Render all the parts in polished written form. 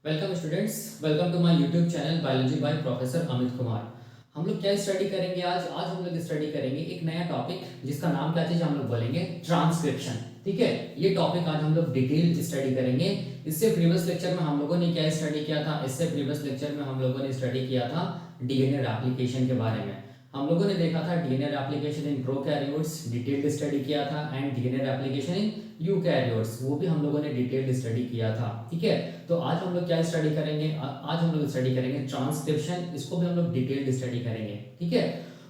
Welcome students, welcome to my YouTube channel biology by professor Amit Kumar. हम लोग क्या study करेंगे आज हम लोग स्टडी करेंगे एक नया टॉपिक जिसका नाम क्या चीज हम लोग बोलेंगे ट्रांसक्रिप्शन। ठीक है, ये टॉपिक आज हम लोग डिटेल स्टडी करेंगे। इससे प्रीवियस लेक्चर में हम लोगों ने क्या स्टडी किया था? इससे प्रीवियस लेक्चर में हम लोगों ने स्टडी किया था डीएनए एप्लीकेशन के बारे में। हम लोगों ने देखा था DNA application in prokaryotes, detailed study किया था, and DNA application in eukaryotes, वो भी हम लोगों ने डिटेल्ड स्टडी किया था। ठीक है, तो आज हम लोग क्या स्टडी करेंगे? आज हम लोग स्टडी करेंगे ट्रांसक्रिप्शन। इसको भी हम लोग डिटेल्ड स्टडी करेंगे। ठीक है,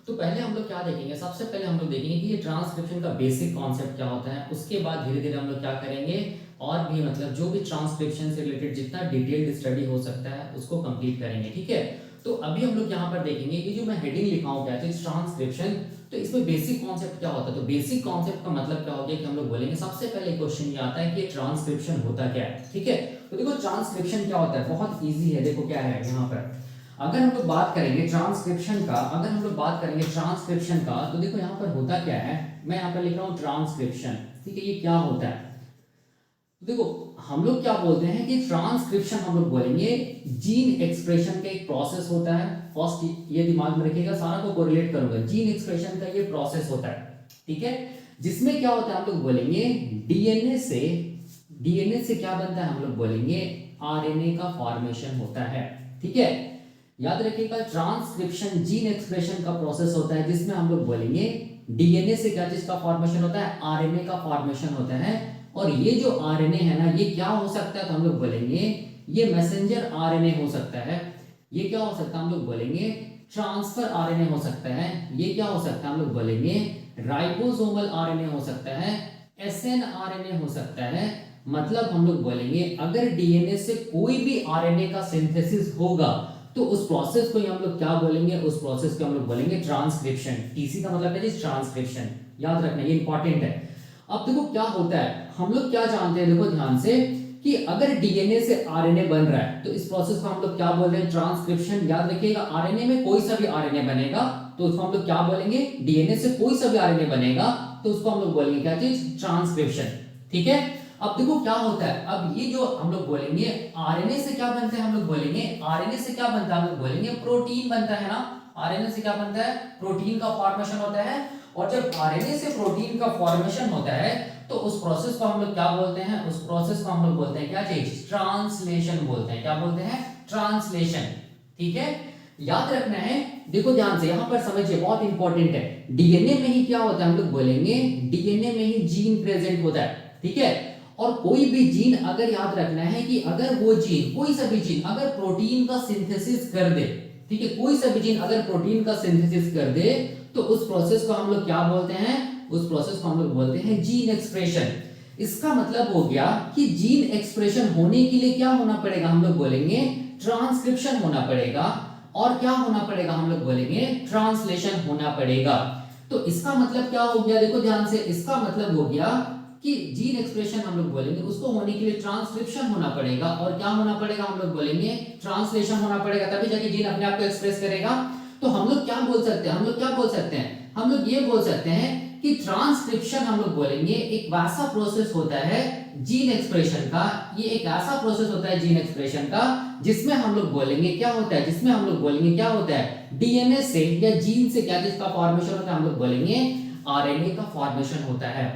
तो पहले हम लोग क्या देखेंगे? सबसे पहले हम लोग देखेंगे कि ये ट्रांसक्रिप्शन का बेसिक कॉन्सेप्ट क्या होता है। उसके बाद धीरे धीरे हम लोग क्या करेंगे, और भी मतलब जो भी ट्रांसक्रिप्शन से रिलेटेड जितना डिटेल्ड स्टडी हो सकता है उसको कंप्लीट करेंगे। ठीक है, तो अभी हम लोग यहाँ पर देखेंगे कि जो मैं हेडिंग लिखा हूँ क्या चीज ट्रांसक्रिप्शन, तो इसमें बेसिक कॉन्सेप्ट क्या होता है। तो बेसिक कॉन्सेप्ट का मतलब क्या हो गया कि हम लोग बोलेंगे सबसे पहले क्वेश्चन ये आता है कि ट्रांसक्रिप्शन होता क्या है। ठीक है, तो देखो ट्रांसक्रिप्शन क्या होता है, बहुत इजी है। देखो क्या है यहाँ पर, अगर हम लोग बात करेंगे ट्रांसक्रिप्शन का, अगर हम लोग बात करेंगे ट्रांसक्रिप्शन का, तो देखो यहाँ पर होता क्या है। मैं यहाँ पर लिख रहा हूँ ट्रांसक्रिप्शन। ठीक है, ये क्या होता है? देखो हम लोग क्या बोलते हैं कि ट्रांसक्रिप्शन हम लोग बोलेंगे जीन एक्सप्रेशन का एक प्रोसेस होता है। फर्स्ट ये दिमाग में रखिएगा, सारा को कोरिलेट करूंगा। जीन एक्सप्रेशन का ये प्रोसेस होता है। ठीक है, जिसमें क्या होता है हम लोग बोलेंगे डीएनए से क्या बनता है हम लोग बोलेंगे आरएनए का फॉर्मेशन होता है। ठीक है, याद रखिएगा ट्रांसक्रिप्शन जीन एक्सप्रेशन का प्रोसेस होता है जिसमें हम लोग बोलेंगे डीएनए से क्या चीज का फॉर्मेशन होता है, आरएनए का फॉर्मेशन होता है। और ये जो आरएनए है ना, ये क्या हो सकता है? तो हम लोग बोलेंगे ये मैसेंजर आरएनए हो सकता है। ये क्या हो सकता है? हम लोग बोलेंगे ट्रांसफर आरएनए हो सकता है। ये क्या हो सकता है? हम लोग बोलेंगे राइबोसोमल आरएनए हो सकता है, एसएन आरएनए हो सकता है। मतलब हम लोग बोलेंगे अगर डीएनए से कोई भी आरएनए का सिंथेसिस होगा तो उस प्रोसेस को हम लोग क्या बोलेंगे? उस प्रोसेस को हम लोग बोलेंगे ट्रांसक्रिप्शन। टीसी का मतलब है ट्रांसक्रिप्शन, याद रखना, ये इंपॉर्टेंट है। अब देखो क्या होता है, हम लोग क्या जानते हैं, देखो ध्यान से, कि अगर डीएनए से आरएनए बन रहा है तो इस प्रोसेस को हम लोग क्या बोल रहे हैं? ट्रांसक्रिप्शन। याद रखिएगा आरएनए में कोई सा भी आरएनए बनेगा तो उसको हम लोग क्या बोलेंगे? डीएनए से कोई सा भी आरएनए बनेगा तो उसको हम लोग बोलेंगे क्या चीज? ट्रांसक्रिप्शन। ठीक है, अब देखो क्या होता है, अब ये जो हम लोग बोलेंगे आरएनए से क्या बनता है, हम लोग बोलेंगे आरएनए से क्या बनता है, हम लोग बोलेंगे प्रोटीन बनता है ना। आरएनए से क्या बनता है? प्रोटीन का फॉर्मेशन होता है। और जब आरएनए से प्रोटीन का फॉर्मेशन होता है तो उस प्रोसेस को हम लोग क्या बोलते हैं? उस प्रोसेस को हम लोग बोलते हैं क्या चीज? ट्रांसलेशन बोलते हैं। क्या बोलते हैं? ट्रांसलेशन। ठीक है, याद रखना है। देखो ध्यान से यहां पर समझिए, बहुत इंपॉर्टेंट है। डीएनए में ही क्या होता है, हम लोग बोलेंगे डीएनए में ही जीन प्रेजेंट होता है। ठीक है, और कोई भी जीन, अगर याद रखना है कि अगर वो जीन, कोई सा भी जीन अगर प्रोटीन का सिंथेसिस कर दे, ठीक है, कोई सा भी जीन अगर प्रोटीन का सिंथेसिस कर दे तो उस प्रोसेस को हम लोग क्या बोलते हैं? उस प्रोसेस को हम लोग बोलते हैं जीन एक्सप्रेशन। इसका मतलब हो गया कि जीन एक्सप्रेशन होने के लिए क्या होना पड़ेगा? हम लोग बोलेंगे ट्रांसक्रिप्शन होना पड़ेगा। और क्या होना पड़ेगा? हम लोग बोलेंगे ट्रांसलेशन होना पड़ेगा। तो इसका मतलब क्या हो गया? देखो ध्यान से, इसका मतलब हो गया कि जीन एक्सप्रेशन हम लोग बोलेंगे उसको होने के लिए ट्रांसक्रिप्शन होना पड़ेगा। और क्या होना पड़ेगा? हम लोग बोलेंगे ट्रांसलेशन होना पड़ेगा, तभी जाके जीन अपने आप को एक्सप्रेस करेगा। तो हम लोग क्या बोल सकते हैं? हम लोग क्या बोल सकते हैं? हम लोग ये बोल सकते हैं कि ट्रांसक्रिप्शन हम लोग बोलेंगे एक वैसा प्रोसेस होता है जीन एक्सप्रेशन का, ये एक ऐसा प्रोसेस होता है जीन एक्सप्रेशन का जिसमें हम लोग बोलेंगे क्या होता है? जिसमें हम लोग बोलेंगे क्या होता है? डीएनए से या जीन से क्या जिसका फॉर्मेशन होता है? हम लोग बोलेंगे आरएनए का फॉर्मेशन होता है।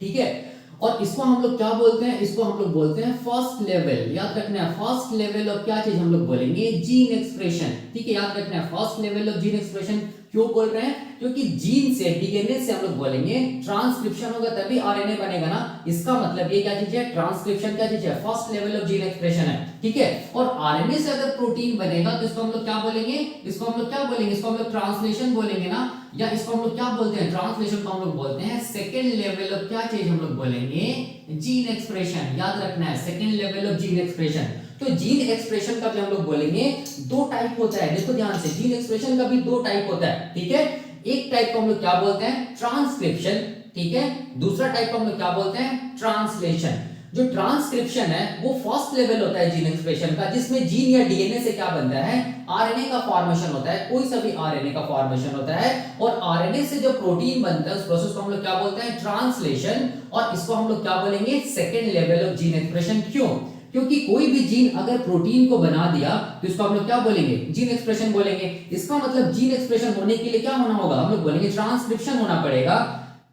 ठीक है, और इसको हम लोग क्या बोलते हैं? इसको हम लोग बोलते हैं फर्स्ट लेवल। याद रखना है, फर्स्ट लेवल ऑफ क्या चीज हम लोग बोलेंगे? Gene expression. ठीक है, याद रखना है first level of gene expression. क्यों बोल रहे हैं? क्योंकि जीन से, डीएनए से हम लोग बोलेंगे ट्रांसक्रिप्शन होगा तभी आरएनए बनेगा ना। इसका मतलब ये क्या चीज है? ट्रांसक्रिप्शन क्या चीज है? First level of gene expression है। ठीक है, और आरएनए से अगर प्रोटीन बनेगा तो इसको हम लोग क्या बोलेंगे? इसको हम लोग क्या बोलेंगे? इसको हम लोग ट्रांसलेशन बोलेंगे ना। या इसको हम लोग क्या बोलते हैं? ट्रांसलेशन को हम लोग बोलते हैं सेकेंड लेवल ऑफ क्या चीज हम लोग बोलेंगे? Gene expression. याद रखना है second level of gene expression. तो जीन एक्सप्रेशन का भी हम लोग बोलेंगे दो टाइप होता है। देखो ध्यान से, जीन एक्सप्रेशन का भी दो टाइप होता है। ठीक है, एक टाइप को हम लोग क्या बोलते हैं? ट्रांसक्रिप्शन। ठीक है, दूसरा टाइप को हम लोग क्या बोलते हैं? ट्रांसलेशन। जो ट्रांसक्रिप्शन है वो फर्स्ट लेवल होता है जीन एक्सप्रेशन का, जिसमें जीन या डीएनए से क्या बनता है? आरएनए का फॉर्मेशन होता है, कोई सा भी आरएनए का फॉर्मेशन होता है। और आरएनए से जो प्रोटीन बनता है उस प्रोसेस को हम लोग क्या बोलते हैं? ट्रांसलेशन। और इसको हम लोग क्या बोलेंगे? Second level of gene expression. क्यों? क्योंकि कोई भी जीन अगर प्रोटीन को बना दिया तो इसको हम लोग क्या बोलेंगे, जीन एक्सप्रेशन बोलेंगे। इसका मतलब जीन एक्सप्रेशन होने के लिए क्या होना होगा, हम लोग बोलेंगे ट्रांसक्रिप्शन होना पड़ेगा,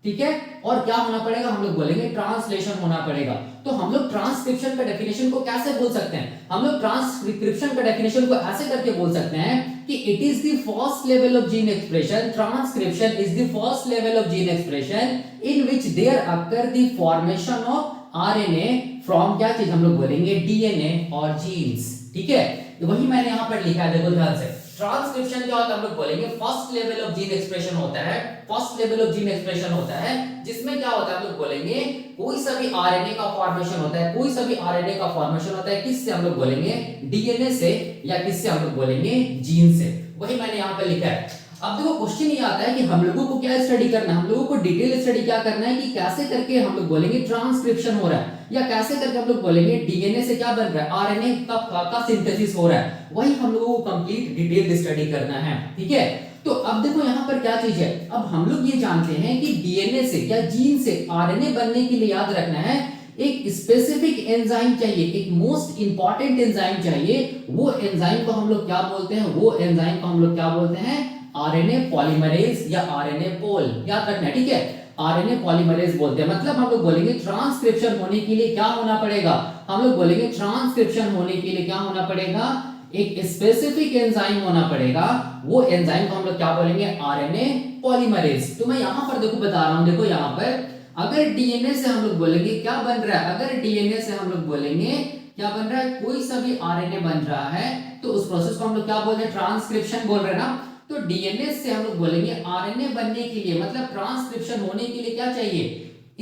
ठीक है। और क्या होना पड़ेगा, हम लोग बोलेंगे ट्रांसलेशन होना पड़ेगा। तो हम लोग ट्रांसक्रिप्शन का डेफिनेशन को कैसे बोल सकते हैं, हम लोग ट्रांसक्रिप्शन का डेफिनेशन को ऐसे करके बोल सकते हैं कि it is the first level of gene expression, transcription is the first level of gene expression in which there occur the formation of RNA from क्या चीज, हम लोग बोलेंगे डीएनए और जीन्स, ठीक है। तो वही मैंने यहां पर लिखा है, देखो ध्यान से। ट्रांसक्रिप्शन क्या होता है, हम लोग बोलेंगे first level of gene expression होता है, first level of gene expression होता है, जिसमें क्या होता है, हम लोग बोलेंगे कोई सा भी आरएनए का फॉर्मेशन होता है, कोई सा भी आरएनए का फॉर्मेशन होता है, किससे, हम लोग बोलेंगे डीएनए से, या किससे, हम लोग बोलेंगे जीन से। वही मैंने यहाँ पे लिखा है। अब देखो क्वेश्चन ये आता है कि हम लोगों को क्या स्टडी करना है, हम लोगों को डिटेल स्टडी क्या करना है कि कैसे करके हम लोग बोलेंगे ट्रांसक्रिप्शन हो रहा है, या कैसे करके हम लोग बोलेंगे डीएनए से क्या बन रहा है, आरएनए का सिंथेसिस हो रहा है। वही हम लोगों को कंप्लीट डिटेल स्टडी करना है, ठीक है। तो अब देखो यहाँ पर क्या चीज है, अब हम लोग ये जानते हैं कि डीएनए से या जीन से आरएनए बनने के लिए याद रखना है एक स्पेसिफिक एंजाइम चाहिए, एक मोस्ट इंपॉर्टेंट एंजाइम चाहिए। वो एंजाइम को हम लोग क्या बोलते हैं, वो एंजाइम को हम लोग क्या बोलते हैं, आरएनए पॉलीमरेज या आरएनए पोल, याद रखना, ठीक है। आरएनए पॉलीमरेज बोलते हैं। मतलब हम लोग बोलेंगे ट्रांसक्रिप्शन होने के लिए क्या होना पड़ेगा, हम लोग बोलेंगे ट्रांसक्रिप्शन होने के लिए क्या होना पड़ेगा, एक स्पेसिफिक एंजाइम होना पड़ेगा। वो एंजाइम को हम लोग क्या बोलेंगे, आरएनए पॉलीमरेज। तो मैं यहां पर देखो बता रहा हूं, देखो यहां पर अगर डीएनए से हम लोग बोलेंगे क्या बन रहा है, अगर डीएनए से हम लोग बोलेंगे क्या बन रहा है, कोई सा भी आरएनए बन रहा है, तो उस प्रोसेस को हम लोग क्या बोल रहे हैं, ट्रांसक्रिप्शन बोल रहे हैं ना। तो डीएनए से हम लोग बोलेंगे आरएनए बनने के लिए, मतलब ट्रांसक्रिप्शन होने के लिए क्या चाहिए,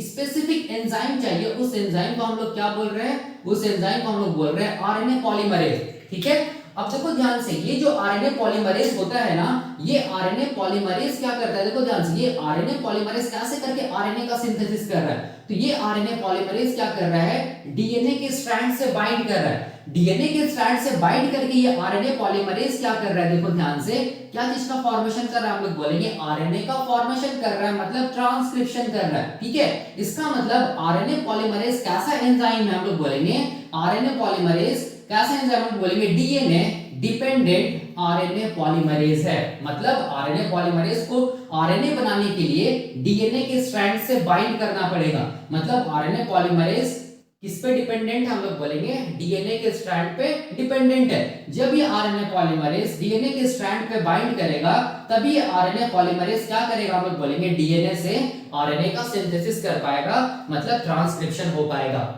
स्पेसिफिक एंजाइम चाहिए। उस एंजाइम को हम लोग क्या बोल रहे हैं, उस एंजाइम को हम लोग बोल रहे हैं आरएनए पॉलीमरेज, ठीक है। अब देखो ध्यान से, ये जो आरएनए पॉलीमरेज होता है ना, ये आरएनए पॉलीमरेज क्या करता है, देखो ध्यान से, ये आरएनए पॉलीमरेज कैसे करके आरएनए का सिंथेसिस कर रहा है। तो ये आरएनए पॉलीमरेज क्या कर रहा है, डीएनए के स्ट्रैंड से बाइंड कर रहा है, डीएनए के स्ट्रैंड से बाइंड करके ये आरएनए पॉलीमरेज क्या कर रहा है, देखो ध्यान से, क्या चीज का फॉर्मेशन कर रहा है, हम लोग बोलेंगे आरएनए का फॉर्मेशन कर रहा है, मतलब ट्रांसक्रिप्शन कर रहा है, ठीक है। इसका मतलब आरएनए पॉलीमरेज कैसा एंजाइम है, हम लोग बोलेंगे आरएनए पॉलीमरेज कैसा एंजाइम, हम बोलेंगे डीएनए डिपेंडेंट आरएनए पॉलीमरेज है। मतलब आरएनए पॉलीमरेज को आरएनए बनाने के लिए डीएनए के स्ट्रैंड से बाइंड करना पड़ेगा। मतलब आरएनए पॉलीमरेज किस पे डिपेंडेंट है, हम लोग बोलेंगे डीएनए के स्ट्रैंड पे डिपेंडेंट है। जब ये आरएनए पॉलीमरेज डीएनए के स्ट्रैंड पे बाइंड करेगा, तभी ये आरएनए पॉलीमरेज क्या करेगा, हम लोग बोलेंगे डीएनए से आरएनए का सिंथेसिस कर पाएगा, मतलब ट्रांसक्रिप्शन हो पाएगा।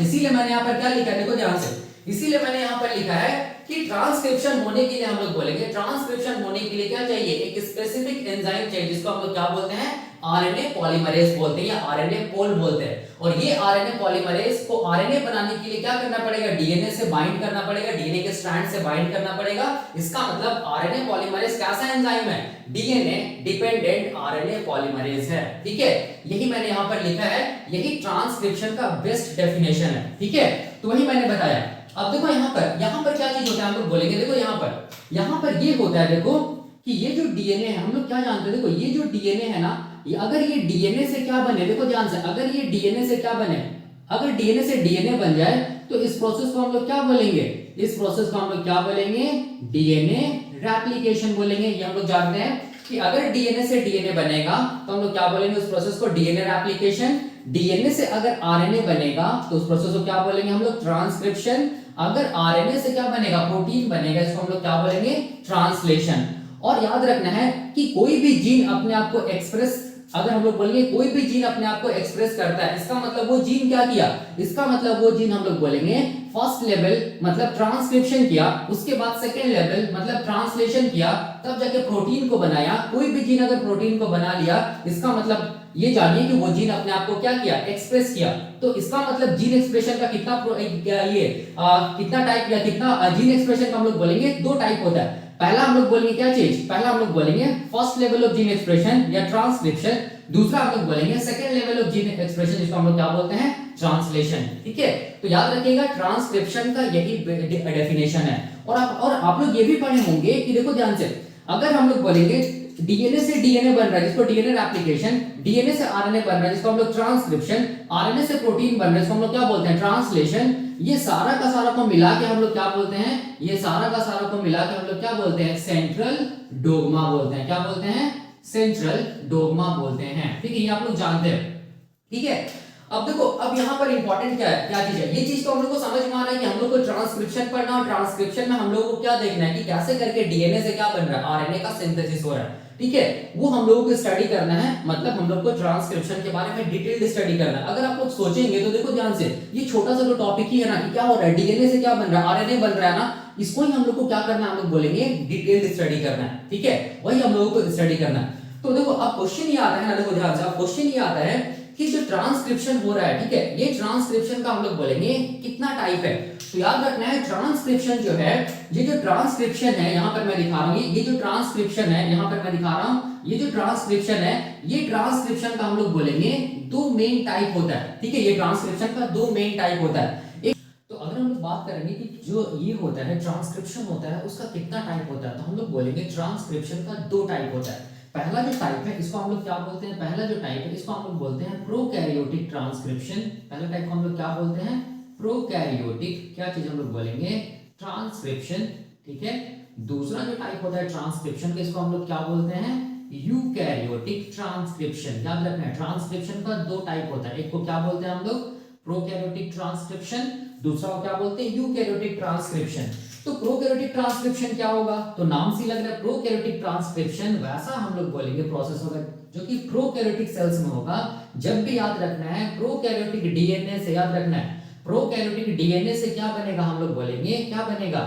इसीलिए मैंने यहाँ पर क्या लिखा है, देखो ध्यान से, इसीलिए मैंने यहाँ पर लिखा है कि ट्रांसक्रिप्शन होने के लिए हम लोग बोलेंगे, ट्रांसक्रिप्शन होने के लिए क्या चाहिए, एक स्पेसिफिक एंजाइम चाहिए, जिसको हम लोग क्या बोलते हैं, आरएनए पॉलीमरेज बोलते हैं या आरएनए पोल बोलते हैं। और ये आरएनए पॉलीमरेज को आरएनए बनाने के लिए क्या करना पड़ेगा, डीएनए से बाइंड करना पड़ेगा, डीएनए के स्ट्रैंड से बाइंड करना पड़ेगा। इसका मतलब आरएनए पॉलीमरेज कैसा एंजाइम है, डीएनए डिपेंडेंट आरएनए पॉलीमरेज है, ठीक है। यही मैंने यहाँ पर लिखा है, यही ट्रांसक्रिप्शन का बेस्ट डेफिनेशन है, ठीक है। तो वही मैंने बताया। अब देखो यहाँ पर क्या चीज होता है, हम लोग बोलेंगे, देखो यहाँ पर ये होता है, देखो कि ये जो डीएनए है, हम लोग क्या जानते हैं, देखो ये जो डीएनए है ना, अगर ये डीएनए से क्या बने, देखो ध्यान से, अगर ये डीएनए से क्या बने, अगर डीएनए से डीएनए बन जाए, तो इस प्रोसेस को हम लोग क्या बोलेंगे, इस प्रोसेस को हम लोग क्या बोलेंगे, डीएनए रेप्लिकेशन बोलेंगे। ये हम लोग जानते हैं कि अगर डीएनए से डीएनए बनेगा, तो हम लोग क्या बोलेंगे, उस प्रोसेस को डीएनए रेप्लिकेशन। डीएनए से अगर आरएनए बनेगा, तो उस प्रोसेस को क्या बोलेंगे हम लोग, ट्रांसक्रिप्शन। अगर आरएनए से क्या बनेगा, प्रोटीन बनेगा, इसको हम लोग क्या बोलेंगे, ट्रांसलेशन। और याद रखना है कि कोई भी जीन अपने आप को एक्सप्रेस, अगर हम लोग बोलेंगे कोई भी जीन अपने आप को एक्सप्रेस करता है, इसका मतलब वो जीन क्या किया, इसका मतलब वो जीन हम लोग बोलेंगे फर्स्ट लेवल मतलब ट्रांसक्रिप्शन किया, उसके बाद सेकेंड लेवल मतलब ट्रांसलेशन किया, तब जाके प्रोटीन को बनाया। कोई भी जीन अगर प्रोटीन को बना लिया, इसका मतलब ये जानिए कि वो जीन अपने आप को क्या किया, एक्सप्रेस किया। तो इसका मतलब जीन एक्सप्रेशन का कितना कितना टाइप या कितना जीन एक्सप्रेशन का हम लोग बोलेंगे, दो टाइप होता है। पहला हम लोग बोलेंगे क्या चीज, पहला हम लोग बोलेंगे first level of gene expression या ट्रांसक्रिप्शन, दूसरा हम लोग बोलेंगे second level of gene expression, जिसको हम लोग क्या बोलते हैं, ट्रांसलेशन, ठीक है। तो याद रखिएगा ट्रांसक्रिप्शन का यही डेफिनेशन है। और आप लोग ये भी पढ़े होंगे कि देखो ध्यान से, अगर हम लोग बोलेंगे डीएनए से डीएनए बन रहा है, जिसको डीएनए रेप्लिकेशन, डीएनए से आरएनए बन रहा है, जिसको हम लोग ट्रांसक्रिप्शन, आरएनए से प्रोटीन बन रहा है, जिसको हम लोग क्या बोलते हैं, ट्रांसलेशन, ये सारा का सारा को मिला के हम लोग क्या बोलते हैं, ये सारा का सारा को मिला के हम लोग क्या बोलते हैं, सेंट्रल डोग्मा बोलते हैं। क्या बोलते हैं, सेंट्रल डोग्मा बोलते हैं। ठीक है, ये आप लोग जानते हैं। ठीक है, अब देखो, अब यहाँ पर इंपॉर्टेंट क्या है, क्या चीज है, ये चीज तो हम लोग को समझ में आ रहा है कि हम लोग को ट्रांसक्रिप्शन पढ़ना, और ट्रांसक्रिप्शन में हम लोग को क्या देखना है कि कैसे करके डीएनए से क्या बन रहा है, आरएनए का सिंथेसिस हो रहा है। ठीक है, वो हम लोगों को स्टडी करना है, मतलब हम लोग को ट्रांसक्रिप्शन के बारे में डिटेल्ड स्टडी करना है। अगर आप लोग सोचेंगे तो देखो ध्यान से, ये छोटा सा जो टॉपिक ही है ना कि क्या हो रहा है, डीएनए से क्या बन रहा है, आरएनए बन रहा है ना, इसको ही हम लोग को क्या करना है, हम लोग बोलेंगे डिटेल्ड स्टडी करना है। ठीक है, वही हम लोगों को स्टडी करना है। तो देखो अब क्वेश्चन ये आता है ना, देखो ध्यान से, अब क्वेश्चन ये आता है कि जो ट्रांसक्रिप्शन हो रहा है, ठीक है, ये ट्रांसक्रिप्शन का हम लोग बोलेंगे कितना टाइप है। तो याद रखना है, ट्रांसक्रिप्शन जो है, ये जो ट्रांसक्रिप्शन है, यहां पर मैं दिखा रहा हूं, ये जो ट्रांसक्रिप्शन है, यहां पर मैं दिखा रहा हूं, ये जो ट्रांसक्रिप्शन है, ये ट्रांसक्रिप्शन का हम लोग बोलेंगे दो मेन टाइप होता है। ठीक है, ये ट्रांसक्रिप्शन का दो मेन टाइप होता है। तो अगर हम लोग बात करेंगे कि जो ये होता है ट्रांसक्रिप्शन होता है, उसका कितना टाइप होता है, तो हम लोग बोलेंगे ट्रांसक्रिप्शन का दो टाइप होता है। पहला जो टाइप है, इसको हम लोग क्या बोलते हैं, पहला जो टाइप है इसको हम लोग बोलते हैं प्रोकैरियोटिक ट्रांसक्रिप्शन। पहला टाइप को हम लोग क्या बोलते हैं, प्रोकैरियोटिक, क्या चीज हम लोग बोलेंगे, ट्रांसक्रिप्शन। ठीक है, दूसरा जो टाइप होता है ट्रांसक्रिप्शन का, इसको हम लोग क्या बोलते हैं, यूकैरियोटिक ट्रांसक्रिप्शन। याद रखना है, ट्रांसक्रिप्शन का दो टाइप होता है, एक को क्या बोलते हैं हम लोग, प्रोकैरियोटिक ट्रांसक्रिप्शन, दूसरा को क्या बोलते हैं, यूकैरियोटिक ट्रांसक्रिप्शन। तो प्रोकैरियोटिक ट्रांसक्रिप्शन क्या होगा, तो नाम से लग रहा है प्रोकैरियोटिक ट्रांसक्रिप्शन, वैसा हम लोग बोलेंगे प्रोसेस होगा जो कि प्रोकैरियोटिक सेल्स में होगा। जब भी याद रखना है, प्रोकैरियोटिक डीएनए से, याद रखना है, प्रोकैरियोटिक डीएनए से क्या बनेगा, हम लोग बोलेंगे क्या बनेगा,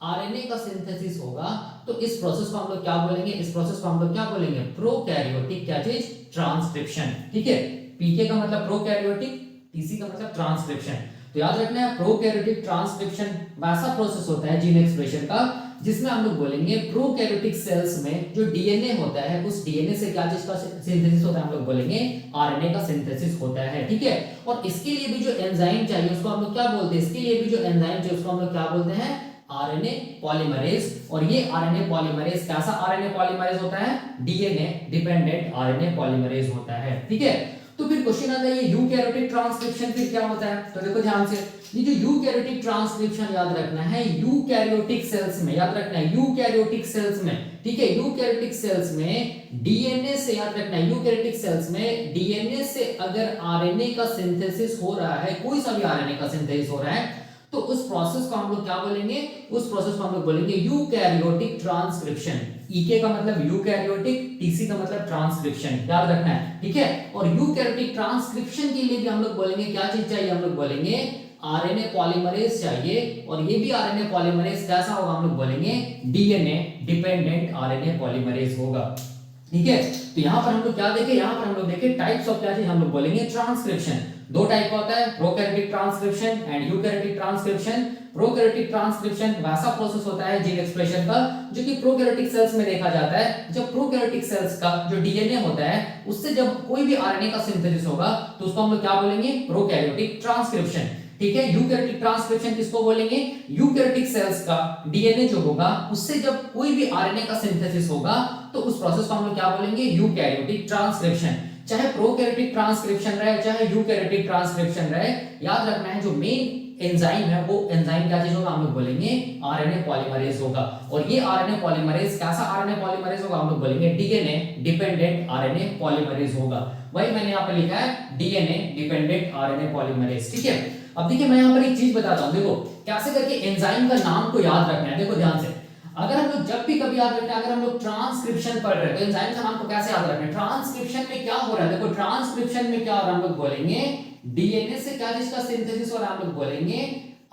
आरएनए का सिंथेसिस होगा। तो इस प्रोसेस को हम लोग क्या बोलेंगे, इस प्रोसेस को हम लोग क्या बोलेंगे, प्रोकैरियोटिक क्या चीज, ट्रांसक्रिप्शन। ठीक है, पीके का मतलब प्रोकैरियोटिक, टीसी का मतलब ट्रांसक्रिप्शन। तो याद रखना है, प्रोकैरियोटिक ट्रांसक्रिप्शन वैसा प्रोसेस होता है जीन एक्सप्रेशन का, जिसमें हम लोग बोलेंगे प्रोकैरियोटिक सेल्स में जो डीएनए होता है, उस डीएनए से क्या चीज का सिंथेसिस होता है, हम लोग बोलेंगे आरएनए का सिंथेसिस होता है। ठीक है, और इसके लिए भी जो एंजाइम चाहिए उसको हम लोग क्या बोलते हैं, इसके लिए भी जो एंजाइम चाहिए उसको हम लोग क्या बोलते हैं, आरएनए पॉलीमरेज। और ये आरएनए पॉलीमरेज कैसा आरएनए पॉलीमरेज होता है, डीएनए डिपेंडेंट आरएनए पॉलीमरेज होता है। ठीक है, तो फिर क्वेश्चन आता है ये यूकैरियोटिक ट्रांसक्रिप्शन फिर क्या होता है। तो देखो ध्यान से, ये जो यूकैरियोटिक ट्रांसक्रिप्शन याद रखना है, यूकैरियोटिक सेल्स में, याद रखना है यूकैरियोटिक सेल्स में, ठीक है, यूकैरियोटिक सेल्स में डीएनए से, याद रखना है यूकैरियोटिक सेल्स में डीएनए से अगर आरएनए का सिंथेसिस हो रहा है, कोई सा भी आरएनए का सिंथेसिस हो रहा है, तो उस प्रोसेस को हम लोग क्या बोलेंगे, उस प्रोसेस को हम लोग बोलेंगे यूकैरियोटिक ट्रांसक्रिप्शन। ईके का मतलब यूकैरियोटिक, टीसी का मतलब ट्रांसक्रिप्शन, याद रखना है। ठीक है, और यूकैरियोटिक ट्रांसक्रिप्शन के लिए भी हम लोग बोलेंगे क्या चीज चाहिए, हम लोग बोलेंगे आरएनए पॉलीमरेज चाहिए। और ये भी आरएनए पॉलीमरेज कैसा होगा, हम लोग बोलेंगे डीएनए डिपेंडेंट आरएनए पॉलीमरेज होगा। ठीक है, तो यहां पर हम लोग क्या देखें, यहां पर हम लोग देखें टाइप्स ऑफ क्या चीज, हम लोग बोलेंगे ट्रांसक्रिप्शन। दो टाइप का होता है, prokaryotic transcription and eukaryotic transcription. Prokaryotic transcription वैसा प्रोसेस होता है जीन एक्सप्रेशन का जो कि प्रोकैरियोटिक सेल्स में देखा जाता है। जब प्रोकैरियोटिक सेल्स का जो डीएनए होता है उससे जब कोई भी आरएनए का सिंथेसिस होगा तो उसको हम लोग क्या बोलेंगे, प्रोकैरियोटिक ट्रांसक्रिप्शन। ठीक है, यूकैरियोटिक ट्रांसक्रिप्शन किसको बोलेंगे, यूकैरियोटिक सेल्स का डीएनए जो होगा उससे जब कोई भी आरएनए का सिंथेसिस होगा तो उस प्रोसेस को हम लोग क्या बोलेंगे, यूकैरियोटिक ट्रांसक्रिप्शन। चाहे प्रोकैरियोटिक ट्रांसक्रिप्शन रहे चाहे यूकैरियोटिक ट्रांसक्रिप्शन रहे, याद रखना है जो मेन एंजाइम है वो एंजाइम क्या चीज होगा, हम लोग बोलेंगे आरएनए पॉलीमरेज होगा। और ये आरएनए पॉलीमरेज कैसा आरएनए पॉलीमरेज होगा, हम लोग बोलेंगे डीएनए डिपेंडेंट आरएनए पॉलीमरेज होगा। वही मैंने यहाँ पे लिखा है डीएनए डिपेंडेंट आरएनए पॉलीमरेज। ठीक है, अब देखिए मैं यहाँ पर एक चीज बताता हूँ, देखो कैसे करके एंजाइम का नाम को याद रखना है। देखो ध्यान से, अगर हम लोग जब भी कभी याद रखना है, अगर हम लोग ट्रांसक्रिप्शन पढ़ रहे हैं तो एंजाइम का नाम को कैसे याद रखना है, ट्रांसक्रिप्शन में क्या हो रहा है, देखो ट्रांसक्रिप्शन में क्या हो रहा है, हम लोग बोलेंगे डीएनए से क्या चीज का सिंथेसिस हो रहा है, हम लोग बोलेंगे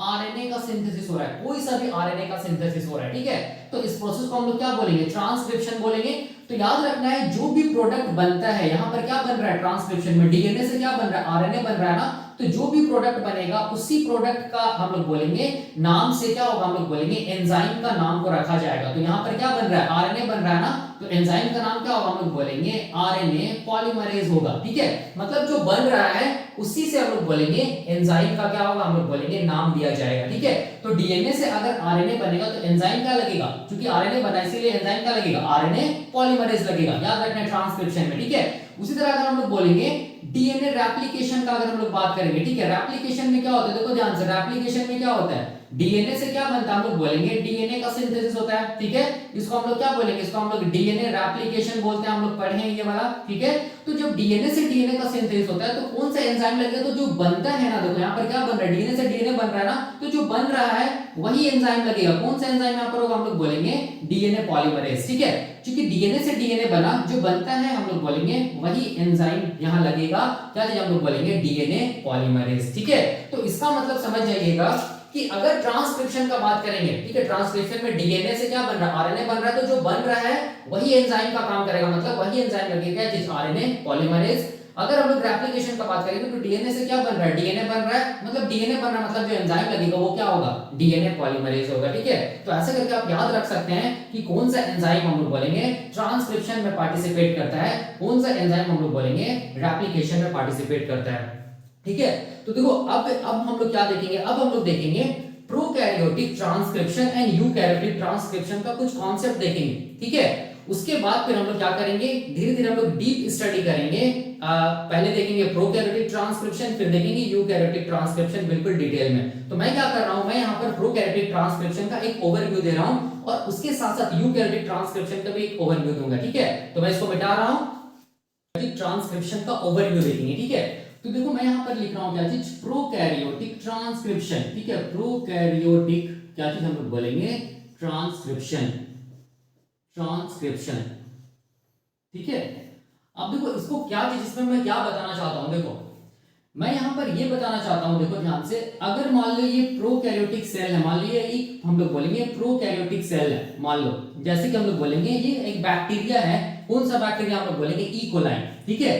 आरएनए का सिंथेसिस हो रहा है, कोई सा भी आरएनए का सिंथेसिस हो रहा है। ठीक है, तो इस प्रोसेस को हम लोग क्या बोलेंगे, ट्रांसक्रिप्शन बोलेंगे। तो याद रखना है जो भी प्रोडक्ट बनता है, यहां पर क्या बन रहा है ट्रांसक्रिप्शन में, डीएनए से क्या बन रहा है, आरएनए बन रहा है ना, तो जो भी प्रोडक्ट बनेगा उसी प्रोडक्ट का हम लोग बोलेंगे नाम से क्या होगा, हम लोग बोलेंगे एंजाइम का नाम को रखा जाएगा। तो यहाँ पर क्या बन रहा है, आरएनए बन रहा है ना, तो एंजाइम का नाम क्या होगा, हम लोग बोलेंगे आरएनए पॉलीमरेज होगा। ठीक है, मतलब जो बन रहा है उसी से हम लोग बोलेंगे एंजाइम का क्या होगा, हम लोग बोलेंगे नाम दिया जाएगा। ठीक है, तो डीएनए से अगर आरएनए बनेगा तो एंजाइम क्या लगेगा, क्योंकि आरएनए बना इसीलिए एंजाइम क्या लगेगा, आरएनए पॉलीमरेज लगेगा। याद रखना है ट्रांसक्रिप्शन में। ठीक है, उसी तरह अगर हम लोग बोलेंगे डीएनए रेप्लिकेशन का अगर हम लोग बात करेंगे, ठीक है, रेप्लिकेशन में क्या होता है, देखो ध्यान से, रेप्लिकेशन में क्या होता है, डीएनए से क्या बनता है, हम लोग बोलेंगे डीएनए का सिंथेसिस होता है, ठीक है, इसको हम लोग क्या बोलेंगे, इसको हम लोग डीएनए रेप्लिकेशन बोलते हैं, हम लोग पढ़े हैं ये वाला, ठीक है। तो जब डीएनए से डीएनए का सिंथेसिस होता है तो कौन सा एंजाइम लगेगा, तो जो बनता है ना, देखो यहाँ पर क्या बन रहा है, डीएनए से डीएनए बन रहा है ना, तो जो बन रहा है वही एंजाइम लगेगा, कौन सा एंजाइम यहाँ पर होगा, हम लोग बोलेंगे डीएनए पॉलीमरेज, ठीक है, क्योंकि डीएनए से डीएनए बना, जो बनता है हम लोग बोलेंगे वही एंजाइम यहाँ लगेगा, क्या चीज हम लोग बोलेंगे, डीएनए पॉलीमरेज, ठीक है। तो इसका मतलब समझ जाइएगा कि अगर ट्रांसक्रिप्शन का बात करेंगे, ठीक है, ट्रांसक्रिप्शन में डीएनए से क्या बन रहा है, आरएनए बन रहा है, तो जो बन रहा है वही एंजाइम का काम करेगा, मतलब वही एंजाइम लगेगा, जिस आरएनए पॉलीमरेज। अगर हम लोग रेप्लिकेशन का बात करेंगे तो डीएनए से क्या बन रहा है, डीएनए बन रहा है, मतलब डीएनए बन रहा है, मतलब जो एंजाइम लगेगा वो क्या होगा, डीएनए पॉलीमरेज होगा, ठीक है। तो ऐसे करके आप याद रख सकते हैं कि कौन सा एंजाइम हम लोग बोलेंगे ट्रांसक्रिप्शन में पार्टिसिपेट करता है, कौन सा एंजाइम हम लोग बोलेंगे रेप्लिकेशन में पार्टिसिपेट करता है, ठीक है। तो देखो अब हम लोग क्या देखेंगे, अब हम लोग देखेंगे prokaryotic transcription and eukaryotic transcription का कुछ कॉन्सेप्ट देखेंगे, ठीक है। उसके बाद फिर हम लोग क्या करेंगे, धीरे धीरे हम लोग डीप स्टडी करेंगे, पहले देखेंगे प्रोकैरियोटिक ट्रांसक्रिप्शन, फिर देखेंगे यूकैरियोटिक ट्रांसक्रिप्शन बिल्कुल डिटेल में। तो मैं क्या कर रहा हूं, मैं यहाँ पर प्रोकैरियोटिक ट्रांसक्रिप्शन का एक ओवरव्यू दे रहा हूं और उसके साथ साथ यूकैरियोटिक ट्रांसक्रिप्शन का भी एक ओवरव्यू दूंगा, ठीक है। तो मैं इसको मिटा रहा हूं, ट्रांसक्रिप्शन का ओवरव्यू देखेंगे, ठीक है। तो देखो मैं यहाँ पर लिख रहा हूँ क्या चीज, प्रोकैरियोटिक ट्रांसक्रिप्शन, ठीक है, प्रोकैरियोटिक क्या चीज हम लोग बोलेंगे, ट्रांसक्रिप्शन, ट्रांसक्रिप्शन, ठीक है। अब देखो इसको क्या चीज, इसमें मैं क्या बताना चाहता हूं, देखो मैं यहां पर ये बताना चाहता हूं, देखो ध्यान से, अगर मान लो ये प्रोकैरियोटिक सेल है, मान लो ये एक हम लोग बोलेंगे प्रोकैरियोटिक सेल है, मान लो जैसे कि हम लोग बोलेंगे ये एक बैक्टीरिया है, कौन सा बैक्टीरिया हम लोग बोलेंगे, ई कोलाई, ठीक है।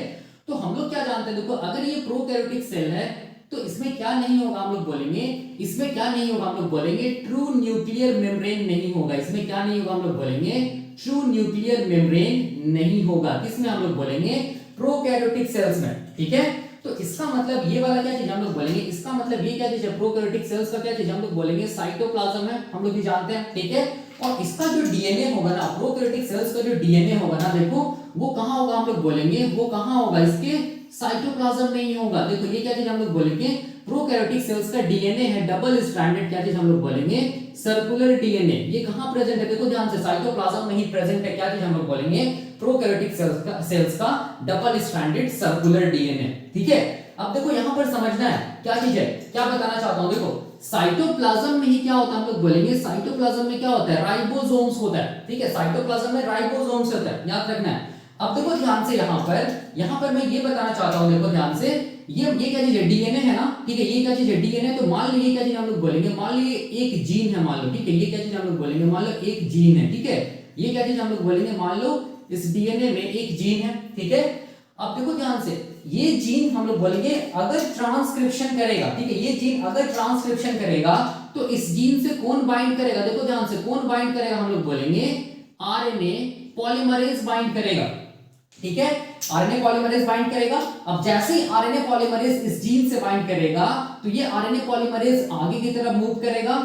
तो हम लोग क्या जानते हैं, देखो अगर ये प्रोकैरियोटिक सेल है तो इसमें क्या नहीं होगा, हम लोग बोलेंगे इसमें क्या नहीं होगा, हम लोग बोलेंगे ट्रू न्यूक्लियर मेम्ब्रेन नहीं होगा, इसमें क्या नहीं होगा, हम लोग बोलेंगे ट्रू न्यूक्लियर मेम्ब्रेन नहीं होगा, किसमें हम लोग बोलेंगे प्रोकैरियोटिक सेल्स में, ठीक है। तो इसका मतलब ये वाला क्या चीज हम लोग बोलेंगे, इसका मतलब ये क्या चीज है, प्रोकैरियोटिक सेल्स का क्या चीज हम लोग बोलेंगे साइटोप्लाज्म है, हम लोग भी जानते हैं, ठीक है। और इसका जो डीएनए होगा ना, प्रोकैरियोटिक सेल्स का जो डीएनए होगा ना, देखो वो कहां होगा, हम लोग बोलेंगे वो कहां होगा, इसके साइटोप्लाज्म में ही होगा। देखो ये क्या चीज हम लोग बोलेंगे, प्रोकैरियोटिक सेल्स का डीएनए है डबल स्ट्रैंडेड, क्या चीज हम लोग बोलेंगे सर्कुलर डीएनए, ये कहां प्रेजेंट है, देखो ध्यान से, साइटोप्लाज्म में ही प्रेजेंट है, क्या चीज हम लोग बोलेंगे प्रोकैरियोटिक सेल्स का डबल स्ट्रैंडेड सर्कुलर डीएनए, ठीक है। अब देखो यहां पर समझना है क्या चीज है, क्या बताना चाहता हूं, देखो साइटोप्लाज्म में ही क्या होता है, हम लोग बोलेंगे साइटोप्लाज्म में क्या होता है, राइबोसोम्स होता है, ठीक है, साइटोप्लाज्म में राइबोसोम्स होता है, याद रखना है। अब देखो ध्यान से यहाँ पर मैं ये बताना चाहता हूं, देखो ध्यान से, ये क्या चीज है, डीएनए है ना, ठीक है, ये क्या चीज है, डीएनए। तो मान लो ये क्या चीज हम लोग बोलेंगे, मान लो ये एक जीन है, मान लो, ठीक है, ये क्या चीज हम लोग बोलेंगे, मान लो एक जीन है, ठीक है, ये क्या चीज हम लोग बोलेंगे, मान लो इस डीएनए में एक जीन है, ठीक है। अब देखो ध्यान से, ये जीन हम लोग बोलेंगे अगर ट्रांसक्रिप्शन करेगा, ठीक है, ये जीन अगर ट्रांसक्रिप्शन करेगा तो इस जीन से कौन बाइंड करेगा, देखो ध्यान से, कौन बाइंड करेगा, हम लोग बोलेंगे आरएनए पॉलीमरेज बाइंड करेगा, ठीक है, आरएनए पॉलीमरेज बाइंड करेगा। अब जैसे ही आरएनए पॉलीमरेज इस जीन से बाइंड करेगा तो ये आरएनए पॉलीमरेज आगे की तरफ मूव करेगा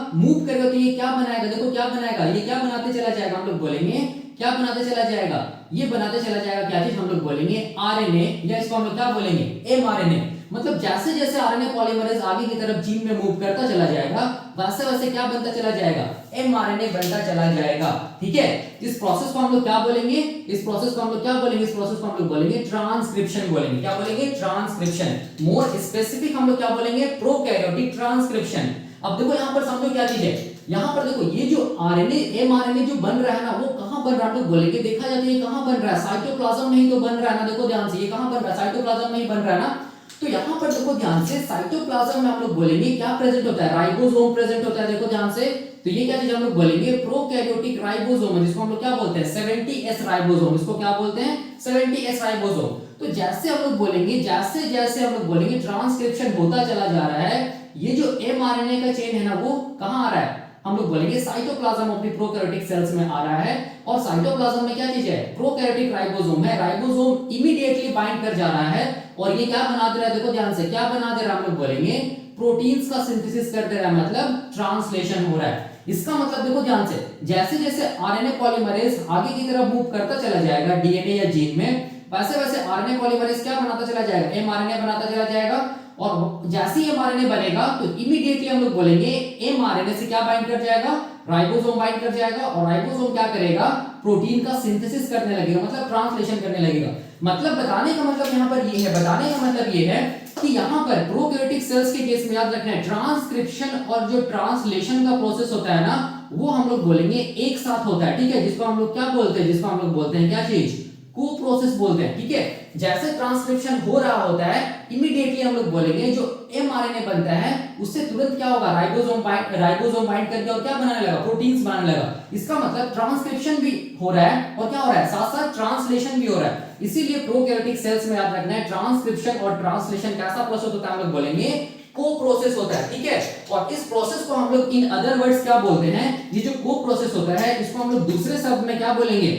तो ये क्या बनाएगा, देखो क्या बनाएगा, ये क्या बनाते चला जाएगा, हम लोग बोलेंगे क्या बनाते चला जाएगा, ये बनाते चला जाएगा, क्या चीज हम लोग बोलेंगे आरएनए, या इसको हम लोग क्या बोलेंगे एमआरएनए। मतलब जैसे जैसे आरएनए पॉलीमरेज आगे की तरफ जीन में मूव करता चला जाएगा, वैसे वैसे क्या बनता चला जाएगा, एमआरएनए बनता चला जाएगा, ठीक है। इस प्रोसेस को हम लोग क्या बोलेंगे, इस प्रोसेस को हम लोग क्या बोलेंगे, इस प्रोसेस को हम लोग बोलेंगे ट्रांसक्रिप्शन बोलेंगे, क्या बोलेंगे ट्रांसक्रिप्शन, मोर स्पेसिफिक हम लोग क्या बोलेंगे प्रोकैरियोटिक ट्रांसक्रिप्शन। अब देखो यहाँ पर समझो क्या चीज है, यहाँ पर देखो ये जो आरएनए एमआरएनए जो बन रहा है ना, वो कहां बन रहा है, हम लोग बोलेंगे देखा जाता है ये कहां बन रहा है, साइटोप्लाज्म में ही तो बन रहा है ना, देखो ध्यान से, ये कहां बन रहा है, साइटोप्लाज्म में ही बन रहा है ना। तो यहाँ पर देखो ध्यान से, साइटोप्लाज्म में हम लोग बोलेंगे क्या प्रेजेंट होता है, राइबोसोम प्रेजेंट होता है, देखो ध्यान से। तो ये क्या चीज हम लोग बोलेंगे प्रोकैरियोटिक राइबोसोम, जिसको हम लोग क्या बोलते हैं 70S राइबोसोम, इसको क्या बोलते हैं 70S राइबोसोम। तो जैसे हम लोग बोलेंगे, जैसे जैसे हम लोग बोलेंगे ट्रांसक्रिप्शन होता चला जा रहा है, ये जो एमआरएनए का चेन है ना, वो कहां आ रहा है, हम लोग बोलेंगे cytoplasm of the prokaryotic cells में आ रहा है। और साइटोप्लाज्म में क्या चीज है, प्रोकैरियोटिक राइबोसोम है, राइबोसोम इमीडिएटली बाइंड कर जा रहा है और ये क्या बना दे रहा है, देखो ध्यान से, क्या बना दे रहा है, हम लोग बोलेंगे प्रोटीन्स का सिंथेसिस कर दे रहा है, मतलब ट्रांसलेशन हो रहा है। इसका मतलब देखो ध्यान से, जैसे जैसे आरएनए पॉलीमरेज आगे की तरफ मूव करता चला जाएगा डीएनए या जीन में, वैसे वैसे आरएनए पॉलीमरेज क्या बनाता चला जाएगा, एमआरएनए बनाता चला जाएगा। और जैसे ही एमआरएनए बनेगा तो इमीडिएटली हम लोग बोलेंगे एमआरएनए से क्या बाइंड कर जाएगा, राइबोसोम बाइंड कर जाएगा। और राइबोसोम क्या करेगा, प्रोटीन का सिंथेसिस करने लगेगा, मतलब ट्रांसलेशन करने लगेगा। मतलब बताने का मतलब यहाँ पर ये है, बताने का मतलब ये है कि यहाँ पर प्रोकैरियोटिक सेल्स के केस में याद रखना है ट्रांसक्रिप्शन और जो ट्रांसलेशन का प्रोसेस होता है ना, वो हम लोग बोलेंगे एक साथ होता है, ठीक है। जिसको हम लोग क्या बोलते हैं, जिसको हम लोग बोलते हैं क्या चीज, को प्रोसेस बोलते हैं, ठीक है। जैसे ट्रांसक्रिप्शन हो रहा होता है इमीडिएटली हम लोग बोलेंगे जो एमआरएनए बनता है उससे तुरंत क्या होगा, राइबोसोम बाइंड करके और क्या बनाने लगा, प्रोटीन्स बनाने लगा। इसका मतलब ट्रांसक्रिप्शन भी हो रहा है और क्या हो रहा है, साथ साथ ट्रांसलेशन भी हो रहा है। इसीलिए प्रोकैरियोटिक सेल्स में याद रखना है ट्रांसक्रिप्शन और ट्रांसलेशन कैसा प्रोसेस होता है, हम लोग बोलेंगे को प्रोसेस होता है, ठीक है। और इस प्रोसेस को हम लोग इन अदर वर्ड्स क्या बोलते हैं, ये जो को प्रोसेस होता है इसको हम लोग दूसरे शब्द में क्या बोलेंगे,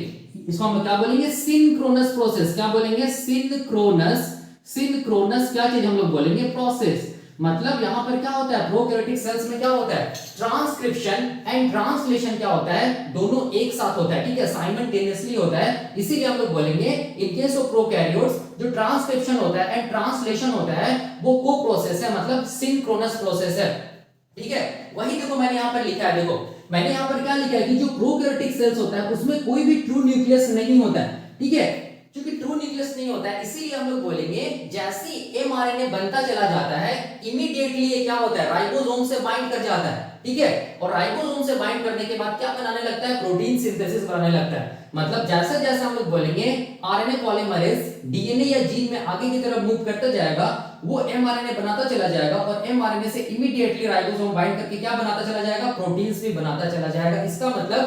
इसको हम क्या बोलेंगे, सिंक्रोनस प्रोसेस। क्या बोलेंगे, सिंक्रोनस। सिंक्रोनस क्या चीज हम लोग बोलेंगे, प्रोसेस। मतलब यहां पर क्या होता है, प्रोकैरियोटिक सेल्स में क्या होता है, ट्रांसक्रिप्शन एंड ट्रांसलेशन क्या होता है, दोनों एक साथ होता है, ठीक है, साइमल्टेनियसली होता है। इसीलिए हम लोग बोलेंगे इन केस ऑफ प्रोकैरियोट्स जो ट्रांसक्रिप्शन होता है एंड ट्रांसलेशन होता है वो को प्रोसेस है, मतलब सिंक्रोनस प्रोसेस है, ठीक है। वही देखो मैंने यहां पर लिखा है, देखो मैंने यहां पर क्या लिखा है कि जो प्रोकैरियोटिक सेल्स होता है उसमें कोई भी ट्रू न्यूक्लियस नहीं होता है, ठीक है। क्योंकि ट्रू न्यूक्लियस नहीं होता है इसीलिए हम लोग बोलेंगे जैसे एमआरएनए बनता चला जाता है इमीडिएटली ये क्या होता है, राइबोसोम से बाइंड कर जाता है, ठीक है। और राइबोसोम से बाइंड करने के बाद क्या बनाने लगता है, प्रोटीन सिंथेसिस बनाने लगता है। मतलब जैसे जैसे हम लोग बोलेंगे आरएनए पॉलीमरेज डीएनए या जीन में आगे की तरफ मूव करता जाएगा वो एमआरएनए बनाता चला जाएगा और एमआरएनए से इमीडिएटली राइबोसोम बाइंड करके क्या बनाता चला जाएगा, प्रोटीन्स भी बनाता चला जाएगा। इसका मतलब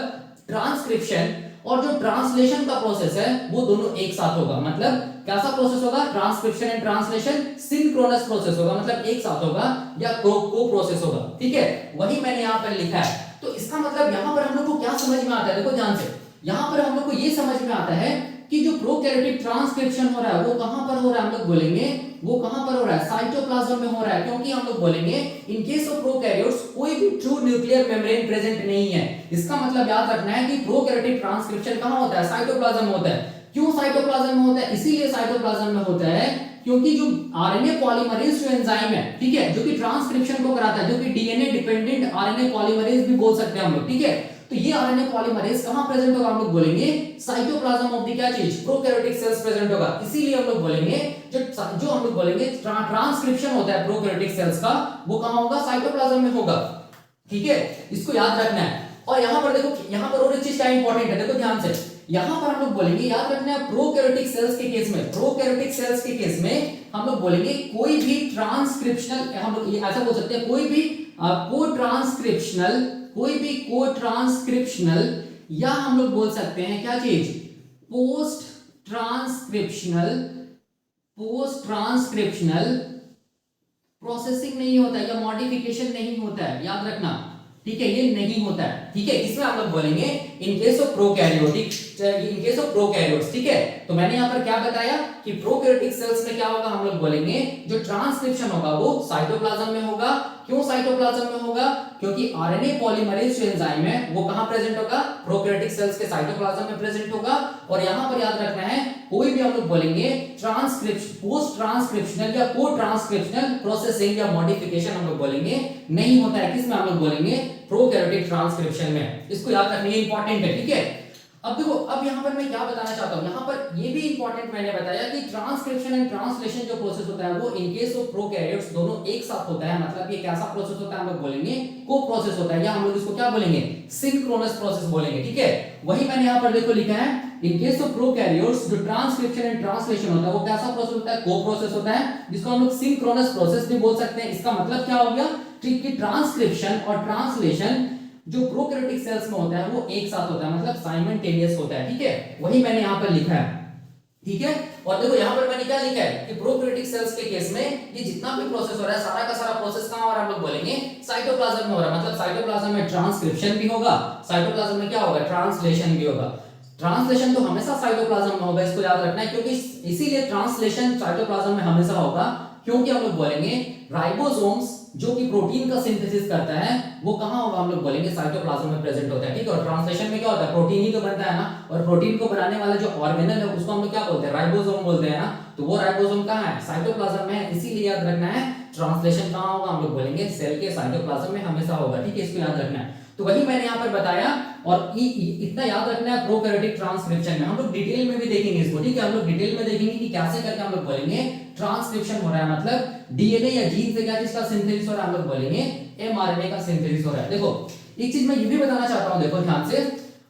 ट्रांसक्रिप्शन और जो ट्रांसलेशन का प्रोसेस है वो दोनों एक साथ होगा। मतलब कैसा प्रोसेस होगा, transcription and translation synchronous process होगा, मतलब एक साथ होगा या को प्रोसेस होगा, ठीक है। वही मैंने यहां पर लिखा है। तो इसका मतलब यहां पर हम लोग को क्या समझ में आता है, देखो ध्यान से, यहां पर हम लोग को ये समझ में आता है कि जो प्रोकैरियोटिक ट्रांसक्रिप्शन हो रहा है वो कहां पर हो रहा है, हम लोग बोलेंगे वो कहां पर हो रहा है, साइटोप्लाज्म में हो रहा है। क्योंकि हम लोग बोलेंगे इन केस ऑफ प्रोकैरियोट्स कोई भी ट्रू न्यूक्लियर मेम्ब्रेन प्रेजेंट नहीं है। इसका मतलब याद रखना है कि प्रोकैरियोटिक ट्रांसक्रिप्शन कहां होता है, साइटोप्लाज्म में होता है। क्यों साइटोप्लाज्म में होता है, इसीलिए साइटोप्लाज्म में होता है क्योंकि जो आरएनए पॉलीमरेज जो एंजाइम है, ठीक है, जो कि ट्रांसक्रिप्शन को कराता है, जो कि डीएनए डिपेंडेंट आरएनए पॉलीमरेज भी बोल सकते हैं हम लोग, ठीक है। तो ये आरएनए पॉलीमरेज कहां प्रेजेंट होगा, हम लोग बोलेंगे साइटोप्लाज्म ऑफ द क्या चीज, प्रोकैरियोटिक सेल्स प्रेजेंट होगा। इसीलिए हम लोग बोलेंगे जो हम लोग बोलेंगे ट्रांसक्रिप्शन होता है प्रोकैरियोटिक सेल्स का वो कहां होगा, साइटोप्लाज्म में होगा, ठीक है। इसको याद रखना है। और यहां पर देखो, यहां पर और एक चीज क्या इंपॉर्टेंट है, देखो ध्यान से, यहां पर हम लोग बोलेंगे, याद रखना है प्रोकैरियोटिक सेल्स के केस में, प्रोकैरियोटिक सेल्स के केस में हम लोग बोलेंगे कोई भी ट्रांसक्रिप्शनल, हम लोग ये ऐसा बोल सकते हैं, कोई भी को ट्रांसक्रिप्शनल या हम लोग बोल सकते हैं क्या चीज, पोस्ट ट्रांसक्रिप्शनल प्रोसेसिंग नहीं होता है या मॉडिफिकेशन नहीं होता है, याद रखना, ठीक है, ये नहीं होता है, ठीक है। इसमें हम लोग बोलेंगे इन केस ऑफ प्रोकैरियोट्स, ठीक है। तो मैंने यहां पर क्या बताया कि प्रोकैरियोटिक सेल्स में क्या होगा, हम लोग बोलेंगे जो ट्रांसक्रिप्शन होगा वो साइटोप्लाज्म में होगा। क्यों साइटोप्लाज्म में होगा, क्योंकि आरएनए पॉलीमरेज जो एंजाइम है वो कहां प्रेजेंट होगा, प्रोकैरियोटिक सेल्स के साइटोप्लाज्म में प्रेजेंट होगा। और यहां पर याद रखना है कोई भी हम लोग बोलेंगे पोस्ट ट्रांसक्रिप्शनल या को ट्रांसक्रिप्शनल प्रोसेसिंग या मॉडिफिकेशन हम लोग बोलेंगे नहीं होता है। किसमें, हम लोग बोलेंगे प्रोकैरियोटिक ट्रांसक्रिप्शन में। इसको याद रखना, ये इंपॉर्टेंट है, ठीक है। अब देखो, अब यहां पर मैं क्या बताना चाहता हूं, यहां पर ये भी इंपॉर्टेंट मैंने बताया कि ट्रांसक्रिप्शन एंड ट्रांसलेशन जो प्रोसेस होता है वो इन केस ऑफ प्रोकैरियोट्स दोनों एक साथ होता है। मतलब ये कैसा प्रोसेस होता है, हम लोग बोलेंगे को प्रोसेस होता है, या हम लोग इसको क्या बोलेंगे, सिंक्रोनस प्रोसेस बोलेंगे, ठीक है। वही मैंने यहां पर देखो लिखा है, इन केस ऑफ प्रोकैरियोट्स जो ट्रांसक्रिप्शन एंड ट्रांसलेशन होता है वो कैसा प्रोसेस होता है, को प्रोसेस होता है, जिसको हम लोग सिंक्रोनस प्रोसेस भी बोल सकते हैं। इसका मतलब क्या हो गया कि ट्रांसक्रिप्शन और ट्रांसलेशन जो प्रोकैरियोटिक सेल्स में होता है वो एक साथ होता है, मतलब साइमल्टेनियस होता है, ठीक है। वही मैंने यहां पर लिखा है, ठीक है। और देखो यहां पर मैंने क्या लिखा है कि प्रोकैरियोटिक सेल्स के केस में ये जितना भी प्रोसेस हो रहा है सारा का सारा प्रोसेस कहां हो रहा है, हम लोग बोलेंगे साइटोप्लाज्म में हो रहा है। मतलब साइटोप्लाज्म में ट्रांसक्रिप्शन भी होगा, साइटोप्लाज्म में क्या होगा, ट्रांसलेशन भी होगा। ट्रांसलेशन तो हमेशा साइटोप्लाज्म में होगा, इसको याद रखना है, क्योंकि इसीलिए ट्रांसलेशन साइटोप्लाज्म में हमेशा होगा, क्योंकि हम लोग बोलेंगे राइबोसोम्स जो कि प्रोटीन का सिंथेसिस करता है वो कहाँ होगा, हम लोग बोलेंगे साइटोप्लाज्म में प्रेजेंट होता है, ठीक है। और ट्रांसलेशन में क्या होता है, प्रोटीन ही तो बनता है ना, और प्रोटीन को बनाने वाला जो ऑर्गेनल है उसको हम लोग क्या बोलते हैं, राइबोसोम बोलते हैं ना। तो वो राइबोसोम कहाँ है, साइटोप्लाज्म में है। इसीलिए याद रखना है ट्रांसलेशन कहाँ होगा, हम लोग बोलेंगे सेल के साइटोप्लाज्म में हमेशा होगा, ठीक है, इसको याद रखना है। तो वही मैंने यहाँ पर बताया, और इतना याद रखना है प्रोकैरियोटिक ट्रांसक्रिप्शन में हम लोग डिटेल में भी देखेंगे इसको, ठीक है। हम लोग डिटेल में देखेंगे कि कैसे करके हम लोग बोलेंगे ट्रांसक्रिप्शन हो रहा है, मतलब डीएनए या जीन से क्या चीज का सिंथेसिस हो रहा है, हम लोग बोलेंगे एमआरएनए का सिंथेसिस हो रहा है। देखो एक चीज मैं ये भी बताना चाहता हूं, देखो ध्यान से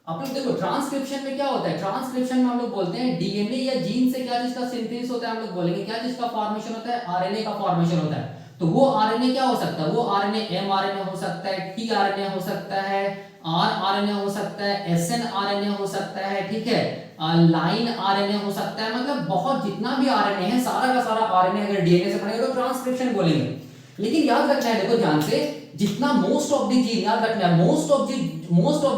आप लोग देखो ट्रांसक्रिप्शन में क्या होता है, ट्रांसक्रिप्शन में हम लोग बोलते हैं डीएनए या जीन से क्या चीज का सिंथेसिस होता है, हम लोग बोलेंगे क्या चीज का फॉर्मेशन होता है, आरएनए का फॉर्मेशन होता है। तो वो आरएनए क्या हो सकता है, वो आरएनए एमआरएनए हो सकता है, टीआरएनए हो सकता है, आरआरएनए हो सकता है, एसएनआरएनए हो सकता है, ठीक है, लाइन आरएनए हो सकता है, मतलब बहुत जितना भी आरएनए है सारा का सारा आरएनए अगर डीएनए से बनेगा तो ट्रांसक्रिप्शन बोलेंगे। लेकिन याद रखना है, देखो ध्यान से, जितना मोस्ट ऑफ द जीन, याद रखना है मोस्ट ऑफ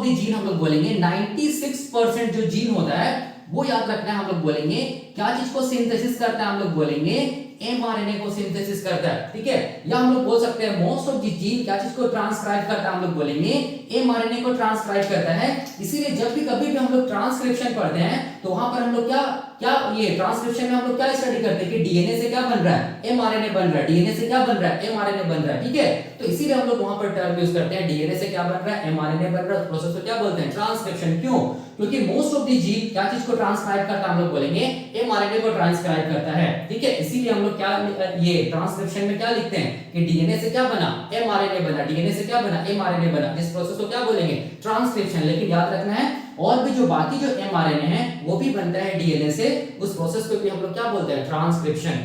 द जीन हम लोग बोलेंगे 96% जो जीन होता है वो याद रखना है, हम लोग बोलेंगे क्या चीज को सिंथेसिस करता है, हम लोग बोलेंगे एमआरएनए को सिंथेसिस करता है, ठीक है। या हम लोग बोल सकते हैं मोस्ट ऑफ द जीन क्या चीज को ट्रांसक्राइब करता है, हम लोग बोलेंगे एमआरएनए को ट्रांसक्राइब करता है। इसीलिए जब भी कभी भी हम लोग ट्रांसक्रिप्शन पढ़ते हैं तो वहां पर हम लोग क्या क्या ये ट्रांसक्रिप्शन में हम लोग क्या स्टडी करते हैं कि डीएनए से क्या बन रहा है, एमआरएनए बन रहा है, डीएनए से क्या बन रहा है, एमआरएनए बन रहा है, ठीक है। तो इसीलिए हम लोग वहां पर टर्म यूज करते हैं डीएनए से क्या बन रहा है, एमआरएनए बन रहा है, उस प्रोसेस को क्या बोलते हैं, ट्रांसक्रिप्शन। क्यों, क्योंकि मोस्ट ऑफ द जीन क्या चीज को ट्रांसक्राइब करता है, हम लोग बोलेंगे एमआरएनए को ट्रांसक्राइब करता है, ठीक है। इसीलिए हम लोग क्या ये ट्रांसक्रिप्शन में क्या लिखते हैं कि डीएनए से क्या बना, एमआरएनए बना, डीएनए से क्या बना, एमआरएनए बना, इस प्रोसेस को क्या बोलेंगे, ट्रांसक्रिप्शन। लेकिन याद रखना है और भी जो बाकी जो एमआरएनए है वो भी बनता है डीएनए से, उस प्रोसेस को भी हम लोग क्या बोलते हैं, ट्रांसक्रिप्शन,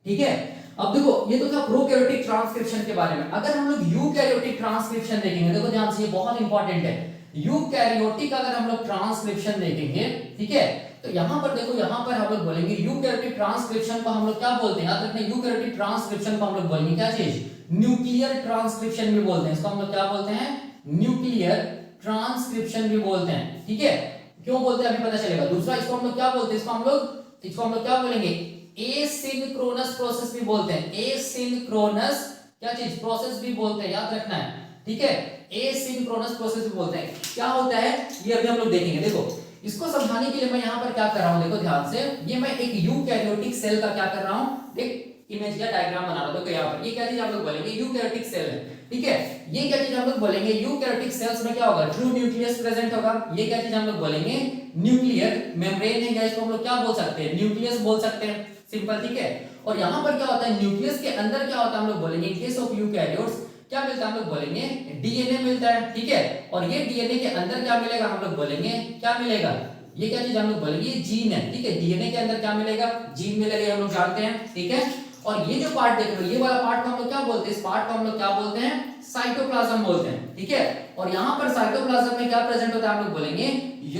ठीक है। अब देखो ये तो था प्रोकैरियोटिक ट्रांसक्रिप्शन के बारे में। अगर हम लोग यूकैरियोटिक ट्रांसक्रिप्शन देखेंगे, देखो ध्यान से ये बहुत इंपॉर्टेंट है, यूकैरियोटिक अगर हम लोग ट्रांसक्रिप्शन देखेंगे, ठीक है, तो यहां पर देखो, यहां पर हम लोग बोलेंगे यूकैरियोटिक ट्रांसक्रिप्शन को हम लोग क्या बोलते हैं, याद रखना यूकैरियोटिक ट्रांसक्रिप्शन को हम लोग बोलेंगे क्या चीज, न्यूक्लियर ट्रांसक्रिप्शन भी बोलते हैं, इसको हम लोग क्या बोलते हैं, न्यूक्लियर ट्रांसक्रिप्शन भी बोलते हैं, ठीक है। क्यों बोलते हैं अभी पता चलेगा। दूसरा इसको हम लोग क्या बोलते हैं, इसको हम लोग क्या बोलेंगे, एसिंक्रोनस प्रोसेस भी बोलते हैं, एसिंक्रोनस क्या चीज, प्रोसेस भी बोलते हैं, याद रखना है, ठीक है, एसिंक्रोनस प्रोसेस भी बोलते हैं। क्या होता है ये अभी हम लोग देखेंगे। देखो इसको समझाने के लिए मैं यहाँ पर क्या कर रहा हूँ, देखो ध्यान से, ये मैं एक यूकैरियोटिक सेल का क्या कर रहा हूँ, एक इमेज या डायग्राम बना रहा हूँ। देखो यहाँ पर ये क्या चीज हम लोग बोलेंगे, यूकैरियोटिक सेल है, ठीक है। ये क्या चीज हम लोग बोलेंगे, यूकैरियोटिक सेल्स में क्या होगा, ट्रू न्यूक्लियस प्रेजेंट होगा। ये क्या चीज हम लोग बोलेंगे, न्यूक्लियर मेम्ब्रेन है, या इसको हम लोग क्या बोल सकते हैं, न्यूक्लियस बोल सकते हैं, सिंपल, ठीक है। और यहाँ पर क्या होता है, न्यूक्लियस के अंदर क्या होता है, हम लोग बोलेंगे इन केस ऑफ यूकैरियोट्स क्या मिलता है, हम लोग बोलेंगे डीएनए मिलता है, ठीक है। और ये डीएनए के अंदर क्या मिलेगा, हम लोग बोलेंगे क्या मिलेगा, ये क्या चीज हम लोग बोलेंगे, जीन है, ठीक है। डीएनए के अंदर क्या मिलेगा, जीन मिलेगा, हम लोग जानते हैं, ठीक है। और ये जो पार्ट देख रहे हो, ये वाला पार्ट को हम लोग क्या बोलते हैं, इस पार्ट को हम लोग क्या बोलते हैं, साइटोप्लाज्म बोलते हैं, ठीक है। और यहाँ पर साइटोप्लाज्म में क्या प्रेजेंट होता है, हम लोग बोलेंगे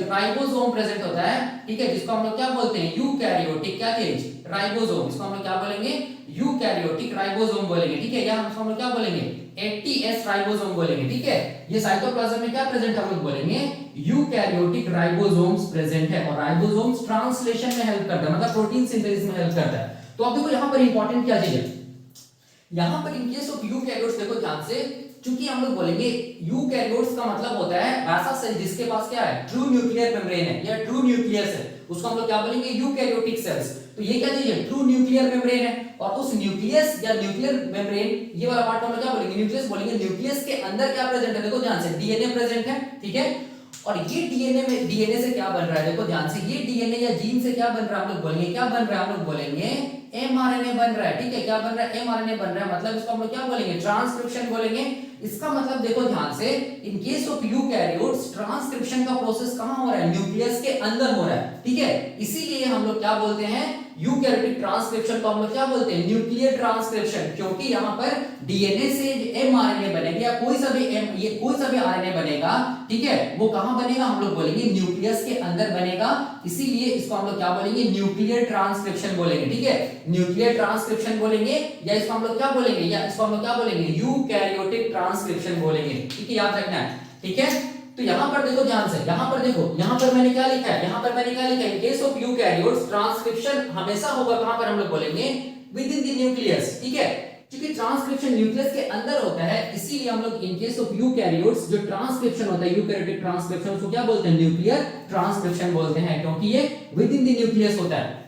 राइबोसोम प्रेजेंट होता है, ठीक है, जिसको हम लोग क्या बोलते हैं, यूकैरियोटिक क्या चीज, राइबोसोम, इसको हम लोग क्या बोलेंगे, यूकैरियोटिक राइबोसोम बोलेंगे, ठीक है। या हम लोग क्या बोलेंगे, एटीएस राइबोसोम बोलेंगे, ठीक है। ये साइटोप्लाज्म में क्या प्रेजेंट है, हम लोग बोलेंगे यूकैरियोटिक राइबोसोम्स प्रेजेंट है। और राइबोसोम्स ट्रांसलेशन में हेल्प करता है, मतलब प्रोटीन सिंथेसिस में हेल्प करता है। तो अब देखो यहाँ पर इंपॉर्टेंट क्या चीज है, यहाँ पर इन केस ऑफ यूकैरियोट्स देखो ध्यान से, क्योंकि हम लोग बोलेंगे यूकैरियोट्स का मतलब होता है ऐसा सेल जिसके पास क्या है, ट्रू न्यूक्लियर मेम्ब्रेन है या ट्रू न्यूक्लियस है, उसको हम लोग क्या बोलेंगे, यूकैरियोटिक सेल्स। तो ये क्या चीज है, ट्रू न्यूक्लियर मेम्ब्रेन है। और उस न्यूक्लियस या न्यूक्लियर मेम्ब्रेन, ये वाला पार्ट हम लोग क्या बोलेंगे, न्यूक्लियस बोलेंगे। न्यूक्लियस के अंदर क्या प्रेजेंट है, देखो ध्यान से, डीएनए प्रेजेंट है, ठीक है। और ये डीएनए में, डीएनए से क्या बन रहा है, देखो ध्यान से, ये डीएनए या जीन से क्या बन रहा है, हम लोग बोलेंगे क्या बन रहा है, हम लोग बोलेंगे एमआरएनए बन रहा है, ठीक है। क्या बन रहा है, एमआरएनए बन रहा है, मतलब इसको हम लोग क्या बोलेंगे, ट्रांसक्रिप्शन बोलेंगे। इसका मतलब देखो ध्यान से, in case of eukaryotes transcription का प्रोसेस कहां हो रहा है, न्यूक्लियस के अंदर हो रहा है, ठीक है। इसीलिए हम लोग क्या बोलते हैं, यूकैरियोटिक ट्रांसक्रिप्शन को हम लोग क्या बोलते हैं, न्यूक्लियर ट्रांसक्रिप्शन, क्योंकि यहाँ पर डीएनए से एमआरएनए बनेगा या कोई सा भी आरएनए बनेगा, ठीक है, वो कहां बनेगा, हम लोग बोलेंगे न्यूक्लियस के अंदर बनेगा। इसीलिए इसको हम लोग क्या बोलेंगे, न्यूक्लियर ट्रांसक्रिप्शन बोलेंगे, ठीक है, न्यूक्लियर ट्रांसक्रिप्शन बोलेंगे। या इसको हम लोग क्या बोलेंगे, या इसको हम लोग क्या बोलेंगे, यूकैरियोटिक ट्रांसक्रिप्शन बोलेंगे, ठीक है, याद रखना है, ठीक है। तो यहां पर देखो ध्यान से, यहां पर देखो, यहां पर मैंने क्या लिखा है, यहां पर मैंने क्या लिखा है, in case of eukaryotes transcription हमेशा होगा कहां पर, हम लोग बोलेंगे विद इन द न्यूक्लियस, ठीक है। क्योंकि ट्रांसक्रिप्शन न्यूक्लियस के अंदर होता है, इसीलिए हम लोग इन केस ऑफ यूकैरियोट्स जो ट्रांसक्रिप्शन होता है, यूकैरियोटिक ट्रांसक्रिप्शन, उसको क्या बोलते हैं, न्यूक्लियर ट्रांसक्रिप्शन बोलते हैं, क्योंकि ये विद इन द न्यूक्लियस होता है।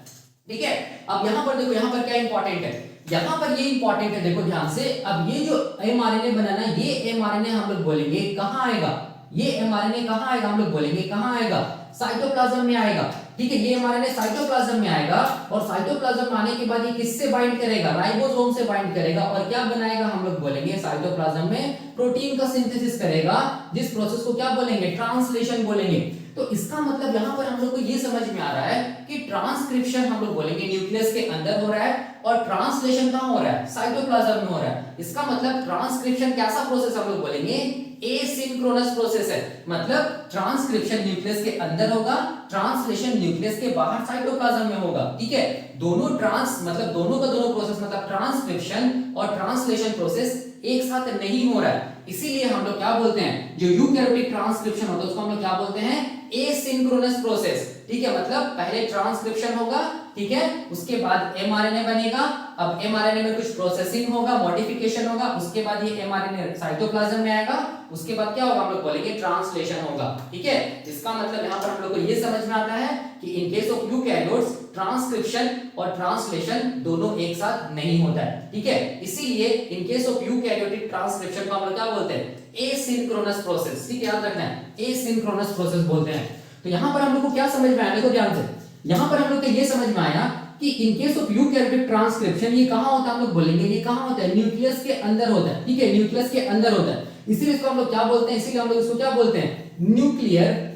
ठीक है, अब यहां पर देखो, यहां पर क्या इंपॉर्टेंट है, यहां पर ये इंपॉर्टेंट है, देखो ध्यान से। अब ये जो mRNA बनाना, ये mRNA हम लोग बोलेंगे कहां आएगा, ये mRNA कहां आएगा, हम लोग बोलेंगे कहां आएगा, साइटोप्लाज्म में आएगा। ठीक है, ये mRNA साइटोप्लाज्म में आएगा, और साइटोप्लाज्म में आने के बाद ये किससे बाइंड करेगा, राइबोसोम से बाइंड करेगा, और क्या बनाएगा, हम लोग बोलेंगे साइटोप्लाज्म में प्रोटीन का सिंथेसिस करेगा, जिस प्रोसेस को क्या बोलेंगे, ट्रांसलेशन बोलेंगे। तो इसका मतलब यहां पर हम लोग को ये समझ में आ रहा है कि ट्रांसक्रिप्शन हम लोग बोलेंगे न्यूक्लियस के अंदर हो रहा है, और ट्रांसलेशन कहां हो रहा है, साइटोप्लाज्म में हो रहा है। इसका मतलब ट्रांसक्रिप्शन कैसा प्रोसेस हम लोग बोलेंगे, एसिंक्रोनस प्रोसेस है, मतलब ट्रांसक्रिप्शन न्यूक्लियस के अंदर होगा, ट्रांसलेशन न्यूक्लियस के बाहर साइटोप्लाज्म में होगा। ठीक है, दोनों मतलब दोनों का दोनों प्रोसेस, मतलब ट्रांसक्रिप्शन और ट्रांसलेशन प्रोसेस एक साथ नहीं हो रहा है, इसीलिए हम लोग क्या बोलते हैं, जो यूकैरियोटिक ट्रांसक्रिप्शन होता है उसको हम लोग क्या बोलते हैं, एसिंक्रोनस प्रोसेस। ठीक है, मतलब पहले ट्रांसक्रिप्शन होगा, ठीक है, उसके बाद mRNA बनेगा, अब mRNA में कुछ प्रोसेसिंग होगा, मॉडिफिकेशन होगा, उसके बाद ये mRNA साइटोप्लाज्म में आएगा, उसके बाद क्या होगा, हम लोग बोलेंगे ट्रांसलेशन होगा। ठीक है, इसका मतलब यहां पर हम लोग को ये समझ में आता है कि in case of eukaryotes transcription और ट्रांसलेशन दोनों एक साथ नहीं होता है। ठीक है, इसीलिए in case of eukaryotic transcription को हम लोग क्या बोलते हैं, एसिंक्रोनस प्रोसेस। ठीक है, याद रखना है, एसिंक्रोनस प्रोसेस बोलते हैं। तो यहां पर हम लोग को क्या समझ में आया, देखो ध्यान से, यहां पर हम लोग को ये समझ में आया कि in case of eukaryotic transcription ये कहां होता है, हम लोग बोलेंगे ये कहां होता है, न्यूक्लियस के अंदर होता है। ठीक है, न्यूक्लियस के अंदर होता है, इसीलिए इसको हम लोग क्या बोलते हैं, इसीलिए हम लोग इसको क्या बोलते हैं, न्यूक्लियर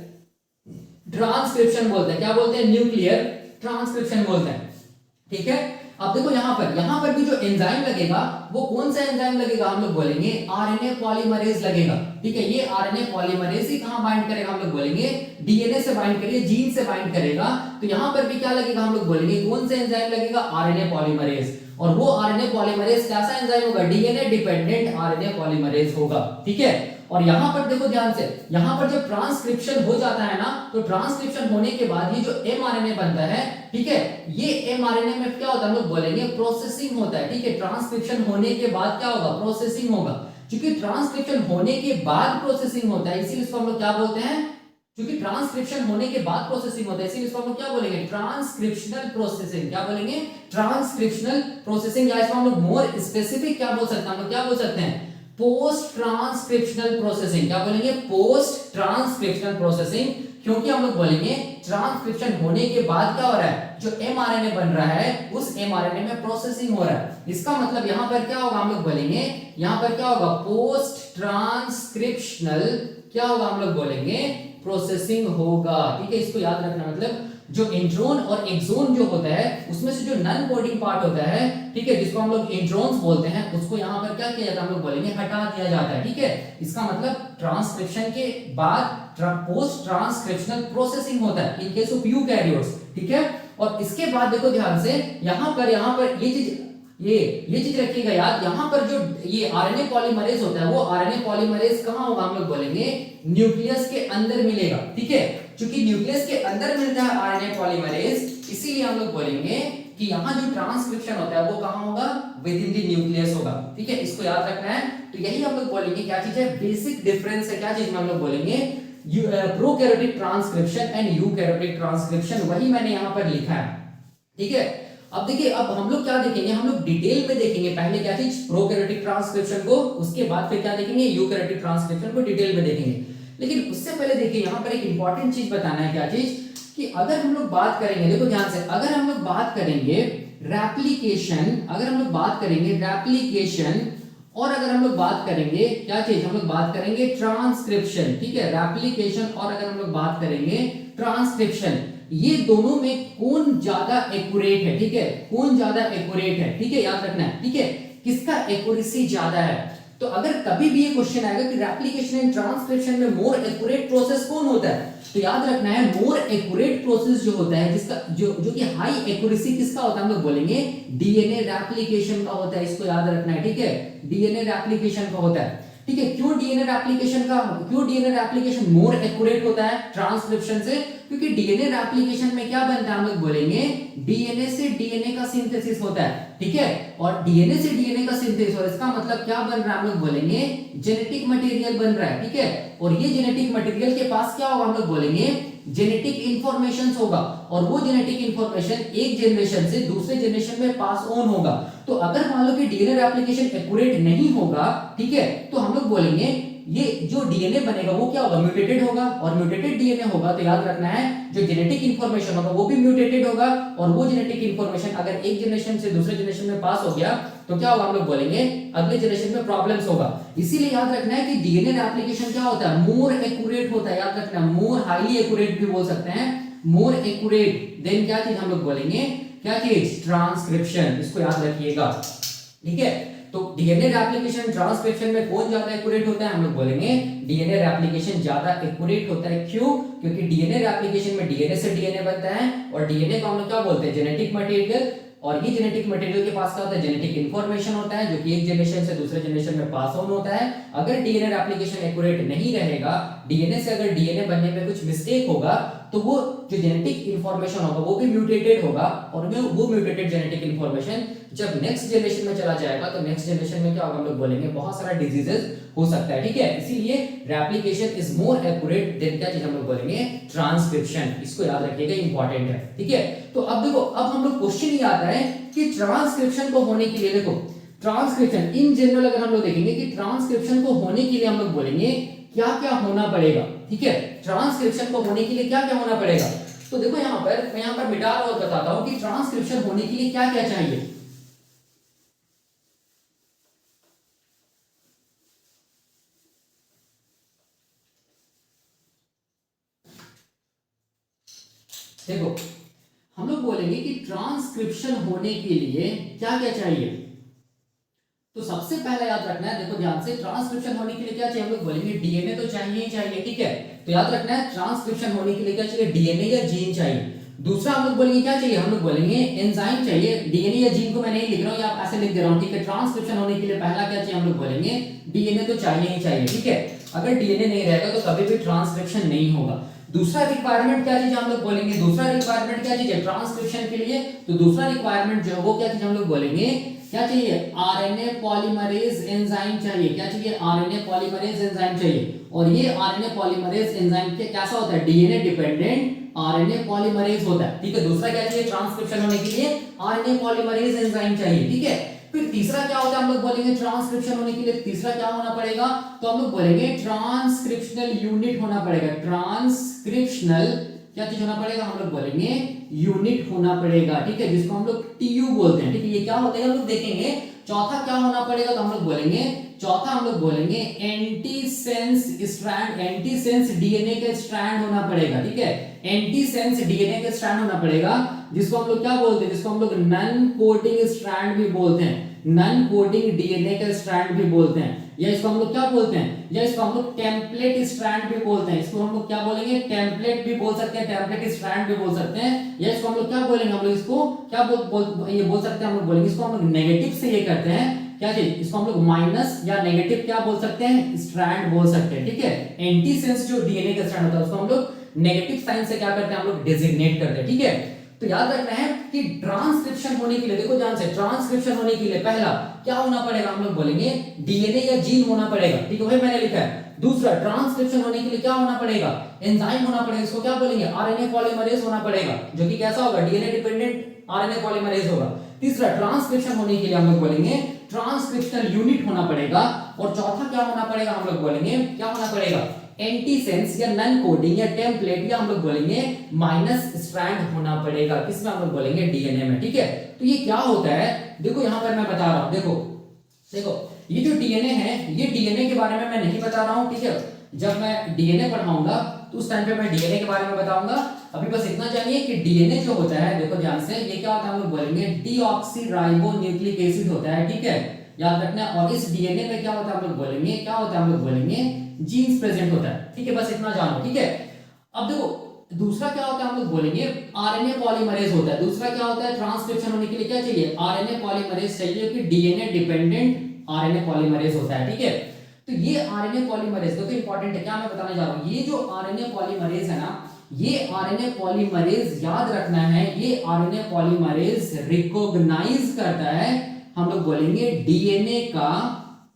ट्रांसक्रिप्शन बोलते हैं। क्या बोलते हैं, न्यूक्लियर ट्रांसक्रिप्शन बोलते हैं। ठीक है, अब देखो यहां पर भी जो एंजाइम लगेगा वो कौन सा एंजाइम लगेगा, हम लोग बोलेंगे आरएनए पॉलीमरेज लगेगा। ठीक है, ये आरएनए पॉलीमरेज ही कहां बाइंड करेगा, हम लोग बोलेंगे डीएनए से बाइंड करेगा, जीन से बाइंड करेगा। तो यहां पर भी क्या लगेगा, हम लोग बोलेंगे कौन सा एंजाइम लगेगा, आरएनए पॉलीमरेज। और वो आरएनए पॉलीमरेज कैसा एंजाइम होगा, डीएनए डिपेंडेंट आरएनए पॉलीमरेज होगा। ठीक है, और यहां पर देखो ध्यान से, यहां पर जब ट्रांसक्रिप्शन हो जाता है ना, तो ट्रांसक्रिप्शन होने के बाद ये जो mRNA बनता है, ठीक है, ये mRNA में क्या होता है, हम लोग बोलेंगे प्रोसेसिंग होता है। ठीक है, ट्रांसक्रिप्शन होने के बाद क्या होगा, प्रोसेसिंग होगा। क्योंकि ट्रांसक्रिप्शन होने के बाद प्रोसेसिंग होता है, इसीलिए इसको हम लोग क्या बोलते हैं, क्योंकि ट्रांसक्रिप्शन होने के बाद प्रोसेसिंग होता है, इसीलिए इसको हम लोग क्या बोलेंगे, ट्रांसक्रिप्शनल प्रोसेसिंग। क्या बोलेंगे, ट्रांसक्रिप्शनल प्रोसेसिंग, या इसको हम लोग मोर स्पेसिफिक क्या बोल सकते हैं, हम लोग क्या बोल सकते हैं, पोस्ट ट्रांसक्रिप्शनल प्रोसेसिंग। क्या बोलेंगे, पोस्ट ट्रांसक्रिप्शनल प्रोसेसिंग, क्योंकि हम लोग बोलेंगे ट्रांसक्रिप्शन होने के बाद क्या हो रहा है, जो mRNA बन रहा है उस mRNA में प्रोसेसिंग हो रहा है। इसका मतलब यहां पर क्या होगा, हम लोग बोलेंगे यहां पर क्या होगा, पोस्ट ट्रांसक्रिप्शनल क्या होगा, हम लोग बोलेंगे प्रोसेसिंग होगा। ठीक है, इसको याद रखना, मतलब जो इंट्रोन और एक्सोन जो होता है उसमें से जो नॉन कोडिंग पार्ट होता है, ठीक है, जिसको हम लोग इंट्रोन्स बोलते हैं, उसको यहाँ पर क्या किया जाता है, हम लोग बोलेंगे हटा दिया जाता है। ठीक है, इसका मतलब ट्रांसक्रिप्शन के बाद पोस्ट ट्रांसक्रिप्शनल प्रोसेसिंग होता है इन केस ऑफ यूकैरियोट्स। ठीक है, और इसके बाद देखो ध्यान से, यहाँ पर ये चीज रखिएगा याद, यहाँ पर जो ये आरएनए पॉलीमरेज होता है, वो आरएनए पॉलीमरेज कहाँ होगा, हम लोग बोलेंगे न्यूक्लियस के अंदर मिलेगा। ठीक है, क्योंकि न्यूक्लियस के अंदर मिलता है आरएनए पॉलीमरेज, इसीलिए हम लोग बोलेंगे कि यहाँ जो ट्रांसक्रिप्शन होता है वो कहाँ होगा, विद इन द न्यूक्लियस होगा। ठीक है, इसको याद रखना है। तो यही हम लोग बोलेंगे क्या चीज है, बेसिक डिफरेंस है, क्या चीज में हम लोग बोलेंगे, prokaryotic transcription and eukaryotic transcription, वही मैंने यहाँ पर लिखा है। ठीक है, अब देखिए, अब हम लोग क्या देखेंगे, हम लोग डिटेल में देखेंगे पहले क्या चीज, प्रोकैरियोटिक ट्रांसक्रिप्शन को, उसके बाद फिर क्या देखेंगे, यूकैरियोटिक ट्रांसक्रिप्शन को डिटेल में देखेंगे। लेकिन उससे पहले देखिए, यहाँ पर एक इंपॉर्टेंट चीज बताना है, क्या चीज, कि अगर हम लोग बात करेंगे, देखो ध्यान से, अगर हम लोग बात करेंगे रेप्लिकेशन, अगर हम लोग बात करेंगे रेप्लिकेशन, और अगर हम लोग बात करेंगे क्या चीज, हम लोग बात करेंगे ट्रांसक्रिप्शन। ठीक है, रेप्लिकेशन और अगर हम लोग बात करेंगे ट्रांसक्रिप्शन, ये दोनों में कौन ज्यादा एक्यूरेट है, ठीक है, कौन ज्यादा एक्यूरेट है, ठीक है, याद रखना है। ठीक है, किसका एक्यूरेसी ज्यादा है। तो अगर कभी भी ये क्वेश्चन आएगा कि रेप्लिकेशन एंड ट्रांसक्रिप्शन में मोर एक्यूरेट प्रोसेस कौन होता है, तो याद रखना है मोर एक्यूरेट प्रोसेस जो होता है, जिसका जो कि हाई एक्यूरेसी किसका होता है, हम लोग बोलेंगे डीएनए रेप्लिकेशन का होता है। इसको याद रखना है। ठीक है, डीएनए रेप्लिकेशन का होता है। ठीक है। क्यों डीएनए रेप्लिकेशन मोर एक्यूरेट होता है ट्रांसक्रिप्शन से? क्योंकि डीएनए रेप्लिकेशन में क्या बनता है, हम लोग बोलेंगे डीएनए से डीएनए का सिंथेसिस होता है, ठीक है। और डीएनए से डीएनए का सिंथेसिस, और इसका मतलब क्या बन रहा है, हम लोग बोलेंगे जेनेटिक मटेरियल बन रहा है, ठीक है। और ये जेनेटिक मटेरियल के पास क्या होगा, हम लोग बोलेंगे जेनेटिक इंफॉर्मेशन होगा, और वो जेनेटिक इंफॉर्मेशन एक जनरेशन से दूसरे जनरेशन में पास ऑन होगा। तो अगर मान लो कि डीएनए रेप्लिकेशन एक्यूरेट नहीं होगा, ठीक है, तो हम लोग बोलेंगे ये जो डीएनए बनेगा वो क्या होगा, म्यूटेटेड होगा। और म्यूटेटेड डीएनए होगा तो याद रखना है जो जेनेटिक इंफॉर्मेशन होगा वो भी म्यूटेटेड होगा। और वो जेनेटिक इंफॉर्मेशन अगर एक जनरेशन से दूसरे जनरेशन में पास हो गया तो क्या होगा, हम लोग बोलेंगे अगले जनरेशन में प्रॉब्लम्स होगा। इसीलिए याद रखना है कि डीएनए रेप्लिकेशन क्या होता है, मोर एक्यूरेट होता है। याद रखना, मोर हाईली एक्यूरेट भी बोल सकते हैं, मोर एक्यूरेट देन क्या चीज हम लोग बोलेंगे, क्या चीज, ट्रांसक्रिप्शन। इसको याद रखिएगा, ठीक है। तो डीएनए रेप्लिकेशन ट्रांसक्रिप्शन में कौन ज्यादा एक्यूरेट होता है, हम लोग बोलेंगे डीएनए रेप्लिकेशन ज्यादा एक्यूरेट होता है। क्यों? क्योंकि डीएनए रेप्लिकेशन में डीएनए से डीएनए बनता है, और डीएनए को हम लोग क्या बोलते हैं, जेनेटिक मटेरियल। और ये जेनेटिक मटेरियल के पास क्या होता है, जेनेटिक इंफॉर्मेशन होता है, जो कि एक जनरेशन से दूसरे जनरेशन में पास ऑन होता है। अगर डीएनए रेप्लिकेशन एक्यूरेट नहीं रहेगा, डीएनए से अगर डीएनए बनने में कुछ मिस्टेक होगा, तो वो जो जेनेटिक इंफॉर्मेशन होगा वो भी म्यूटेटेड होगा। और वो म्यूटेटेड जेनेटिक इंफॉर्मेशन जब नेक्स्ट जनरेशन में चला जाएगा तो नेक्स्ट जनरेशन में क्या होगा, हम लोग बोलेंगे बहुत सारा डिजीजेस हो सकता है, ठीक है। इसीलिए replication is more accurate then क्या चीज हम लोग बोलेंगे, ट्रांसक्रिप्शन। इसको याद रखिएगा, इंपॉर्टेंट है, ठीक है। तो अब देखो, अब हम लोग क्वेश्चन ये आता है कि ट्रांसक्रिप्शन को होने के लिए, देखो ट्रांसक्रिप्शन इन जनरल अगर हम लोग देखेंगे कि ट्रांसक्रिप्शन को होने के लिए हम लोग बोलेंगे क्या क्या होना पड़ेगा, ठीक है। ट्रांसक्रिप्शन को होने के लिए क्या क्या होना पड़ेगा, तो देखो यहाँ पर मैं यहाँ पर मिटा और बताता हूं कि ट्रांसक्रिप्शन होने के लिए क्या क्या चाहिए। देखो हम लोग बोलेंगे कि ट्रांसक्रिप्शन होने के लिए क्या क्या चाहिए। तो सबसे पहला याद रखना है, देखो ध्यान से, ट्रांसक्रिप्शन होने के लिए क्या चाहिए, हम लोग बोलेंगे डीएनए तो चाहिए ही चाहिए, ठीक है। तो याद रखना है ट्रांसक्रिप्शन होने के लिए क्या चाहिए, डीएनए या जीन चाहिए। दूसरा हम लोग बोलेंगे क्या चाहिए, हम लोग बोलेंगे एंजाइम चाहिए। डीएनए या जीन को मैं नहीं लिख रहा हूं, या आप ऐसे लिख दे रहा हूं, ठीक है। ट्रांसक्रिप्शन होने के लिए पहला क्या चाहिए, हम लोग बोलेंगे डीएनए तो चाहिए ही चाहिए, ठीक है। अगर डीएनए नहीं रहेगा तो कभी भी ट्रांसक्रिप्शन नहीं होगा। दूसरा रिक्वायरमेंट क्या चीज हम लोग बोलेंगे, दूसरा रिक्वायरमेंट क्या चीज है ट्रांसक्रिप्शन के लिए, तो दूसरा रिक्वायरमेंट जो है वो क्या चीज हम लोग बोलेंगे, क्या चाहिए, आरएनए पॉलीमरेज एंजाइम चाहिए। क्या चाहिए, आरएनए पॉलीमरेज एंजाइम चाहिए। और ये आरएनए पॉलीमरेज एंजाइम के कैसा होता है, डीएनए डिपेंडेंट आरएनए पॉलीमरेज होता है, ठीक है। दूसरा क्या चाहिए, ट्रांसक्रिप्शन होने के लिए आरएनए पॉलीमरेज एंजाइम चाहिए, ठीक है। फिर तीसरा क्या होता है, हम लोग बोलेंगे ट्रांसक्रिप्शन होने के लिए तीसरा क्या होना पड़ेगा, तो हम लोग बोलेंगे ट्रांसक्रिप्शनल यूनिट होना पड़ेगा। ट्रांसक्रिप्शनल क्या चीज होना पड़ेगा, हम लोग बोलेंगे यूनिट होना पड़ेगा, ठीक है, जिसको हम लोग टीयू बोलते हैं, ठीक है। ये क्या होता है हम लोग देखेंगे। चौथा क्या होना पड़ेगा, तो हम लोग बोलेंगे, चौथा हम लोग बोलेंगे एंटीसेंस स्ट्रैंड, एंटीसेंस डीएनए का स्ट्रैंड होना पड़ेगा, ठीक है। एंटीसेंस डीएनए का स्ट्रैंड होना पड़ेगा, जिसको हम लोग क्या बोलते हैं, जिसको हम लोग नन कोडिंग स्ट्रैंड भी बोलते हैं, नन कोडिंग डीएनए का स्ट्रैंड भी बोलते हैं, या इसको हम लोग क्या बोलते हैं, या इसको हम लोग टेम्पलेट स्ट्रैंड भी बोलते हैं। इसको हम लोग क्या बोलेंगे, टेम्पलेट भी बोल सकते हैं, टेम्पलेट स्ट्रैंड भी बोल सकते हैं, या इसको हम लोग क्या बोलेंगे, हम लोग इसको क्या ये बोल सकते हैं, हम लोग बोलेंगे इसको हम लोग नेगेटिव से ये करते हैं, क्या चीज, इसको हम लोग माइनस या नेगेटिव क्या बोल सकते हैं, स्ट्रैंड बोल सकते हैं, ठीक है। एंटीसेंस जो डीएनए का स्ट्रैंड होता है उसको हम लोग नेगेटिव साइन से क्या करते हैं, हम लोग डेजिग्नेट करते हैं, ठीक है। तो याद रखना है कि ट्रांसक्रिप्शन होने के लिए, देखो ध्यान से, ट्रांसक्रिप्शन होने के लिए पहला क्या होना पड़ेगा, हम लोग बोलेंगे डीएनए या जीन होना पड़ेगा, ठीक है, वही मैंने लिखा है। दूसरा ट्रांसक्रिप्शन होने के लिए क्या होना पड़ेगा, एंजाइम होना पड़ेगा, इसको क्या बोलेंगे, आरएनए पॉलीमरेज होना पड़ेगा, जो कि कैसा होगा, डीएनए डिपेंडेंट आरएनए पॉलीमरेज होगा। तीसरा ट्रांसक्रिप्शन होने के लिए हम लोग बोलेंगे ट्रांसक्रिप्शनल यूनिट होना पड़ेगा। और चौथा क्या होना पड़ेगा, हम लोग बोलेंगे क्या होना पड़ेगा, एंटीसेंस या नन कोडिंग या टेम्पलेट, या हम लोग बोलेंगे माइनस स्ट्रैंड होना पड़ेगा, किसमें, हम लोग बोलेंगे डीएनए में, ठीक है। तो ये क्या होता है, देखो यहां पर मैं बता रहा हूं, देखो देखो ये जो डीएनए है, ये डीएनए के बारे में मैं नहीं बता रहा हूं, ठीक है। जब मैं डीएनए पढ़ाऊंगा तो उस टाइम पे मैं डीएनए के बारे में बताऊंगा। अभी बस इतना जानिए कि डीएनए जो होता है, देखो ध्यान से, ये क्या होता है, हम लोग बोलेंगे डीऑक्सीराइबोन्यूक्लिक एसिड होता है, ठीक है, याद रखना। और इस डीएनए में क्या होता है, हम लोग बोलेंगे क्या होता है, हम लोग बोलेंगे जीन्स प्रेजेंट होता है, ठीक है, बस इतना जानो, ठीक है। अब देखो दूसरा क्या होता है, हम लोग बोलेंगे आरएनए पॉलीमरेज होता है। दूसरा क्या होता है, ट्रांसक्रिप्शन होने के लिए क्या चाहिए, आरएनए पॉलीमरेज चाहिए, कि डीएनए डिपेंडेंट आरएनए पॉलीमरेज होता है, ठीक है। तो ये आरएनए पॉलीमरेज तो इंपॉर्टेंट है, क्या मैं बताने जा रहा हूं, ये जो आरएनए पॉलीमरेज है ना, ये आरएनए पॉलीमरेज याद रखना है, ये आरएनए पॉलीमरेज रिकॉग्नाइज करता है, हम लोग बोलेंगे डीएनए का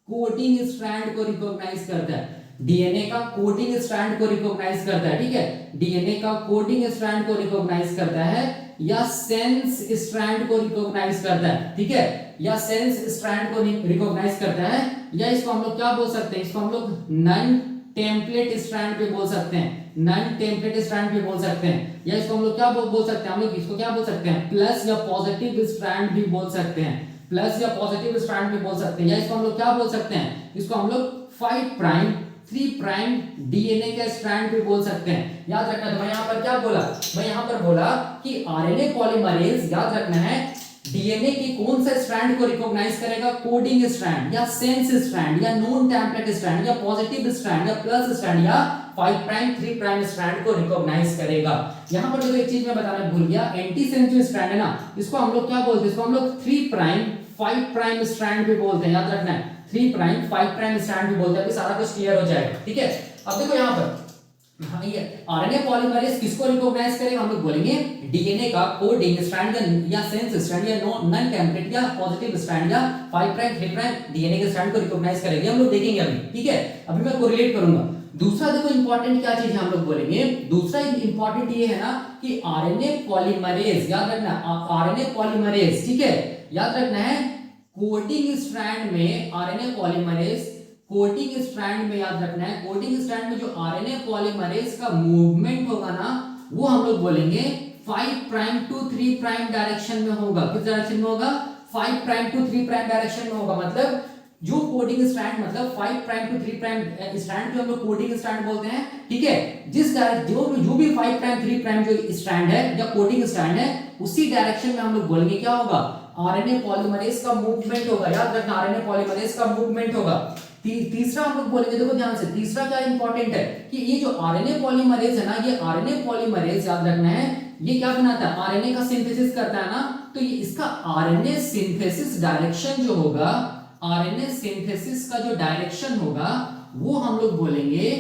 कोडिंग स्ट्रैंड को रिकॉग्नाइज करता है, डीएनए का कोडिंग स्ट्रैंड को रिकॉग्नाइज करता है, ठीक है, डीएनए का कोडिंग स्ट्रैंड को रिकॉग्नाइज करता है या सेंस स्ट्रैंड को रिकॉग्नाइज करता है, ठीक है, या सेंस स्ट्रैंड को रिकॉग्नाइज करता है, या इसको हम लोग क्या बोल सकते हैं, इसको हम लोग नन टेम्पलेट स्ट्रैंड पे बोल सकते हैं, नन टेम्पलेट स्ट्रैंड पे बोल सकते हैं, या इसको हम लोग क्या बोल सकते हैं, हम लोग इसको क्या बोल सकते हैं, प्लस या पॉजिटिव स्ट्रैंड भी बोल सकते हैं, प्लस या पॉजिटिव स्ट्रैंड भी बोल सकते हैं, या इसको हम लोग क्या बोल सकते हैं, इसको हम लोग 5 प्राइम 3 प्राइम डीएनए के स्ट्रैंड भी बोल सकते हैं। याद रखना, तो मैं यहाँ पर क्या बोला, मैं यहाँ पर बोला कि आरएनए पॉलीमरेज याद रखना है डीएनए की कौन सा स्ट्रैंड को रिकॉग्नाइज करेगा, कोडिंग स्ट्रैंड या सेंस स्ट्रैंड या नॉन टेम्पलेट स्ट्रैंड या पॉजिटिव स्ट्रैंड या प्लस स्ट्रैंड या 5 प्राइम 3 प्राइम स्ट्रैंड को रिकॉग्नाइज करेगा। यहाँ पर जो एक चीज मैं बताना भूल गया, एंटी सेंस जो स्ट्रैंड है ना, इसको हम लोग क्या बोलते हैं, इसको हम लोग 3 प्राइम 5 प्राइम स्ट्रैंड भी बोलते हैं, याद रखना है 3 प्राइम 5 प्राइम स्ट्रैंड भी बोलते हैं, अभी सारा कुछ क्लियर हो जाएगा, ठीक है। अब देखो यहाँ पर ये आरएनए पॉलीमरेज किसको रिकॉग्नाइज करेगा, हम लोग बोलेंगे डीएनए का कोडिंग स्ट्रैंड या सेंस स्ट्रैंड या नॉन टेम्पलेट या पॉजिटिव स्ट्रैंड या 5 प्राइम 3 प्राइम डीएनए के स्ट्रैंड को रिकॉग्नाइज करेंगे, हम लोग देखेंगे अभी, ठीक है। अभी मैं कोरिलेट करूंगा। दूसरा देखो इंपॉर्टेंट क्या चीज है, हम लोग बोलेंगे दूसरा इंपॉर्टेंट ये है ना कि आरएनए पॉलीमरेज, याद रखना आरएनए पॉलीमरेज, ठीक है, याद रखना है कोडिंग स्ट्रैंड में आरएनए पॉलीमरेज कोडिंग स्ट्रैंड में याद रखना है, कोडिंग स्ट्रैंड में जो आरएनए पॉलीमरेज का मूवमेंट होगा ना, वो हम लोग बोलेंगे 5 प्राइम टू 3 प्राइम डायरेक्शन में होगा। किस डायरेक्शन में होगा, 5 प्राइम टू 3 प्राइम डायरेक्शन में होगा। मतलब जो कोडिंग स्ट्रैंड मतलब 5 प्राइम टू 3 प्राइम स्ट्रैंड को हम लोग कोडिंग स्ट्रैंड बोलते हैं, ठीक है। जिस जो भी 5 प्राइम 3 प्राइम जो स्ट्रैंड है या कोडिंग स्ट्रैंड है, उसी डायरेक्शन में हम लोग बोलेंगे क्या होगा, आरएनए पॉलीमरेज का मूवमेंट होगा। याद रखना आरएनए पॉलीमरेज का मूवमेंट होगा। तीसरा हम लोग बोलेंगे, देखो ध्यान से, तीसरा क्या इंपॉर्टेंट है कि ये जो आरएनए पॉलीमरेज है ना, ये आरएनए पॉलीमरेज याद रखना है, ये क्या बनाता है, आरएनए का सिंथेसिस करता है ना, तो ये इसका आरएनए सिंथेसिस डायरेक्शन जो होगा, आरएनए सिंथेसिस का जो डायरेक्शन होगा, वो हम लोग बोलेंगे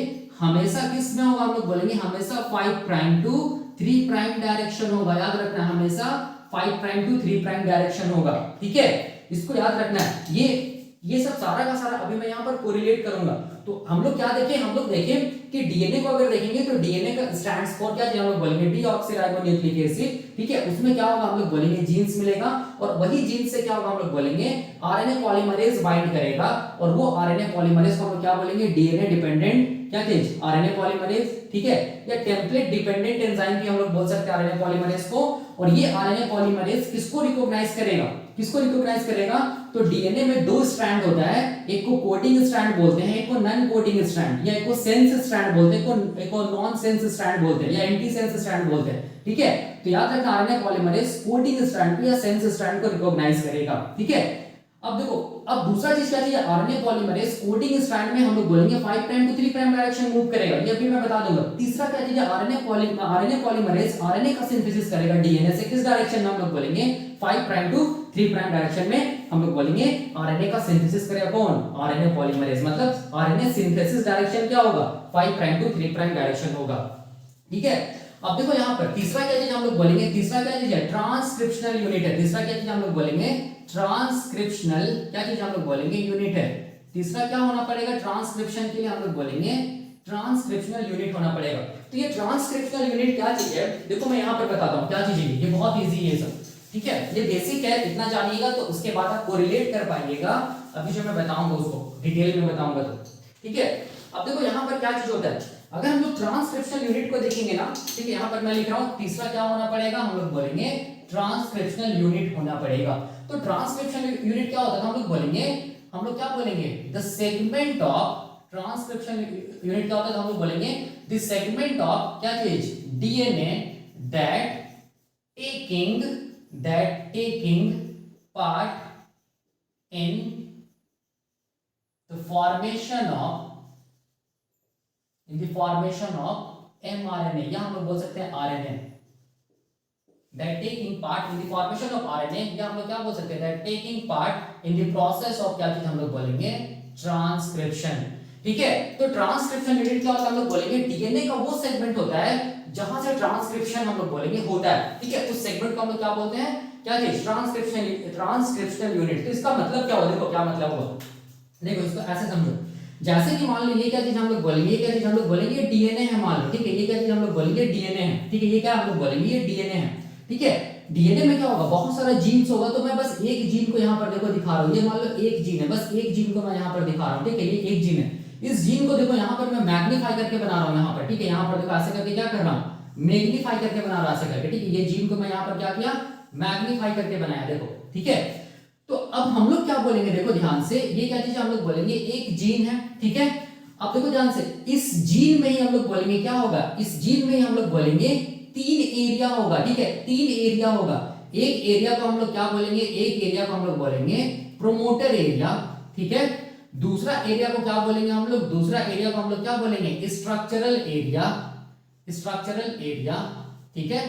हमेशा किस में होगा, हम लोग बोलेंगे हमेशा 5 प्राइम टू 3 प्राइम डायरेक्शन होगा। याद रखना हमेशा 5 प्राइम टू 3 प्राइम डायरेक्शन होगा, ठीक है, इसको याद रखना है। ये सब सारा का सारा अभी मैं यहाँ पर कोरिलेट करूंगा। तो हम लोग क्या देखें, हम लोग देखें कि डीएनए को अगर देखेंगे तो डीएनए का स्टैंड्स फॉर क्या हम लोग बोलेंगे डीऑक्सीराइबोन्यूक्लिक एसिड, ठीक है। उसमें क्या होगा, हम लोग बोलेंगे जीन्स मिलेगा, और वही जीन्स से क्या होगा, हम लोग बोलेंगे आरएनए पॉलीमरेज बाइंड करेगा, और वो आरएनए पॉलीमरेज को हम लोग क्या बोलेंगे, डीएनए डिपेंडेंट क्या चीज, आरएनए पॉलीमरेज, ठीक है, या टेम्पलेट डिपेंडेंट एंजाइम भी हम लोग बोल सकते हैं आरएनए पॉलीमरेज को। और ये आरएनए पॉलीमरेज किसको रिकॉग्नाइज करेगा, किसको रिकॉग्नाइज करेगा, तो डीएनए में 2 स्ट्रैंड होता है, एक को कोडिंग स्ट्रैंड बोलते हैं, एक को नॉन कोडिंग स्ट्रैंड, या एक को सेंस स्ट्रैंड बोलते हैं, एक को नॉन सेंस स्ट्रैंड बोलते हैं, या एंटी सेंस स्ट्रैंड बोलते हैं, ठीक है। तो याद रखना आरएनए पॉलीमरेज कोडिंग स्ट्रैंड को या सेंस स्ट्रैंड को रिकॉग्नाइज करेगा, ठीक है। अब देखो, अब दूसरा चीज क्या चाहिए, आरएनए पॉलीमरेज कोडिंग स्ट्रैंड में हम लोग बोलेंगे 5 prime to 3 prime direction move करेगा, ये भी मैं बता दूंगा। तीसरा क्या चीज है, आरएनए पॉलीमरेज आरएनए का सिंथेसिस करेगा डीएनए से, किस डायरेक्शन में हम लोग बोलेंगे 5 प्राइम टू 3 प्राइम डायरेक्शन में हम लोग बोलेंगे आरएनए का सिंथेसिस करेगा कौन, आरएनए पॉलीमरेज। मतलब आरएनए सिंथेसिस डायरेक्शन क्या होगा, 5 प्राइम टू 3 प्राइम डायरेक्शन होगा, ठीक है। अब देखो यहाँ पर तीसरा क्या चीज हम लोग बोलेंगे, तीसरा क्या चीज है, ट्रांसक्रिप्शनल यूनिट है। तीसरा क्या चीज हम लोग बोलेंगे, ट्रांसक्रिप्शनल क्या चीज हम लोग बोलेंगे, यूनिट है। तीसरा क्या होना पड़ेगा, ट्रांसक्रिप्शन के लिए हम लोग बोलेंगे ट्रांसक्रिप्शनल यूनिट होना पड़ेगा। तो ये ट्रांसक्रिप्शनल यूनिट क्या चीज है, देखो मैं यहाँ पर बताता हूँ क्या चीज है, ये बहुत इजी है सब, ठीक है, ये बेसिक है, इतना जानिएगा तो उसके बाद आप कोरिलेट कर पाइएगा। अभी जो मैं बताऊंगा उसको डिटेल में बताऊंगा तो, ठीक है। अब देखो यहाँ पर क्या चीज होता है, अगर हम लोग ट्रांसक्रिप्शनल यूनिट को देखेंगे ना, ठीक है, यहाँ पर मैं लिख रहा हूँ तीसरा क्या होना पड़ेगा, हम लोग बोलेंगे ट्रांसक्रिप्शनल यूनिट होना पड़ेगा। तो ट्रांसक्रिप्शनल यूनिट क्या होता है, हम लोग बोलेंगे, हम लोग क्या बोलेंगे, the segment of transcription unit क्या होता है, तो हम लोग बोलेंगे द सेगमेंट ऑफ क्या चीज, DNA that taking part in the formation of mRNA, या हम लोग बोल सकते हैं RNA, that taking part in the formation of RNA, या हम लोग क्या बोल सकते हैं, that taking part in the process of क्या चीज हम लोग बोलेंगे, ट्रांसक्रिप्शन। ठीक है, तो ट्रांसक्रिप्शन यूनिट क्या होता है हम लोग बोलेंगे डीएनए का वो सेगमेंट होता है जहां से ट्रांसक्रिप्शन हम लोग बोलेंगे होता है। ठीक है, उस सेगमेंट को हम लोग क्या बोलते हैं, क्या चीज, ट्रांसक्रिप्शनल यूनिट। तो इसका मतलब क्या होगा, देखो क्या मतलब हुआ, देखो इसको ऐसे समझो, जैसे कि मान लो ये क्या चीज हम लोग बोलेंगे, ये क्या चीज हम लोग बोलेंगे डीएनए है मान लो। ठीक है, ये क्या चीज हम लोग बोलेंगे डीएनए है। ठीक है, ये क्या हम लोग बोलेंगे, ये डीएनए है। ठीक है, डीएनए में क्या होगा, बहुत सारा जीन्स होगा, तो मैं बस एक जीन को यहाँ पर देखो दिखा रहा हूँ, ये मान लो एक जीन है, बस एक जीन को मैं यहाँ पर दिखा रहा हूँ। ठीक है, ये एक जीन है, इस जीन को देखो यहाँ पर मैं मैग्नीफाई करके बना रहा हूँ यहाँ पर। ठीक है, यहाँ पर देखो ऐसे करके क्या कर रहा हूँ, मैग्नीफाई करके बना रहा हूँ ऐसे करके। ठीक है, ये जीन को मैं यहाँ पर क्या किया, मैग्नीफाई करके बनाया, देखो। ठीक है, तो अब हम लोग क्या बोलेंगे, देखो ध्यान से, ये क्या चीज हम लोग बोलेंगे, एक जीन है। ठीक है, अब देखो ध्यान से, इस जीन में ही हम लोग बोलेंगे क्या होगा, इस जीन में ही हम लोग बोलेंगे 3 एरिया होगा। ठीक है, 3 एरिया होगा। एक एरिया को हम लोग क्या बोलेंगे, एक एरिया को हम लोग बोलेंगे प्रोमोटर एरिया। ठीक है, दूसरा एरिया को क्या बोलेंगे हम लोग, दूसरा एरिया को हम लोग क्या बोलेंगे, स्ट्रक्चरल एरिया, स्ट्रक्चरल एरिया। ठीक है,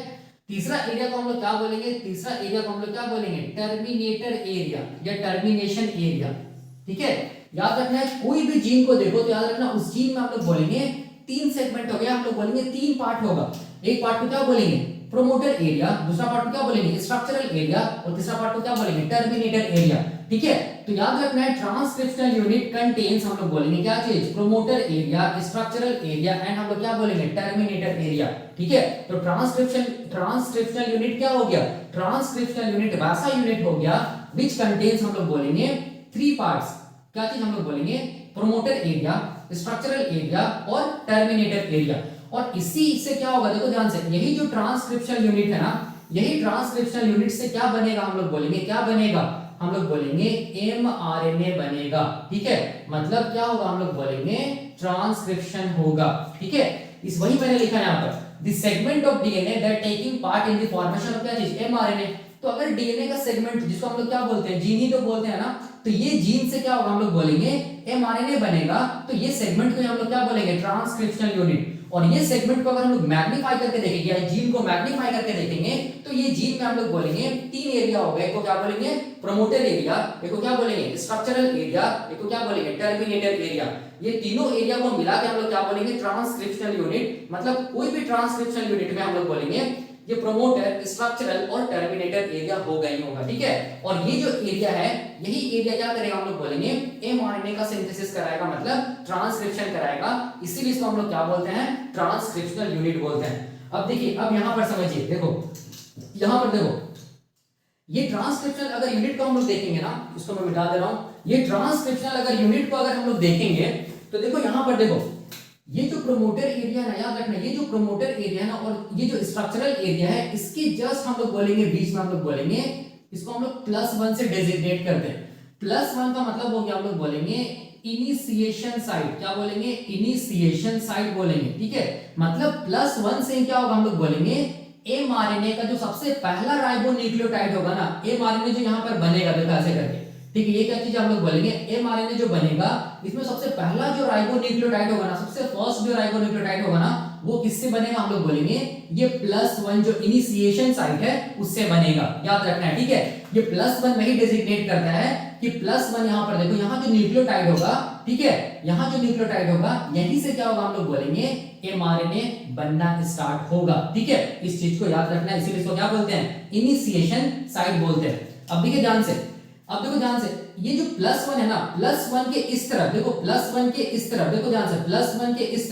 तीसरा एरिया को हम लोग क्या बोलेंगे, तीसरा एरिया को हम लोग क्या बोलेंगे, टर्मिनेटर एरिया या टर्मिनेशन एरिया। ठीक है, याद रखना है, कोई भी जीन को देखो तो याद रखना उस जीन में हम लोग बोलेंगे 3 सेगमेंट हो गया, हम लोग बोलेंगे 3 पार्ट होगा। एक पार्ट को क्या बोलेंगे, प्रोमोटर एरिया, दूसरा पार्ट को क्या बोलेंगे, स्ट्रक्चरल एरिया, और तीसरा पार्ट को क्या बोलेंगे, टर्मिनेटर एरिया। ठीक है, तो याद रखना है ट्रांसक्रिप्शनल यूनिट कंटेन्स, हम लोग बोलेंगे क्या चीज, promoter area, structural area and हम लोग क्या बोलेंगे, टर्मिनेटर एरिया। ठीक है, तो ट्रांसक्रिप्शनल यूनिट क्या हो गया, ट्रांसक्रिप्शनल यूनिट वैसा यूनिट हो गया विच कंटेन्स, हम लोग बोलेंगे 3 पार्ट्स। क्या चीज हम लोग बोलेंगे, प्रोमोटर एरिया, स्ट्रक्चरल एरिया और टर्मिनेटर एरिया। और इसी से क्या होगा, देखो ध्यान से, यही जो ट्रांसक्रिप्शनल यूनिट है ना, यही ट्रांसक्रिप्शनल यूनिट से क्या बनेगा, हम लोग बोलेंगे क्या बनेगा, हम लोग बोलेंगे एमआरएनए बनेगा। ठीक है, मतलब क्या होगा, हम लोग बोलेंगे ट्रांसक्रिप्शन होगा। ठीक है, इस वही मैंने लिखा यहाँ पर, the segment of DNA that taking part in the formation of क्या चीज, एमआरएनए। तो अगर डीएनए का सेगमेंट जिसको हम लोग क्या बोलते हैं, जीन ही तो बोलते हैं ना, तो ये जीन से क्या होगा, हम लोग बोलेंगे एमआरएनए बनेगा। तो ये सेगमेंट को हम लोग क्या बोलेंगे, ट्रांसक्रिप्शनल यूनिट। और ये सेगमेंट को अगर हम लोग मैग्नीफाई करके देखेंगे, या जीन को मैग्नीफाई करके देखेंगे, तो ये जीन में हम लोग बोलेंगे 3 एरिया हो गए। एक को क्या बोलेंगे, प्रोमोटर एरिया, एक को क्या बोलेंगे, स्ट्रक्चरल एरिया, एक को क्या बोलेंगे, टर्मिनेटर एरिया। ये तीनों एरिया को मिला के हम लोग क्या बोलेंगे, ट्रांसक्रिप्शनल यूनिट। मतलब कोई भी ट्रांसक्रिप्शनल यूनिट में हम लोग बोलेंगे ये प्रोमोटर, स्ट्रक्चरल और टर्मिनेटर एरिया होगा ही होगा। ठीक है, और ये जो एरिया है, यही एरिया क्या करेगा, हम लोग बोलेंगे एमआरएनए का सिंथेसिस कराएगा, मतलब ट्रांसक्रिप्शन कराएगा। इसीलिए इसको हम लोग क्या बोलते हैं, ट्रांसक्रिप्शनल यूनिट बोलते हैं। अब देखिए, अब यहां पर समझिए, देखो यहां पर देखो, ये ट्रांसक्रिप्शनल अगर यूनिट को हम लोग देखेंगे ना, इसको मैं मिटा दे रहा हूं, ये ट्रांसक्रिप्शनल अगर यूनिट को अगर हम लोग देखेंगे, तो देखो यहां पर देखो, ये जो प्रोमोटर एरिया है, याद रखना, ये जो प्रोमोटर एरिया है ना, और ये जो स्ट्रक्चरल एरिया है, इसके जस्ट हम लोग बोलेंगे बीच में हम लोग बोलेंगे, इसको हम लोग +1 से डेजिग्नेट करते हैं। +1 का मतलब हो गया, हम लोग बोलेंगे इनिशिएशन साइट। क्या बोलेंगे, इनिशिएशन साइट बोलेंगे। ठीक है, मतलब +1 से क्या होगा, हम लोग बोलेंगे एमआरएनए का जो सबसे पहला राइबोन्यूक्लियोटाइड होगा ना, एमआरएनए जो यहाँ पर बनेगा, देखो ऐसे करके। ठीक है, ये क्या चीज हम लोग बोलेंगे, एमआरएनए जो बनेगा, इसमें सबसे पहला जो राइबोन्यूक्लियोटाइड होगा ना, सबसे फर्स्ट जो राइबोन्यूक्लियोटाइड होगा ना, वो किससे बनेगा, हम लोग बोलेंगे ये +1 जो इनिशिएशन साइट है उससे बनेगा। याद रखना है। ठीक है, ये +1 वही डेजिग्नेट करता है कि +1 यहां पर देखो, यहां जो न्यूक्लियोटाइड होगा, ठीक है, यहां जो न्यूक्लियोटाइड होगा, यहीं से क्या होगा, हम लोग बोलेंगे एमआरएनए बनना स्टार्ट होगा। ठीक है, इस चीज को याद रखना है, इसीलिए इसको क्या बोलते हैं, इनिशिएशन साइट बोलते हैं। अब देखिए ध्यान से, अब देखो ध्यान से, ये जो +1 है ना, +1 के इस तरफ देखो, +1 के इस तरफ देखो ध्यान से, +1 के इस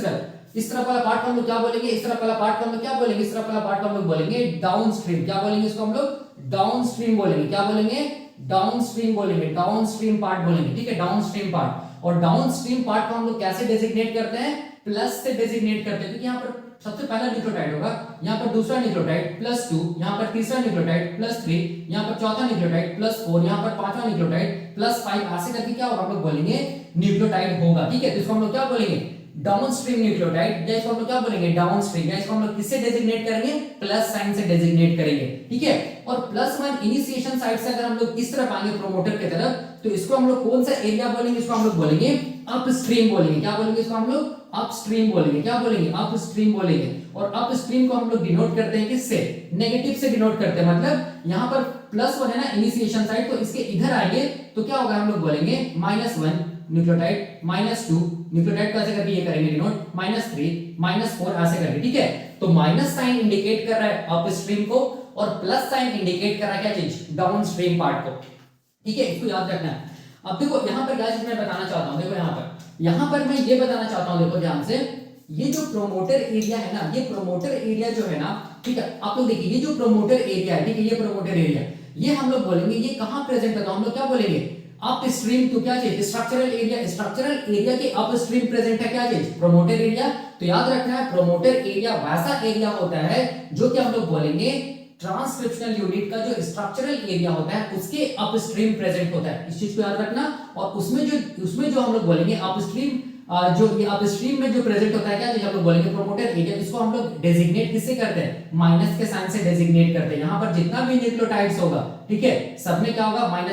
तरफ वाला पार्ट को हम लोग क्या बोलेंगे, इस तरफ वाला पार्ट को हम लोग क्या बोलेंगे, इस तरफ वाला पार्ट को हम लोग बोलेंगे डाउनस्ट्रीम। क्या बोलेंगे इसको हम लोग, डाउनस्ट्रीम बोलेंगे। क्या बोलेंगे, डाउनस्ट्रीम बोलेंगे, डाउनस्ट्रीम पार्ट बोलेंगे। ठीक है, डाउनस्ट्रीम पार्ट। और डाउनस्ट्रीम पार्ट को हम लोग कैसे डेजिग्नेट करते हैं, प्लस से डेजिग्नेट करते हैं, क्योंकि यहाँ पर सबसे पहला न्यूक्लियोटाइड होगा, यहाँ पर दूसरा न्यूक्लियोटाइड +2, यहाँ पर तीसरा न्यूक्लियोटाइड +3, यहाँ पर चौथा न्यूक्लियोटाइड +4, यहाँ पर पांचवा न्यूक्लियोटाइड +5, ऐसे करके क्या होगा, हम लोग बोलेंगे न्यूक्लियोटाइड होगा। ठीक है, तो इसको हम लोग क्या बोलेंगे, डाउनस्ट्रीम न्यूक्लियोटाइड, या इसको हम लोग क्या बोलेंगे, डाउनस्ट्रीम, या इसको हम लोग किससे डेजिग्नेट करेंगे, प्लस साइन से डेजिग्नेट करेंगे। ठीक है, और +1 इनिशिएशन साइट से अगर हम लोग इस तरफ आएंगे प्रोमोटर की तरफ, तो इसको हम लोग कौन सा एरिया बोलेंगे, इसको हम लोग बोलेंगे अपस्ट्रीम बोलेंगे। क्या बोलेंगे इसको हम लोग, अपस्ट्रीम बोलेंगे। क्या बोलेंगे, अपस्ट्रीम बोलेंगे। और अपस्ट्रीम को हम लोग डिनोट करते हैं किससे, नेगेटिव से डिनोट करते हैं। मतलब यहाँ पर +1 है ना इनिशिएशन साइट, तो इसके इधर आएंगे तो क्या होगा, हम लोग बोलेंगे -1, न्यूक्लियोटाइड -2 न्यूक्लियोटाइड को ऐसे करके ये करेंगे डिनोट -3 -4 ऐसे करके, ठीक है। तो माइनस साइन इंडिकेट कर रहा है अपस्ट्रीम को और प्लस साइन इंडिकेट कर रहा है क्या चीज, डाउनस्ट्रीम पार्ट को, ठीक है। इसको याद रखना है। अब देखो यहां पर क्या चीज मैं बताना चाहता हूं, देखो यहां पर मैं ये बताना चाहता हूं, देखो ध्यान से, ये जो प्रोमोटर एरिया है ना, ये प्रोमोटर एरिया जो है ना, ठीक है, आप लोग देखिए ये जो प्रोमोटर एरिया है, ठीक है, ये प्रोमोटर एरिया, ये हम लोग बोलेंगे ये कहां प्रेजेंट होता है, हम लोग क्या बोलेंगे, अपस्ट्रीम। तो क्या चीज, स्ट्रक्चरल एरिया के अपस्ट्रीम प्रेजेंट है क्या चीज, प्रोमोटर एरिया। तो याद रखना है प्रोमोटर एरिया वैसा एरिया होता है जो कि हम लोग बोलेंगे ट्रांसक्रिप्शनल यूनिट का जो स्ट्रक्चरल एरिया होता है उसके अपस्ट्रीम प्रेजेंट होता है, इस चीज को याद रखना। और उसमें जो हम लोग बोलेंगे अपस्ट्रीम, जो ये अपस्ट्रीम में जो प्रेजेंट होता है क्या चीज, हम लोग बोलेंगे प्रोमोटर एरिया। इसको हम लोग डेजिग्नेट किससे करते हैं, माइनस के साइन से डेजिग्नेट करते हैं। यहां पर जितना भी न्यूक्लियोटाइड्स होगा, ठीक है, सब में क्या होगा, -1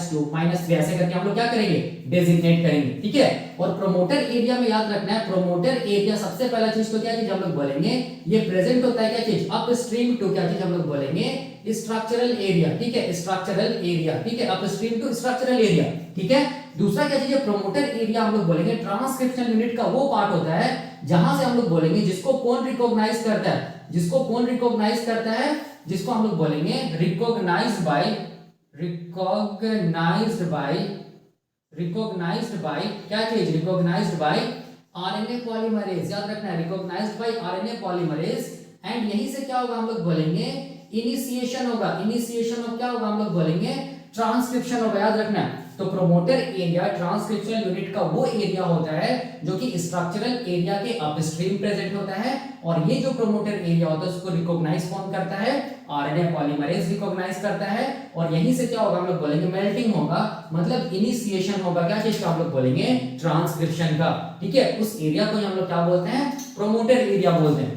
-2 -3 ऐसे करके हम लोग क्या करेंगे, डेजिग्नेट करेंगे, ठीक है। और प्रोमोटर एरिया में याद रखना है, प्रोमोटर एरिया सबसे पहला चीज तो क्या चीज हम लोग बोलेंगे, ये प्रेजेंट होता है क्या चीज, अपस्ट्रीम टू क्या चीज हम लोग बोलेंगे, स्ट्रक्चरल एरिया, ठीक है, स्ट्रक्चरल एरिया, ठीक है, अपस्ट्रीम टू स्ट्रक्चरल एरिया, ठीक है। दूसरा क्या चीज है, प्रोमोटर एरिया हम लोग बोलेंगे ट्रांसक्रिप्शनल यूनिट का वो पार्ट होता है जहां से हम लोग बोलेंगे जिसको कौन रिकॉग्नाइज करता है, जिसको हम लोग बोलेंगे रिकॉग्नाइज्ड बाय क्या चीज, रिकॉग्नाइज्ड बाय आरएनए पॉलीमरेज। याद रखना है recognized by RNA polymerase. And यहीं से क्या होगा, हम लोग बोलेंगे इनिशिएशन होगा, इनिशिएशन ऑफ क्या होगा, हम लोग बोलेंगे ट्रांसक्रिप्शन होगा, याद रखना है। तो प्रोमोटर एरिया ट्रांसक्रिप्शनल यूनिट का वो एरिया होता है जो कि स्ट्रक्चरल एरिया के अपस्ट्रीम प्रेजेंट होता है। और ये जो प्रोमोटर एरिया होता है उसको रिकॉग्नाइज कौन करता है, आरएनए पॉलीमरेज रिकॉग्नाइज करता है। और यहीं से क्या होगा, हम लोग बोलेंगे मेल्टिंग होगा, मतलब इनिशिएशन होगा क्या चीज का, हम लोग बोलेंगे ट्रांसक्रिप्शन का, ठीक है। उस एरिया को हम लोग क्या बोलते हैं, प्रोमोटर एरिया बोलते हैं,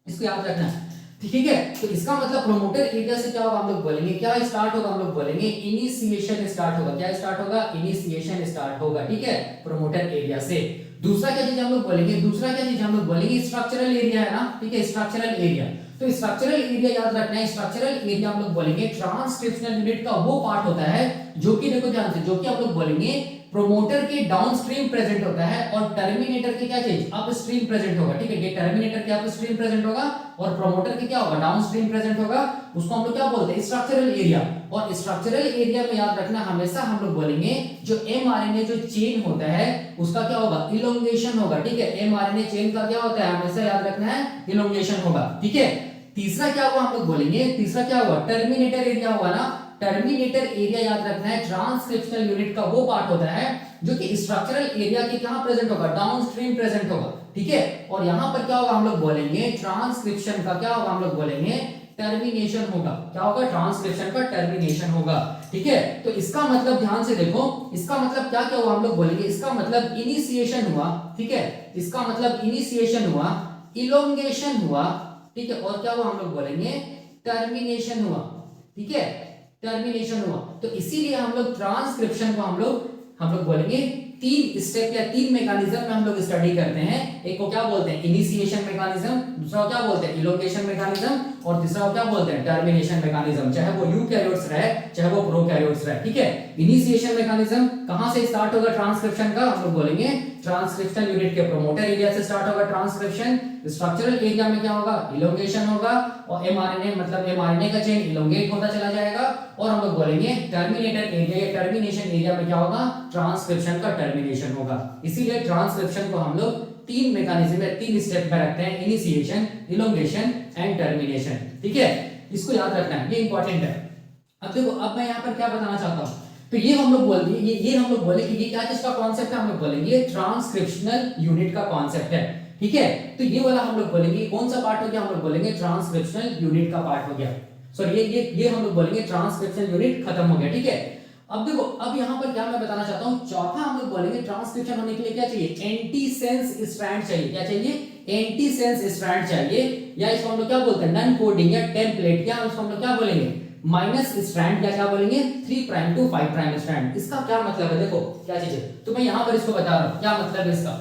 इसको याद रखना है, ठीक है। तो इसका मतलब प्रोमोटर एरिया से क्या होगा, हम लोग बोलेंगे क्या स्टार्ट होगा, हम लोग बोलेंगे इनिशिएशन स्टार्ट होगा, क्या स्टार्ट होगा, इनिशिएशन स्टार्ट होगा, ठीक है, प्रोमोटर एरिया से। दूसरा क्या चीज हम लोग बोलेंगे, स्ट्रक्चरल एरिया है ना, ठीक है, स्ट्रक्चरल एरिया। तो स्ट्रक्चरल एरिया याद रखना है, स्ट्रक्चरल एरिया हम लोग बोलेंगे ट्रांसक्रिप्शनल यूनिट का वो पार्ट होता है जो कि देखो ध्यान से, जो कि हम लोग बोलेंगे प्रोमोटर के डाउनस्ट्रीम प्रेजेंट होता है और टर्मिनेटर के क्या चीज, अपस्ट्रीम प्रेजेंट होगा, ठीक है। ये टर्मिनेटर के अपस्ट्रीम प्रेजेंट होगा और प्रोमोटर के क्या होगा, डाउनस्ट्रीम प्रेजेंट होगा। उसको हम लोग क्या बोलते हैं, स्ट्रक्चरल एरिया। और स्ट्रक्चरल एरिया में याद रखना हमेशा हम लोग बोलेंगे जो एमआरएनए जो चेन होता है उसका क्या होगा, इलोंगेशन होगा, ठीक है। एमआरएनए चेन का क्या होता है, हमेशा याद रखना है इलोंगेशन होगा, ठीक है। तीसरा क्या हुआ, हम लोग बोलेंगे तीसरा क्या हुआ, टर्मिनेटर एरिया हुआ ना। टर्मिनेटर एरिया याद रखना है ट्रांसक्रिप्शनल यूनिट का वो पार्ट होता है जो कि स्ट्रक्चरल एरिया के कहां प्रेजेंट होगा, डाउनस्ट्रीम प्रेजेंट होगा, ठीक है। और यहां पर क्या होगा, हम लोग बोलेंगे ट्रांसक्रिप्शन का क्या होगा, हम लोग बोलेंगे टर्मिनेशन होगा, क्या होगा, ट्रांसक्रिप्शन का टर्मिनेशन होगा, ठीक है। तो इसका मतलब ध्यान से देखो, इसका मतलब क्या क्या हुआ, हम लोग बोलेंगे इसका मतलब इनिशिएशन हुआ, ठीक है, इसका मतलब इनिशिएशन हुआ, इलोंगेशन हुआ, ठीक है, और क्या हुआ, हम लोग बोलेंगे टर्मिनेशन हुआ, ठीक है, टर्मिनेशन हुआ। तो इसीलिए हम लोग ट्रांसक्रिप्शन को हम लोग बोलेंगे तीन स्टेप या तीन मैकेनिज्म में हम लोग स्टडी करते हैं। एक को क्या बोलते हैं, इनिशिएशन मैकेनिज्म, दूसरा को क्या बोलते हैं, इलोंगेशन मैकेनिज्म, और तीसरा को क्या बोलते हैं, टर्मिनेशन मैकेनिज्म, चाहे वो यूकैरियोट्स रहे चाहे वो प्रोकैरियोट्स रहे, ठीक है। इनिशिएशन मैकेनिज्म कहां से स्टार्ट होगा ट्रांसक्रिप्शन का, हम लोग बोलेंगे ट्रांसक्रिप्शन यूनिट के प्रोमोटर एरिया से स्टार्ट होगा ट्रांसक्रिप्शन। स्ट्रक्चरल एरिया में क्या होगा, इलोंगेशन होगा, और एमआरएनए मतलब एमआरएनए का चेन इलोंगेट होता चला जाएगा। और हम लोग बोलेंगे टर्मिनेटर एरिया या टर्मिनेशन एरिया में क्या होगा, ट्रांसक्रिप्शन का टर्मिनेशन होगा। इसीलिए ट्रांसक्रिप्शन को हम लोग तीन मैकेनिज्म में तीन स्टेप में रखते हैं, इनिशिएशन, इलोंगेशन एंड टर्मिनेशन, ठीक है। इसको याद रखना है, ये इंपॉर्टेंट है। अब देखो, अब मैं यहाँ पर क्या बताना चाहता हूँ, तो ये हम लोग बोल दिए, ये हम लोग बोले कि ये क्या चीज का कॉन्सेप्ट है, हम लोग बोलेंगे ट्रांसक्रिप्शनल यूनिट का कॉन्सेप्ट है, ठीक है। तो ये वाला हम लोग बोलेंगे कौन सा पार्ट हो गया, हम लोग बोलेंगे ट्रांसक्रिप्शनल यूनिट का पार्ट हो गया। सॉरी ये हम लोग बोलेंगे ट्रांसक्रिप्शनल यूनिट खत्म हो गया, ठीक है। अब देखो, अब यहाँ पर क्या मैं बताना चाहता हूँ, चौथा हम लोग बोलेंगे ट्रांसक्रिप्शन होने के लिए क्या चाहिए, एंटीसेंस स्ट्रैंड चाहिए, क्या चाहिए, एंटीसेंस स्ट्रैंड चाहिए, या इसको हम लोग क्या बोलते हैं, नन कोडिंग या टेम्पलेट, या इसको हम लोग क्या बोलेंगे, माइनस स्ट्रैंड, या क्या बोलेंगे 3 प्राइम टू 5 प्राइम स्ट्रैंड। इसका क्या मतलब है, देखो क्या चीज है, तो मैं यहां पर इसको बता रहा हूं क्या मतलब है इसका,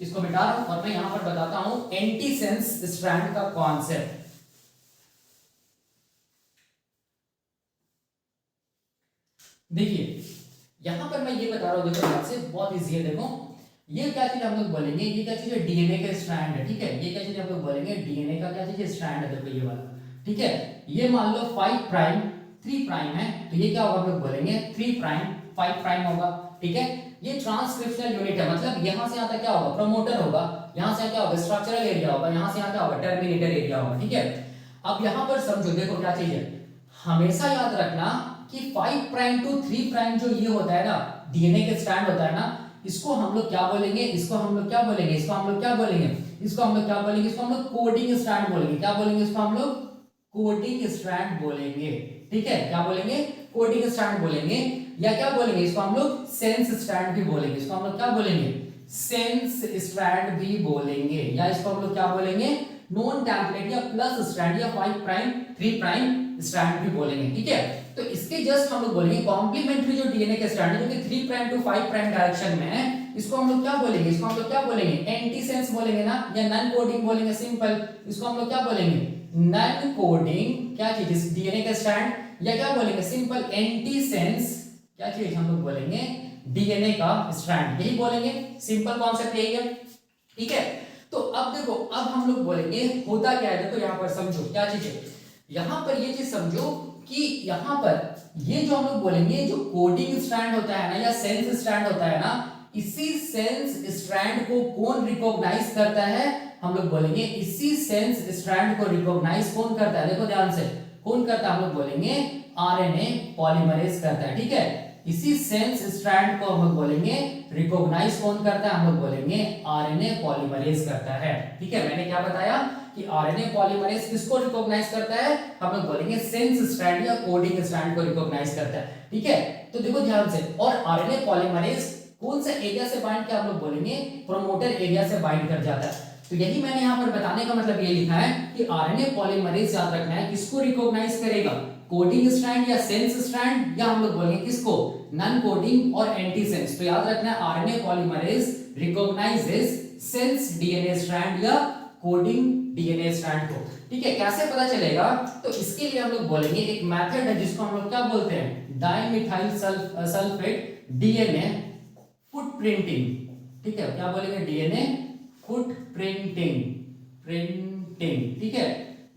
इसको मिटा रहा हूं और मैं यहां पर बताता हूं एंटीसेंस स्ट्रैंड का कॉन्सेप्ट। देखिए, यहाँ पर मैं ये बता रहा हूँ, देखो आपसे बहुत इजी है। देखो ये क्या चीज हम लोग बोलेंगे, ये क्या चीज है, डीएनए का स्ट्रैंड है, ठीक है। ये क्या चीज हम लोग बोलेंगे, डीएनए का क्या चीज है, स्ट्रैंड है। देखो ये वाला, ठीक है। ये मान लो 5 प्राइम 3 प्राइम है, तो ये क्या होगा हम लोग बोलेंगे 3 प्राइम 5 प्राइम होगा, ठीक है। ये ट्रांसक्रिप्शनल यूनिट है, मतलब यहाँ से यहाँ तक क्या होगा, प्रमोटर होगा, यहाँ से क्या होगा, स्ट्रक्चरल एरिया होगा, यहाँ से यहाँ क्या होगा, टर्मिनेटर एरिया होगा, ठीक है। अब यहाँ पर समझो, देखो क्या चीज है, हमेशा याद रखना कि 5 प्राइम टू 3 प्राइम जो ये होता है ना, डीएनए के स्ट्रैंड होता है ना, इसको हम लोग क्या बोलेंगे, इसको हम लोग क्या बोलेंगे, इसको हम लोग क्या बोलेंगे, इसको हम लोग क्या बोलेंगे, इसको हम लोग कोडिंग स्ट्रैंड बोलेंगे। क्या बोलेंगे इसको हम लोग, कोडिंग स्ट्रैंड बोलेंगे, ठीक है। क्या बोलेंगे, कोडिंग स्ट्रैंड बोलेंगे, या क्या बोलेंगे इसको हम लोग सेंस स्ट्रैंड भी बोलेंगे। इसको हम लोग क्या बोलेंगे, सेंस स्ट्रैंड भी बोलेंगे, या इसको हम लोग क्या बोलेंगे, नॉन टेम्पलेट या प्लस स्ट्रैंड, या 5 प्राइम 3 प्राइम स्ट्रैंड भी बोलेंगे, ठीक है। तो इसके जस्ट हम लोग बोलेंगे कॉम्प्लीमेंट्री जो डीएनए के स्ट्रैंड है, जो कि 3 प्राइम टू 5 प्राइम डायरेक्शन में है, इसको हम लोग क्या बोलेंगे, इसको हम लोग क्या बोलेंगे, एंटी सेंस बोलेंगे ना, या नन कोडिंग बोलेंगे, सिंपल। इसको हम लोग क्या बोलेंगे, नन कोडिंग क्या चीज, डीएनए का स्ट्रैंड, या क्या बोलेंगे, सिंपल एंटी सेंस क्या चीज हम लोग बोलेंगे, डीएनए का स्ट्रैंड, यही बोलेंगे, सिंपल कॉन्सेप्ट यही है, ठीक है। तो अब देखो, अब हम लोग बोलेंगे होता क्या है, देखो यहाँ पर समझो क्या चीज है, यहाँ पर ये चीज समझो कि यहाँ पर ये जो हम लोग बोलेंगे, जो कोडिंग स्ट्रैंड होता है ना, या सेंस स्ट्रैंड होता है ना, इसी सेंस स्ट्रैंड को कौन रिकॉग्नाइज करता है, हम लोग बोलेंगे इसी सेंस स्ट्रैंड को रिकॉग्नाइज कौन करता है, देखो ध्यान से, कौन करता है, हम लोग बोलेंगे आरएनए पॉलीमरेज करता है, ठीक है। इसी सेंस स्ट्रैंड को हम लोग बोलेंगे रिकॉग्नाइज कौन करता है, हम लोग बोलेंगे आरएनए पॉलीमरेज करता है, ठीक है। मैंने क्या बताया कि आरएनए पॉलीमरेज किसको रिकॉग्नाइज करता है, हम लोग बोलेंगे सेंस स्ट्रैंड या कोडिंग स्ट्रैंड को रिकॉग्नाइज करता है, ठीक है। तो देखो ध्यान से, और आरएनए पॉलीमरेज कौन सा एरिया से बाइंड किया, हम लोग बोलेंगे प्रोमोटर एरिया से बाइंड कर जाता है। तो यही मैंने यहाँ पर बताने का मतलब ये लिखा है कि आरएनए पॉलीमरेज याद रखना है किसको रिकॉग्नाइज करेगा, कोडिंग स्ट्रैंड या सेंस स्ट्रैंड, या हम लोग बोलेंगे किसको, नन कोडिंग और एंटी सेंस। तो याद रखना है RNA polymerase recognises sense DNA strand या कोडिंग डीएनए स्ट्रैंड को, ठीक है। कैसे पता चलेगा, तो इसके लिए हम लोग बोलेंगे एक मेथड है जिसको हम लोग क्या बोलते हैं, डाइमिथाइल सल्फेट डीएनए फुटप्रिंटिंग, ठीक है। क्या बोलेंगे, डीएनए फुटप्रिंटिंग, प्रिंटिंग, ठीक है।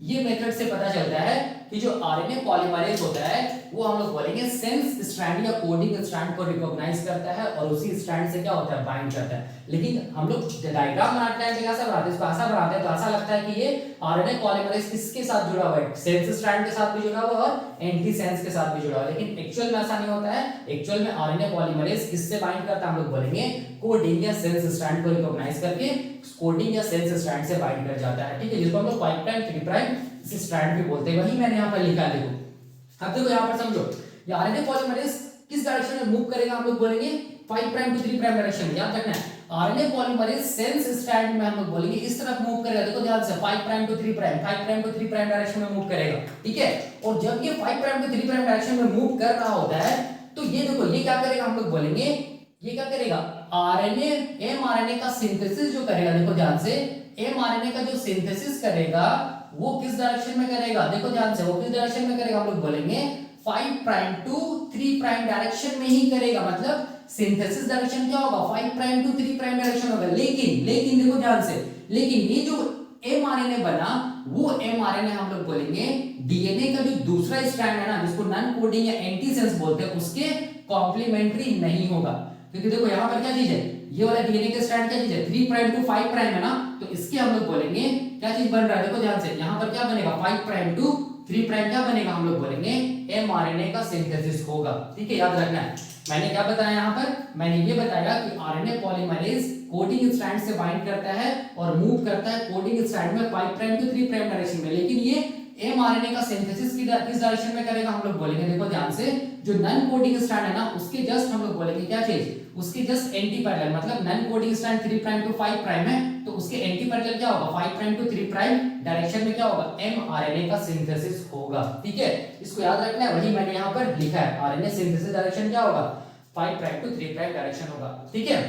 ये मेथड से पता चलता है कि जो आरएनए पॉलीमरेज होता है वो हम लोग बोलेंगे सेंस स्ट्रैंड या कोडिंग स्ट्रैंड को रिकॉग्नाइज करता है और उसी स्ट्रैंड से क्या होता है, बाइंड करता है। लेकिन हम लोग डायग्राम बनाते हैं तो कैसा बनाते हैं, इसको ऐसा बनाते हैं तो ऐसा लगता है कि ये आरएनए पॉलीमरेज किसके साथ जुड़ा हुआ है, सेंस स्ट्रैंड के साथ भी जुड़ा हुआ है और एंटी सेंस के साथ भी जुड़ा हुआ है, लेकिन एक्चुअल में ऐसा नहीं होता है। एक्चुअल में आरएनए पॉलीमरेज किससे बाइंड करता है, हम लोग बोलेंगे कोडिंग या सेंस स्ट्रैंड को रिकॉग्नाइज करके कोडिंग या सेंस स्ट्रैंड से बाइंड कर जाता है, ठीक है, जिसको हम लोग 5 प्राइम 3 प्राइम इस स्ट्रैंड भी बोलते हैं। वही मैंने यहाँ पर लिखा है, देखो। अब देखो यहाँ पर समझो, ये आरएनए पॉलीमरेज किस डायरेक्शन में मूव करेगा, हम लोग बोलेंगे 5 प्राइम टू 3 प्राइम डायरेक्शन में। याद रखना है आरएनए पॉलीमरेज सेंस स्ट्रैंड में हम लोग बोलेंगे इस तरफ मूव करेगा, देखो ध्यान से, 5 prime to 3 prime, 5 prime to 3 prime direction में मूव करेगा, ठीक है। और जब ये 5 प्राइम टू 3 प्राइम डायरेक्शन में मूव कर रहा होता है तो ये देखो, ये क्या करेगा, हम लोग बोलेंगे ये क्या करेगा, आरएनए एमआरएनए का सिंथेसिस जो करेगा, देखो ध्यान से, एमआरएनए का जो सिंथेसिस करेगा वो किस डायरेक्शन में करेगा, देखो ध्यान से, वो किस डायरेक्शन में करेगा, हम लोग बोलेंगे 5 प्राइम टू 3 प्राइम डायरेक्शन में ही करेगा। मतलब सिंथेसिस डायरेक्शन क्या होगा, 5 प्राइम टू 3 प्राइम डायरेक्शन होगा। लेकिन देखो ध्यान से, लेकिन ये जो एमआरएनए बना वो एमआरएनए हम लोग बोलेंगे डीएनए का जो दूसरा स्ट्रैंड है ना, जिसको नन कोडिंग या एंटी सेंस बोलते हैं, उसके कॉम्प्लीमेंट्री नहीं होगा। क्योंकि देखो यहाँ पर क्या चीज है, ये वाला डीएनए का स्ट्रैंड क्या चीज है, 3 प्राइम टू 5 प्राइम है ना, तो इसके हम लोग बोलेंगे क्या चीज बन रहा है, देखो ध्यान से, यहाँ पर क्या बनेगा, 5 प्राइम टू 3 प्राइम क्या बनेगा, हम लोग बोलेंगे एमआरएनए का सिंथेसिस होगा, ठीक है। याद रखना है मैंने क्या बताया, यहाँ पर मैंने ये बताया कि आरएनए पॉलीमरेज कोडिंग स्ट्रैंड से बाइंड करता है और मूव करता है कोडिंग स्ट्रैंड में 5 प्राइम टू 3 प्राइम डायरेक्शन में, लेकिन ये एमआरएनए का सिंथेसिस किस डायरेक्शन में करेगा, हम लोग बोलेंगे, देखो ध्यान से, जो नन कोडिंग स्ट्रैंड है ना उसके जस्ट हम लोग बोलेंगे क्या चीज, उसके जस्ट एंटी पैरेलल, मतलब non coding strand 3 prime to 5 prime है तो उसके एंटी पैरेलल क्या होगा, 5 प्राइम टू 3 प्राइम डायरेक्शन में क्या होगा, एमआरएनए का सिंथेसिस होगा, ठीक है। इसको याद रखना है, वही मैंने यहाँ पर लिखा है, आरएनए सिंथेसिस डायरेक्शन क्या होगा, 5 प्राइम टू 3 प्राइम डायरेक्शन होगा, ठीक है,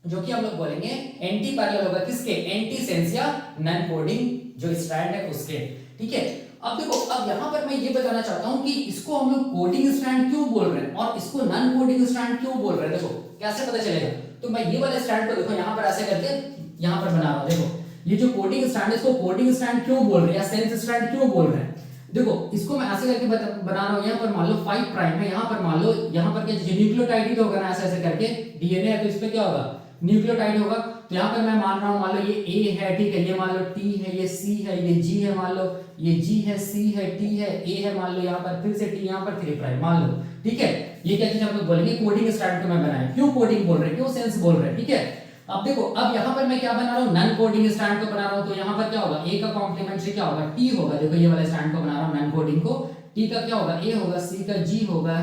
जो कि हम लोग बोलेंगे एंटी पैरेलल होगा, किसके, एंटी सेंस या नन कोडिंग जो स्ट्रैंड है उसके, ठीक है। अब देखो, अब यहाँ पर मैं ये बताना चाहता हूँ कि इसको हम लोग कोडिंग स्ट्रैंड क्यों बोल रहे हैं और इसको नॉन कोडिंग स्ट्रैंड क्यों बोल रहे हैं। देखो कैसे पता चलेगा, तो मैं ये वाले स्ट्रैंड को देखो यहाँ पर ऐसे करके यहाँ पर बना रहा हूँ। देखो ये जो कोडिंग स्ट्रैंड है इसको कोडिंग स्ट्रैंड क्यों बोल रहे हैं या सेंस स्ट्रैंड क्यों बोल रहे हैं। देखो इसको मैं ऐसे करके बना रहा हूँ, यहाँ पर मान लो 5 प्राइम है, यहाँ पर मान लो यहाँ पर क्या न्यूक्लियोटाइड ही तो होगा ना, ऐसे ऐसे करके डीएनए है तो इस पे क्या होगा न्यूक्लियोटाइड होगा। तो यहाँ पर मैं मान रहा हूँ, मान लो ये ए है, ठीक है, ये मान लो टी है, ये सी है, ये जी है, मान लो ये जी है, सी है, टी है, ए है, मान लो यहाँ पर फिर से टी, यहाँ पर 3 प्राइम मान लो, ठीक है। ये क्या चीज हम लोग बोलेंगे कोडिंग स्ट्रैंड को मैं बनाया, क्यों कोडिंग बोल रहे हैं, क्यों सेंस बोल रहे हैं, ठीक है। अब देखो, अब यहाँ पर मैं क्या बना रहा हूँ नॉन कोडिंग स्ट्रैंड को बना रहा हूँ, तो यहाँ पर क्या होगा ए का कॉम्प्लीमेंट्री क्या होगा टी होगा। देखो ये वाला स्ट्रैंड को बना रहा हूँ नॉन कोडिंग को, टी का क्या होगा ए होगा, सी का जी होगा,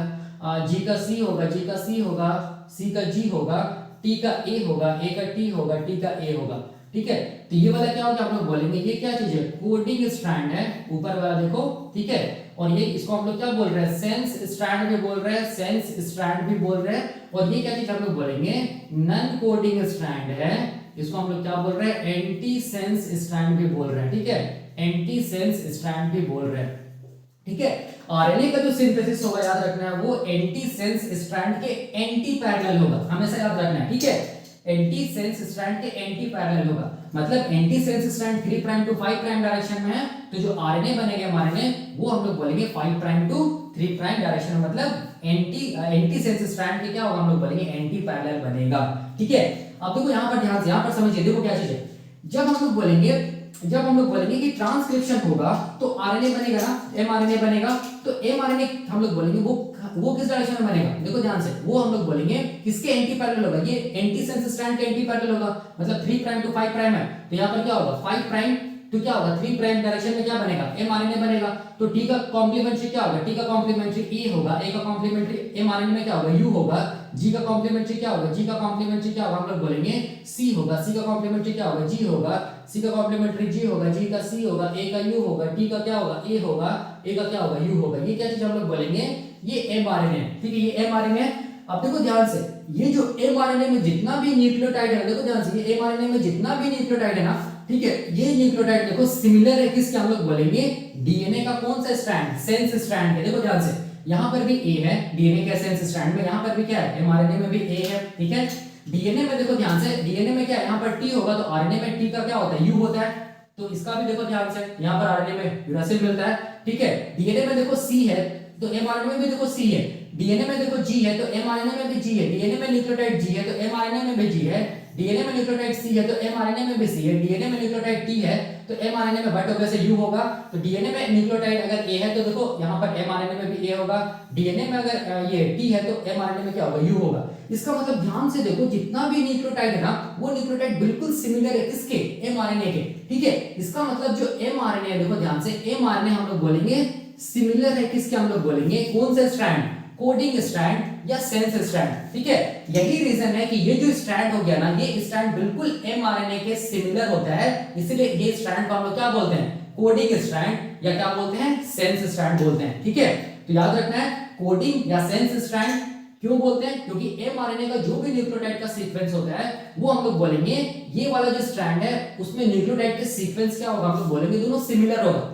जी का सी होगा, जी का सी होगा, सी का जी होगा, टी का ए होगा, ए का टी होगा, टी का ए होगा, ठीक है। तो ये वाला क्या होगा आप लोग बोलेंगे ये क्या चीज है कोडिंग स्ट्रैंड है, ऊपर वाला देखो, ठीक है। और ये इसको हम लोग क्या बोल रहे हैं सेंस स्ट्रैंड भी बोल रहे हैं, सेंस स्ट्रैंड भी बोल रहे हैं। और ये क्या चीज हम लोग बोलेंगे नॉन कोडिंग स्ट्रैंड है, इसको हम लोग क्या बोल रहे हैं एंटी सेंस स्ट्रैंड भी बोल रहे हैं, ठीक है, एंटी सेंस स्ट्रैंड भी बोल रहे हैं, ठीक है। आरएनए का जो सिंथेसिस होगा याद रखना है वो एंटी सेंस स्ट्रैंड के एंटी पैरेलल होगा, हमेशा याद रखना है, ठीक है। एंटी सेंस स्ट्रैंड के एंटी पैरेलल होगा, मतलब anti sense strand 3 prime to 5 prime direction में है, तो जो आरएनए बनेगा हमारे में वो हम लोग बोलेंगे 5 प्राइम टू 3 प्राइम डायरेक्शन में, मतलब एंटी सेंस स्ट्रैंड के क्या होगा हम लोग बोलेंगे एंटी पैरेलल बनेगा, ठीक है। अब देखो यहाँ पर ध्यान से यहाँ पर समझिए, देखो क्या चीज है, जब हम लोग बोलेंगे कि ट्रांसक्रिप्शन होगा तो आरएनए बनेगा ना, एमआरएनए बनेगा, तो एमआरएनए हम लोग बोलेंगे वो किस डायरेक्शन में बनेगा, देखो ध्यान से, वो हम लोग बोलेंगे किसके एंटी पैरेलल होगा, ये एंटी सेंस स्ट्रैंड के एंटी पैरेलल होगा, मतलब 3 प्राइम टू 5 प्राइम है, तो यहाँ पर क्या होगा 5 प्राइम तो क्या होगा 3 प्राइम डायरेक्शन में क्या बनेगा एमआरएनए बनेगा। तो टी का कॉम्प्लीमेंट्री क्या होगा, टी का कॉम्प्लीमेंट्री ए होगा, ए का कॉम्प्लीमेंट्री एमआरएनए में क्या होगा यू होगा, जी का कॉम्प्लीमेंट्री क्या होगा, जी का कॉम्प्लीमेंट्री क्या होगा हम लोग बोलेंगे सी होगा, सी का कॉम्प्लीमेंट्री क्या होगा जी होगा, सी का कॉम्प्लीमेंट्री जी होगा, जी का सी होगा, ए का यू होगा, टी का क्या होगा ए होगा, ए का क्या होगा यू होगा। ये क्या चीज हम लोग बोलेंगे ये एमआरएनए, ठीक है, ये एमआरएनए। अब देखो ध्यान से, ये जो एमआरएनए में जितना भी न्यूक्लियोटाइड है, देखो ध्यान से, ये एमआरएनए में जितना भी न्यूक्लियोटाइड है ना, ठीक है, ये न्यूक्लियोटाइड देखो सिमिलर है किसके हम लोग बोलेंगे डीएनए का कौन सा स्ट्रैंड सेंस स्ट्रैंड के। देखो ध्यान से, यहाँ पर भी ए है डीएनए के सेंस स्ट्रैंड में, यहाँ पर भी क्या है एमआरएनए में भी ए है, ठीक है। डीएनए में देखो ध्यान से, डीएनए में क्या है यहाँ पर टी होगा, तो आरएनए में टी का क्या होता है यू होता है, तो इसका भी देखो ध्यान से, यहाँ पर आरएनए में यूरासिल मिलता है, ठीक है। डीएनए में देखो सी है तो एमआरएनए में भी देखो सी है, डीएनए में देखो जी है तो एमआरएनए में भी जी है, डीएनए में न्यूक्लियोटाइड जी है तो एमआरएनए में भी जी है, डीएनए में न्यूक्लियोटाइड सी है तो एमआरएनए में भी सी है, डीएनए में न्यूक्लियोटाइड टी है तो एमआरएनए में बट वैसे यू होगा। तो डीएनए में न्यूक्लियोटाइड अगर ए है तो देखो यहाँ पर एमआरएनए में भी ए होगा, डीएनए में अगर ये टी है तो एमआरएनए में क्या होगा यू होगा। इसका मतलब ध्यान से देखो जितना भी न्यूक्लियोटाइड है ना वो न्यूक्लियोटाइड बिल्कुल सिमिलर है किसके एमआरएनए के, ठीक है। इसका मतलब जो एमआरएनए है देखो ध्यान से, एमआरएनए हम लोग बोलेंगे सिमिलर है किसके, हम लोग बोलेंगे कौन से स्ट्रैंड कोडिंग स्ट्रैंड या सेंस स्ट्रैंड, ठीक है। यही रीजन है कि ये जो स्ट्रैंड हो गया ना ये स्ट्रैंड बिल्कुल एमआरएनए के सिमिलर होता है, इसलिए ये स्ट्रैंड को हम लोग क्या बोलते हैं कोडिंग स्ट्रैंड या क्या बोलते हैं सेंस स्ट्रैंड बोलते हैं, ठीक है। तो याद रखना है कोडिंग या सेंस स्ट्रैंड क्यों बोलते हैं, क्योंकि एमआरएनए का जो भी न्यूक्लियोटाइड का सीक्वेंस होता है वो हम लोग बोलेंगे ये वाला जो स्ट्रैंड है उसमें न्यूक्लियोटाइड के सीक्वेंस क्या होगा हम लोग बोलेंगे दोनों सिमिलर होगा।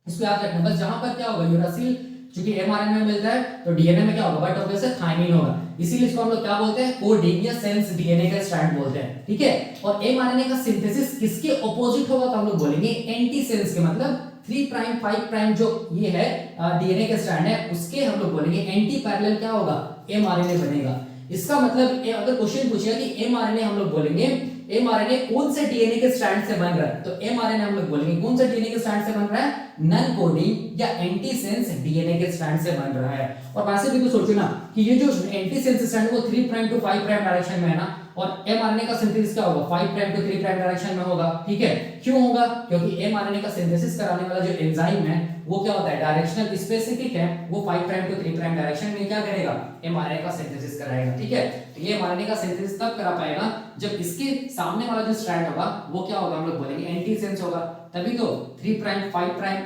इसको याद रखना, बस जहां पर क्या होगा यूरासिल क्योंकि एमआरएनए में मिलता है तो डीएनए में क्या होगा बट ऑब्वियसली थायमिन होगा, इसीलिए इसको हम लोग क्या बोलते हैं कोडिंग या सेंस डीएनए का स्ट्रैंड बोलते हैं, ठीक है। और एमआरएनए का सिंथेसिस किसके ऑपोजिट होगा तो हम लोग बोलेंगे एंटी सेंस के, मतलब 3 प्राइम 5 प्राइम जो ये है डीएनए के स्ट्रैंड है उसके हम लोग बोलेंगे एंटी पैरेलल क्या होगा एमआरएनए बनेगा। इसका मतलब अगर क्वेश्चन पूछेगा कि एमआरएनए हम लोग बोलेंगे एमआरएनए कौन से डीएनए के स्ट्रैंड से बन रहा है, तो एमआरएनए हम लोग बोलेंगे कौन से डीएनए के स्ट्रैंड से बन रहा है नॉन कोडिंग या एंटी सेंस डीएनए के स्ट्रैंड से बन रहा है। और वैसे भी तो सोचो ना कि ये जो एंटी सेंस स्ट्रैंड वो 3 प्राइम टू 5 प्राइम डायरेक्शन में है ना, और एमआरएनए का सिंथेसिस क्या होगा 5 प्राइम टू 3 प्राइम डायरेक्शन में होगा, ठीक है। क्यों होगा, क्योंकि एमआरएनए का सिंथेसिस कराने वाला जो एंजाइम है वो क्या होता है डायरेक्शनल स्पेसिफिक है, वो 5 प्राइम टू 3 प्राइम डायरेक्शन में क्या करेगा एमआरएनए का सिंथेसिस कराएगा, ठीक है। तो ये एमआरएनए का सिंथेसिस तब करा पाएगा जब इसके सामने वाला जो स्ट्रैंड होगा वो क्या होगा हम लोग बोलेंगे एंटी सेंस होगा, तभी तो 3 प्राइम 5 प्राइम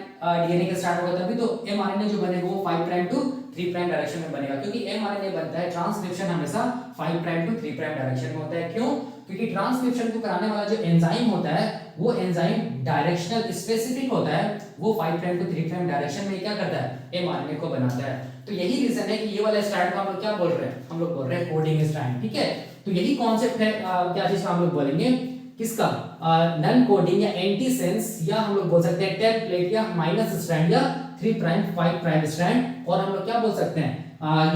डीएनए के स्ट्रैंड होगा, तभी तो एमआरएनए जो बनेगा वो 5 प्राइम टू 3 प्राइम डायरेक्शन में बनेगा, क्योंकि एमआरएनए बनता है ट्रांसक्रिप्शन हमेशा 5 प्राइम टू 3 प्राइम डायरेक्शन में होता है। क्यों, क्योंकि ट्रांसक्रिप्शन को कराने वाला जो एंजाइम होता है वो एंजाइम डायरेक्शनल स्पेसिफिक होता है, वो 5 प्राइम टू 3 प्राइम डायरेक्शन में क्या करता है, एमआरएनए को बनाता है। तो यही रीजन है कि ये वाला स्ट्रैंड को हम लोग क्या बोल रहे हैं, हम लोग बोल रहे हैं कोडिंग स्ट्रैंड, ठीक है। तो यही कॉन्सेप्ट है क्या चीज हम लोग बोलेंगे, किसका, नन कोडिंग या एंटी सेंस, या हम लोग बोल सकते हैं टेम्पलेट या माइनस स्ट्रैंड या 3 प्राइम 5 प्राइम स्ट्रैंड, और हम लोग क्या बोल सकते हैं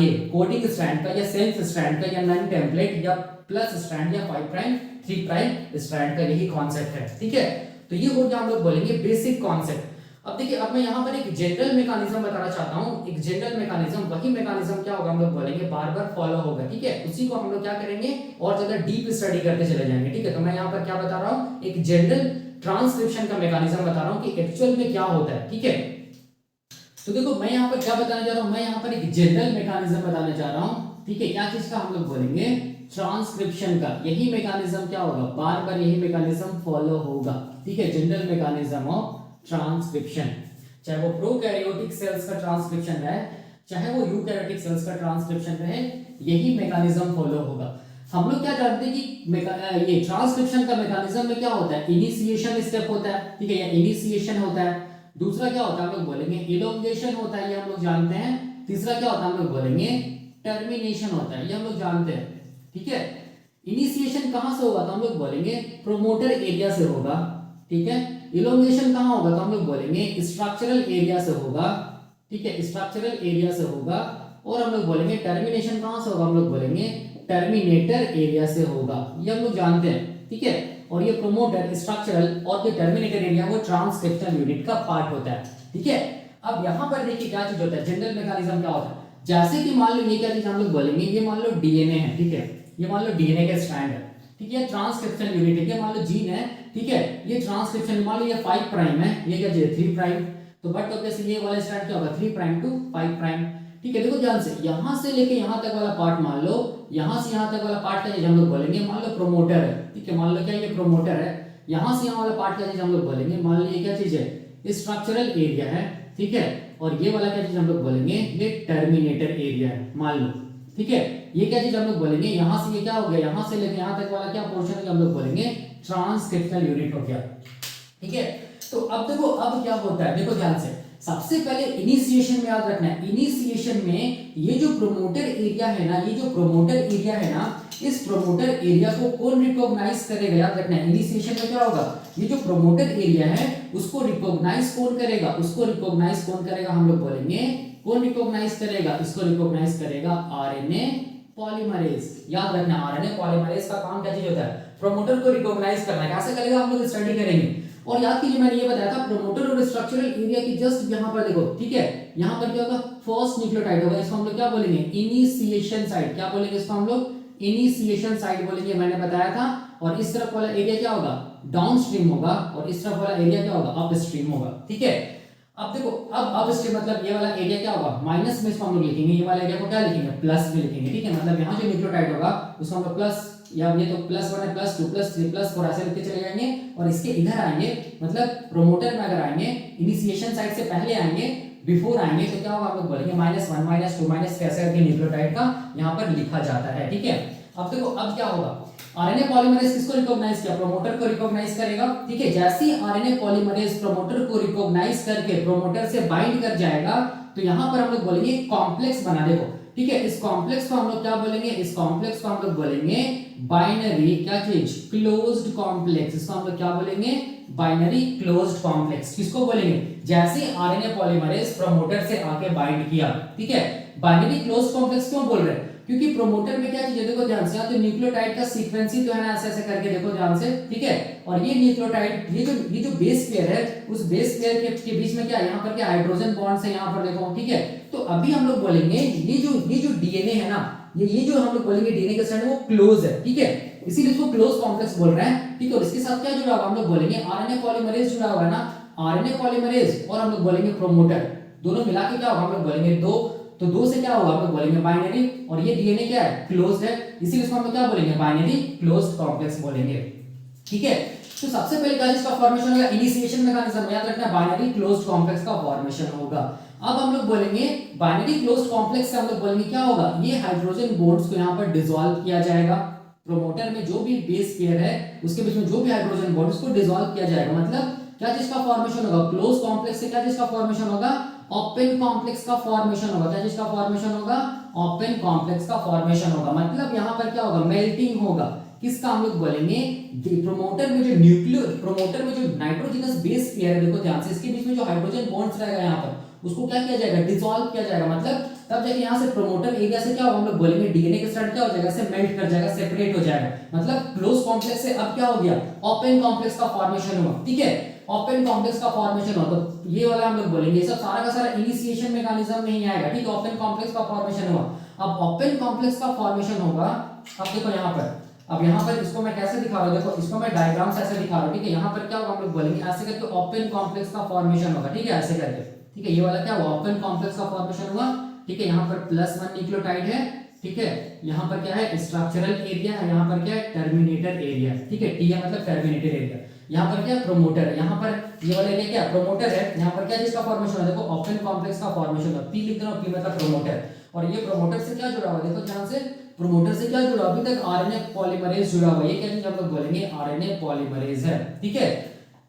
ये कोडिंग स्ट्रैंड का या सेंस स्ट्रैंड का या नन टेम्पलेट या प्लस स्ट्रैंड या 5 प्राइम 3 प्राइम स्ट्रैंड का, यही कॉन्सेप्ट है, ठीक है। तो ये हो गया हम लोग बोलेंगे बेसिक कॉन्सेप्ट। अब देखिए, अब मैं यहाँ पर एक जनरल मैकेनिज्म बताना चाहता हूँ। एक जनरल मैकेनिज्म, वही मैकेनिज्म क्या होगा हम लोग बोलेंगे बार बार फॉलो होगा, ठीक है। उसी को हम लोग क्या करेंगे और ज्यादा डीप स्टडी करते चले जाएंगे, ठीक है। तो मैं यहाँ पर क्या बता रहा हूँ, एक जनरल ट्रांसक्रिप्शन का मैकेनिज्म बता रहा हूँ कि एक्चुअल में क्या होता है, ठीक है। तो देखो, मैं यहाँ पर क्या बताना चाह रहा हूँ, मैं यहाँ पर एक जनरल मैकेनिज्म बताना चाह रहा हूँ, ठीक है। क्या चीज का, हम लोग बोलेंगे ट्रांसक्रिप्शन का। यही मैकेनिज्म क्या होगा, बार बार यही मैकेनिज्म फॉलो होगा, ठीक है। जनरल मैकेनिज्म ऑफ ट्रांसक्रिप्शन, चाहे वो प्रोकैरियोटिक सेल्स का ट्रांसक्रिप्शन रहे, चाहे वो यूकैरियोटिक सेल्स का ट्रांसक्रिप्शन रहे, यही मैकेनिज्म फॉलो होगा। हम लोग क्या जानते हैं कि ये ट्रांसक्रिप्शन का मैकेनिज्म में क्या होता है, इनिशिएशन स्टेप होता है, ठीक है, या इनिशिएशन होता है। दूसरा क्या होता है, हम लोग बोलेंगे इलोंगेशन होता है, ये हम लोग जानते हैं। तीसरा क्या होता है, हम लोग बोलेंगे टर्मिनेशन होता है, ये हम लोग जानते हैं, ठीक है। इनिशिएशन कहां से होगा, तो हम लोग बोलेंगे प्रोमोटर एरिया से होगा, ठीक है। इलोंगेशन कहां होगा, तो हम लोग बोलेंगे स्ट्रक्चरल एरिया से होगा, ठीक है, स्ट्रक्चरल एरिया से होगा। और हम लोग बोलेंगे टर्मिनेशन कहां से होगा, हम लोग बोलेंगे टर्मिनेटर एरिया से होगा, ये हम लोग जानते हैं, ठीक है। और ये प्रोमोटर, स्ट्रक्चरल और जो टर्मिनेटर एरिया वो ट्रांसक्रिप्शनल यूनिट का पार्ट होता है, ठीक है। अब यहां पर देखिए क्या चीज होता है, जनरल मैकेनिज्म क्या होता है। जैसे कि मान लो ये क्या चीज हम लोग बोलेंगे, ये मान लो डीएनए है, ठीक है, ये मान लो डीएनए का स्ट्रैंड है, ठीक है, ट्रांसक्रिप्शन यूनिट है, ये मान लो जीन है, ठीक है। ये ट्रांसक्रिप्शन, मान लो ये 5 प्राइम है, ये क्या चीज है 3 प्राइम, तो बट ऑब्वियसली ये वाला स्ट्रैंड क्या होगा 3 प्राइम टू 5 प्राइम, ठीक है। देखो ध्यान से, यहां से लेके यहां तक वाला पार्ट मान लो, यहां से यहां तक वाला पार्ट का चीज हम लोग बोलेंगे, मान लो प्रोमोटर है, ठीक है, मान लो क्या ये प्रोमोटर है। यहां से यहां वाला पार्ट का चीज हम लोग बोलेंगे, मान लो ये क्या चीज है, स्ट्रक्चरल एरिया है, ठीक है। और ये वाला क्या चीज हम लोग बोलेंगे, ये टर्मिनेटर एरिया है, मान लो, ठीक है। ये क्या चीज हम लोग बोलेंगे, यहां से ये क्या हो गया, यहां से लेके यहां तक वाला क्या पोर्शन है, हम लोग बोलेंगे ट्रांसक्रिप्शनल यूनिट हो गया, ठीक है। तो अब देखो, अब क्या होता है, देखो ध्यान से, सबसे पहले इनिशिएशन में याद रखना है, इनिशिएशन में ये जो प्रोमोटर एरिया है ना, ये जो प्रोमोटर एरिया है ना, इस प्रोमोटर एरिया को कौन रिकॉग्नाइज करेगा, याद रखना है। इनिशिएशन में क्या होगा, ये जो प्रोमोटर एरिया है उसको रिकॉग्नाइज कौन करेगा, उसको रिकॉग्नाइज कौन करेगा, हम लोग बोलेंगे कौन रिकॉग्नाइज करेगा, इसको रिकॉग्नाइज करेगा आरएनए पॉलीमरेज। याद रखना, आरएनए पॉलीमरेज का काम क्या चीज होता है, प्रोमोटर को रिकॉग्नाइज करना है। कैसे करेगा, हम लोग स्टडी करेंगे। और याद कीजिए, मैंने ये बताया था प्रोमोटर और स्ट्रक्चरल एरिया की जस्ट यहां पर देखो, ठीक है, यहां पर क्या होगा, फर्स्ट न्यूक्लियोटाइड होगा, इसको हम लोग क्या बोलेंगे, इनिशिएशन साइट, क्या बोलेंगे इसको हम लोग, इनिशिएशन साइट बोलेंगे, मैंने बताया था। और इस तरफ वाला एरिया क्या होगा, डाउनस्ट्रीम होगा, और इस तरफ वाला एरिया क्या होगा, अपस्ट्रीम होगा, ठीक है। अब देखो, अब अपस्ट्रीम मतलब ये वाला एरिया क्या होगा, माइनस में इसको हम लोग लिखेंगे, ये वाला एरिया को क्या लिखेंगे, प्लस में लिखेंगे, ठीक है। मतलब यहाँ जो न्यूक्लियोटाइड होगा उसको हम लोग प्लस, या ये तो +1 है, +2 +3 +4 ऐसे लिखते चले जाएंगे। और इसके इधर आएंगे, मतलब प्रोमोटर में अगर आएंगे, इनिशिएशन साइट से पहले आएंगे, बिफोर आएंगे, तो क्या होगा, आप लोग बोलेंगे -1 -2 कैसे करके न्यूक्लियोटाइड का यहाँ पर लिखा जाता है, ठीक है। अब देखो, अब क्या होगा, आरएनए पॉलीमरेज किसको रिकॉग्नाइज किया, प्रोमोटर को रिकॉग्नाइज करेगा, ठीक है। जैसे ही आरएनए पॉलीमरेज प्रोमोटर को रिकॉग्नाइज करके प्रोमोटर से बाइंड कर जाएगा, तो यहाँ पर हम लोग बोलेंगे कॉम्प्लेक्स बना, देखो, ठीक है। इस कॉम्प्लेक्स को हम लोग क्या बोलेंगे, इस कॉम्प्लेक्स को हम लोग बोलेंगे बाइनरी, क्या चीज, क्लोज्ड कॉम्प्लेक्स। इसको हम लोग क्या बोलेंगे, बाइनरी क्लोज्ड कॉम्प्लेक्स। किसको बोलेंगे, जैसे आरएनए पॉलीमरेज प्रोमोटर से आके बाइंड किया, ठीक है। बाइनरी क्लोज्ड कॉम्प्लेक्स क्यों बोल रहे हैं, क्योंकि प्रोमोटर में क्या चीज है, देखो ध्यान से, तो न्यूक्लियोटाइड का सीक्वेंस ही तो है ना, ऐसे ऐसे करके, देखो ध्यान से, ठीक है। और ये न्यूक्लियोटाइड, ये जो बेस पेयर है, उस बेस पेयर के बीच में क्या, यहाँ पर क्या हाइड्रोजन बॉन्ड्स है, यहाँ पर देखो, ठीक है। तो अभी हम लोग बोलेंगे ये जो डीएनए है ना, ये जो हम लोग बोलेंगे डीएनए का स्ट्रैंड वो क्लोज है, ठीक है, इसीलिए इसको क्लोज कॉम्प्लेक्स बोल रहे हैं, ठीक है। और इसके साथ क्या जुड़ा हुआ, हम लोग बोलेंगे आरएनए पॉलीमरेज जुड़ा हुआ है ना, आरएनए पॉलीमरेज, और हम लोग बोलेंगे प्रोमोटर, दोनों मिला के क्या होगा, हम लोग बोलेंगे दो, तो दो से क्या होगा, हम लोग बोलेंगे बाइनरी। और ये डीएनए क्या है, क्लोज्ड है, इसीलिए इसको हम लोग क्या बोलेंगे, बाइनरी क्लोज्ड कॉम्प्लेक्स बोलेंगे, ठीक है। तो सबसे पहले क्या इसका फॉर्मेशन होगा, इनिशिएशन मैकेनिज्म, याद रखना, बाइनरी क्लोज्ड कॉम्प्लेक्स का फॉर्मेशन होगा। अब हम लोग बोलेंगे बाइनरी क्लोज्ड कॉम्प्लेक्स से हम लोग बोलेंगे क्या होगा, ये हाइड्रोजन बॉन्ड्स को यहाँ पर डिसॉल्व किया जाएगा, प्रोमोटर में जो भी बेस पेयर है उसके बीच में जो भी हाइड्रोजन बॉन्ड उसको डिसॉल्व किया जाएगा। मतलब क्या चीज का फॉर्मेशन होगा, क्लोज कॉम्प्लेक्स से क्या चीज का फॉर्मेशन होगा, ओपन कॉम्प्लेक्स का फॉर्मेशन होगा। क्या चीज का फॉर्मेशन होगा, ओपन कॉम्प्लेक्स का फॉर्मेशन होगा। मतलब यहाँ पर क्या होगा, मेल्टिंग होगा। किसका हम लोग बोलेंगे, प्रोमोटर में जो न्यूक्लियर, प्रोमोटर में जो नाइट्रोजनस बेस पेयर है, देखो ध्यान से, इसके बीच में जो हाइड्रोजन बॉन्ड्स रहेगा यहाँ पर उसको क्या किया जाएगा, डिसॉल्व किया जाएगा। मतलब तब जाके यहाँ से प्रोमोटर एरिया से क्या होगा, हम लोग बोलेंगे डीएनए के साथ क्या हो जाएगा, से मेल्ट कर जाएगा, सेपरेट हो जाएगा। मतलब क्लोज कॉम्प्लेक्स से अब क्या हो गया, ओपन कॉम्प्लेक्स का फॉर्मेशन हुआ। ठीक है, ओपन कॉम्प्लेक्स का फॉर्मेशन हुआ तो ये वाला हम लोग बोलेंगे, सब सारा का सारा इनिशिएशन मैकेनिज्म में ही आएगा। ठीक है, ओपन कॉम्प्लेक्स का फॉर्मेशन हुआ। अब ओपन कॉम्प्लेक्स का फॉर्मेशन होगा, अब देखो यहाँ पर, अब यहाँ पर इसको मैं कैसे दिखा रहा हूँ, देखो इसको मैं डायग्राम से ऐसे दिखा रहा हूँ। ठीक है, यहाँ पर क्या होगा, हम लोग बोलेंगे ऐसे करके ओपन कॉम्प्लेक्स का फॉर्मेशन होगा। ठीक है, ऐसे करके। ठीक है, ये वाला क्या हुआ, ओपन कॉम्प्लेक्स का फॉर्मेशन हुआ। ठीक है, यहाँ पर +1 न्यूक्लियोटाइड है। ठीक है, यहाँ पर क्या है, स्ट्रक्चरल एरिया है, यहाँ पर क्या है, टर्मिनेटर एरिया। ठीक है, टी है मतलब टर्मिनेटर एरिया। यहाँ पर क्या, प्रोमोटर है, यहाँ पर ये वाला एरिया क्या, प्रोमोटर है। यहाँ पर क्या जिसका फॉर्मेशन है, देखो ओपन कॉम्प्लेक्स का फॉर्मेशन है, पी लिख दो, पी मतलब प्रोमोटर। और ये प्रोमोटर से क्या जुड़ा हुआ, देखो ध्यान से, प्रोमोटर से क्या जुड़ा, अभी तक आरएनए पॉलीमरेज जुड़ा हुआ है। ये क्या चीज हम लोग बोलेंगे, आरएनए पॉलीमरेज है। ठीक है,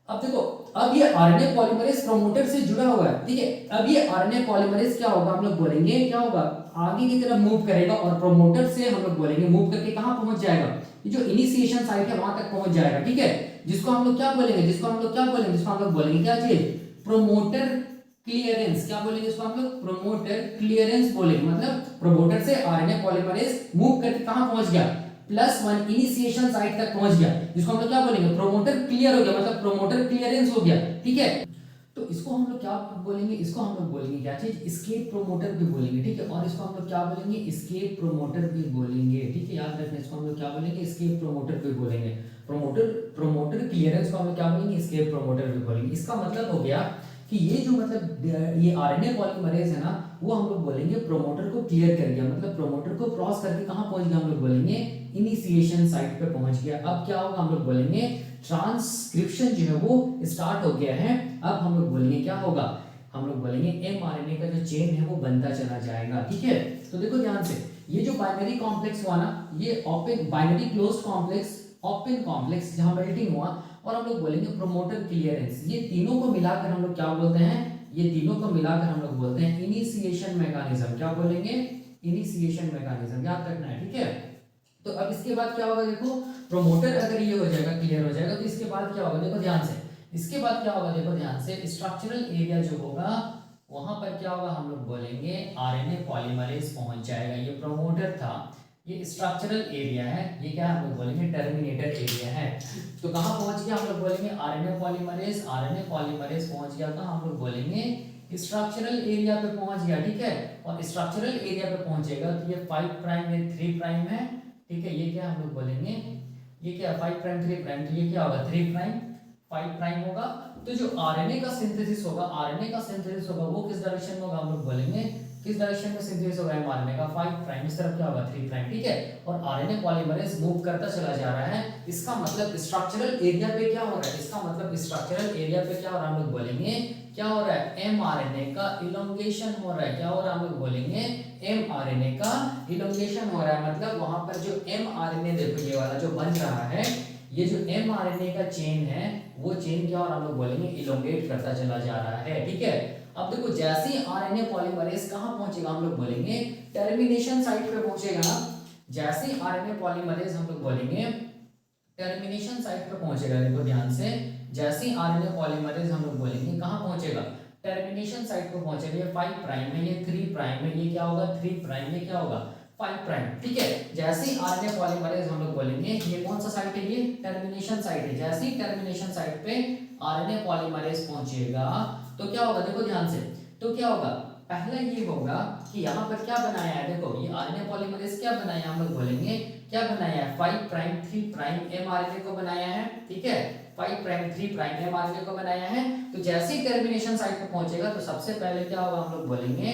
अब देखो, अब ये आरएनए पॉलीमरेज प्रोमोटर से जुड़ा हुआ है। ठीक है, अब ये आरएनए पॉलीमरेज क्या होगा, हम लोग बोलेंगे क्या होगा, आगे की तरफ मूव करेगा और प्रोमोटर से हम लोग बोलेंगे मूव करके कहां पहुंच जाएगा, ये जो इनिशिएशन साइट है वहां तक पहुंच जाएगा। ठीक है, जिसको हम लोग क्या बोलेंगे, जिसको हम लोग क्या बोलेंगे, जिसको हम लोग बोलेंगे क्या चीज, प्रोमोटर क्लियरेंस। क्या बोलेंगे इसको हम लोग, प्रोमोटर क्लियरेंस बोलेंगे। मतलब प्रोमोटर से आरएनए पॉलीमरेज मूव करके कहां पहुंच गया, +1 इनिशिएशन साइट तक पहुंच गया, जिसको हम लोग क्या बोलेंगे, प्रोमोटर क्लियर हो गया, मतलब प्रोमोटर क्लियरेंस हो गया। ठीक है, तो इसको हम लोग क्या बोलेंगे, इसको हम लोग बोलेंगे क्या चीज, एस्केप प्रोमोटर भी बोलेंगे। ठीक है, और इसको हम लोग क्या बोलेंगे, एस्केप प्रोमोटर भी बोलेंगे। ठीक है, याद रखना, इसको हम लोग क्या बोलेंगे, एस्केप प्रोमोटर भी बोलेंगे। प्रोमोटर क्लियरेंस को हम लोग क्या बोलेंगे, एस्केप प्रोमोटर भी बोलेंगे। इसका मतलब हो गया कि ये जो मतलब ये आरएनए पॉलीमरेज है ना, वो हम लोग बोलेंगे प्रोमोटर को क्लियर कर गया। मतलब प्रोमोटर को क्रॉस करके कहां पहुंच गया, हम लोग बोलेंगे इनिशिएशन साइट पे पहुंच गया। अब क्या होगा, हम लोग बोलेंगे ट्रांसक्रिप्शन जो है वो स्टार्ट हो गया है। अब हम लोग बोलेंगे क्या होगा, हम लोग बोलेंगे एमआरएनए का जो चेन है वो बनता चला जाएगा। ठीक है, तो देखो ध्यान से, ये जो बाइनरी कॉम्प्लेक्स हुआ ना, ये open binary closed complex, open complex जहां मेल्टिंग हुआ, और हम लोग बोलेंगे प्रोमोटर क्लियरेंस। ये तीनों को मिलाकर हम लोग क्या बोलते हैं, ये तीनों को मिलाकर हम लोग बोलते हैं इनिशिएशन मैकेनिज्म। क्या बोलेंगे, इनिशिएशन मैकेनिज्म, याद रखना है। ठीक है, तो अब इसके बाद क्या होगा, देखो प्रोमोटर अगर ये हो जाएगा, क्लियर हो जाएगा, तो इसके बाद क्या होगा, देखो ध्यान से, इसके बाद क्या होगा, देखो ध्यान से, स्ट्रक्चरल एरिया जो होगा वहां पर क्या होगा, हम लोग बोलेंगे आरएनए पॉलीमरेज पहुंच जाएगा। ये प्रोमोटर था, ये स्ट्रक्चरल एरिया है, ये क्या हम लोग बोलेंगे टर्मिनेटर एरिया है। तो कहां पहुंच गया, हम लोग बोलेंगे आरएनए पॉलीमरेज, आरएनए पॉलीमरेज पहुंच गया था, हम लोग बोलेंगे स्ट्रक्चरल एरिया पे पहुंच गया। ठीक है, और स्ट्रक्चरल एरिया पे पहुंचेगा तो ये 5 प्राइम ये 3 प्राइम है। ठीक है, ये क्या हम लोग बोलेंगे, ये क्या 5 प्राइम 3 प्राइम, तो ये क्या होगा 3 प्राइम 5 प्राइम होगा। तो जो आरएनए का सिंथेसिस होगा, आरएनए का सिंथेसिस होगा वो किस डायरेक्शन में होगा, हम लोग बोलेंगे किस डायरेक्शन में सिंथेसिस होगा एमआरएनए का, 5 प्राइम, इस तरफ क्या होगा 3 प्राइम। ठीक है, और आरएनए पॉलीमरेज मूव करता चला जा रहा है। इसका मतलब स्ट्रक्चरल एरिया पे क्या हो रहा है, इसका मतलब स्ट्रक्चरल एरिया पे क्या हो रहा है, हम लोग बोलेंगे क्या हो रहा है, एमआरएनए का इलोंगेशन हो रहा है। क्या हो रहा है, हम लोग बोलेंगे एमआरएनए का इलोंगेशन हो रहा है। मतलब वहां पर जो एमआरएनए, देखो ये वाला जो बन रहा है, ये जो एमआरएनए का चेन है वो चेन क्या, और हम लोग बोलेंगे इलोंगेट करता चला जा रहा है। ठीक है, अब देखो जैसे ही आरएनए पॉलीमरेज कहां पहुंचेगा, हम लोग बोलेंगे टर्मिनेशन साइट पे पहुंचेगा ना। जैसे ही आरएनए पॉलीमरेज हम लोग बोलेंगे टर्मिनेशन साइट पे पहुंचेगा, देखो ध्यान से, जैसे ही आरएनए पॉलीमरेज हम लोग बोलेंगे कहां पहुंचेगा, टर्मिनेशन साइट पे पहुंचेगा। ये 5 प्राइम है, ये 3 प्राइम है, ये क्या होगा 3 प्राइम, ये क्या होगा 5 प्राइम। ठीक है, जैसे ही आरएनए पॉलीमरेज हम लोग बोलेंगे, ये कौन सा साइट है, ये टर्मिनेशन साइट है। जैसे ही टर्मिनेशन साइट पे आरएनए पॉलीमरेज पहुंचेगा तो क्या होगा, देखो ध्यान से, तो क्या होगा, पहला ये होगा कि यहाँ पर क्या बनाया है, देखो ये आरएनए पॉलीमरेज क्या बनाया है, हम लोग बोलेंगे क्या बनाया है, 5 प्राइम 3 प्राइम एमआरएनए को बनाया है। ठीक है, 5 प्राइम 3 प्राइम एमआरएनए को बनाया है। तो जैसे ही टर्मिनेशन साइट पे पहुंचेगा तो सबसे पहले क्या होगा, हम लोग बोलेंगे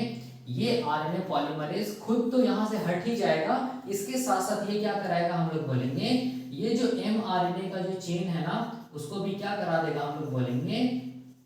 ये आरएनए पॉलीमरेज खुद तो यहाँ से हट ही जाएगा, इसके साथ साथ ये क्या कराएगा, हम लोग बोलेंगे ये जो एमआरएनए का जो चेन है ना उसको भी क्या करा देगा, हम लोग बोलेंगे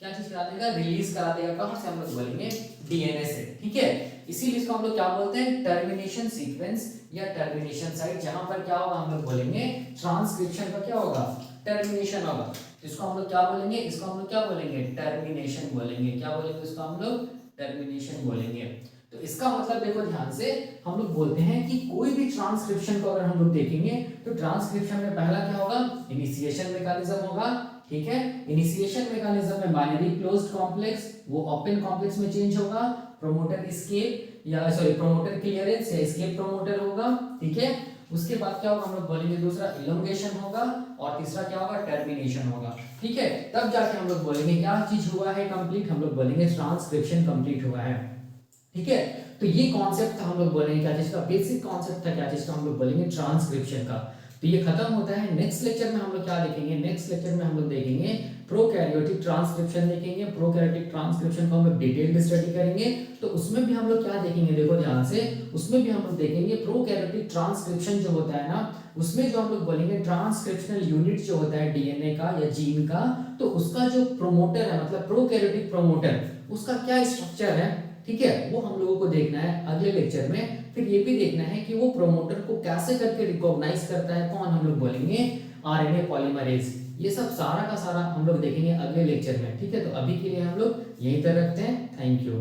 क्या चीज करा देगा, रिलीज करा देगा। कहां से, हम लोग बोलेंगे डीएनए से, ठीक है। इसीलिए इसको हम लोग क्या बोलते हैं, टर्मिनेशन सीक्वेंस या टर्मिनेशन साइट, जहां पर क्या होगा, हम लोग बोलेंगे ट्रांसक्रिप्शन का क्या होगा, टर्मिनेशन होगा। इसको हम लोग क्या बोलेंगे, इसको हम लोग क्या बोलेंगे, टर्मिनेशन बोलेंगे। क्या बोलेंगे इसको हम लोग, टर्मिनेशन बोलेंगे। तो इसका मतलब देखो ध्यान से, हम लोग बोलते हैं कि कोई भी ट्रांसक्रिप्शन को अगर हम लोग देखेंगे तो ट्रांसक्रिप्शन में पहला क्या होगा, इनिशिएशन मैकेनिज्म होगा, ठीक है। इनिशिएशन मैकेनिज्म में बाइनरी क्लोज्ड कॉम्प्लेक्स वो ओपन कॉम्प्लेक्स में चेंज होगा, प्रोमोटर एस्केप या सॉरी प्रोमोटर क्लियरेंस या एस्केप प्रोमोटर होगा, ठीक है। उसके बाद क्या होगा, हम लोग बोलेंगे दूसरा इलोंगेशन होगा और तीसरा क्या होगा, टर्मिनेशन होगा, ठीक है। तब जाके हम लोग बोलेंगे क्या चीज हुआ है कंप्लीट, हम लोग बोलेंगे ट्रांसक्रिप्शन कंप्लीट हुआ है, ठीक है। तो ये कॉन्सेप्ट हम लोग बोलेंगे क्या चीज का, बेसिक कॉन्सेप्ट था क्या चीज का, हम लोग बोलेंगे ट्रांसक्रिप्शन का। तो ये खत्म होता है। नेक्स्ट लेक्चर में हम लोग क्या देखेंगे, नेक्स्ट लेक्चर में हम लोग देखेंगे प्रोकैरियोटिक ट्रांसक्रिप्शन देखेंगे। प्रोकैरियोटिक ट्रांसक्रिप्शन को हम लोग डिटेल्ड स्टडी करेंगे। तो उसमें भी हम लोग क्या देखेंगे, देखो ध्यान से, उसमें भी हम लोग देखेंगे प्रोकैरियोटिक ट्रांसक्रिप्शन जो होता है ना, उसमें जो हम लोग बोलेंगे ट्रांसक्रिप्शनल यूनिट जो होता है डीएनए का या जीन का, तो उसका जो प्रोमोटर है, मतलब प्रोकैरियोटिक प्रोमोटर, उसका क्या स्ट्रक्चर है, ठीक है, वो हम लोगों को देखना है अगले लेक्चर में। फिर ये भी देखना है कि वो प्रोमोटर को कैसे करके रिकॉग्नाइज करता है, कौन, हम लोग बोलेंगे आरएनए पॉलीमरेज। ये सब सारा का सारा हम लोग देखेंगे अगले लेक्चर में, ठीक है। तो अभी के लिए हम लोग यहीं तक रखते हैं। Thank you.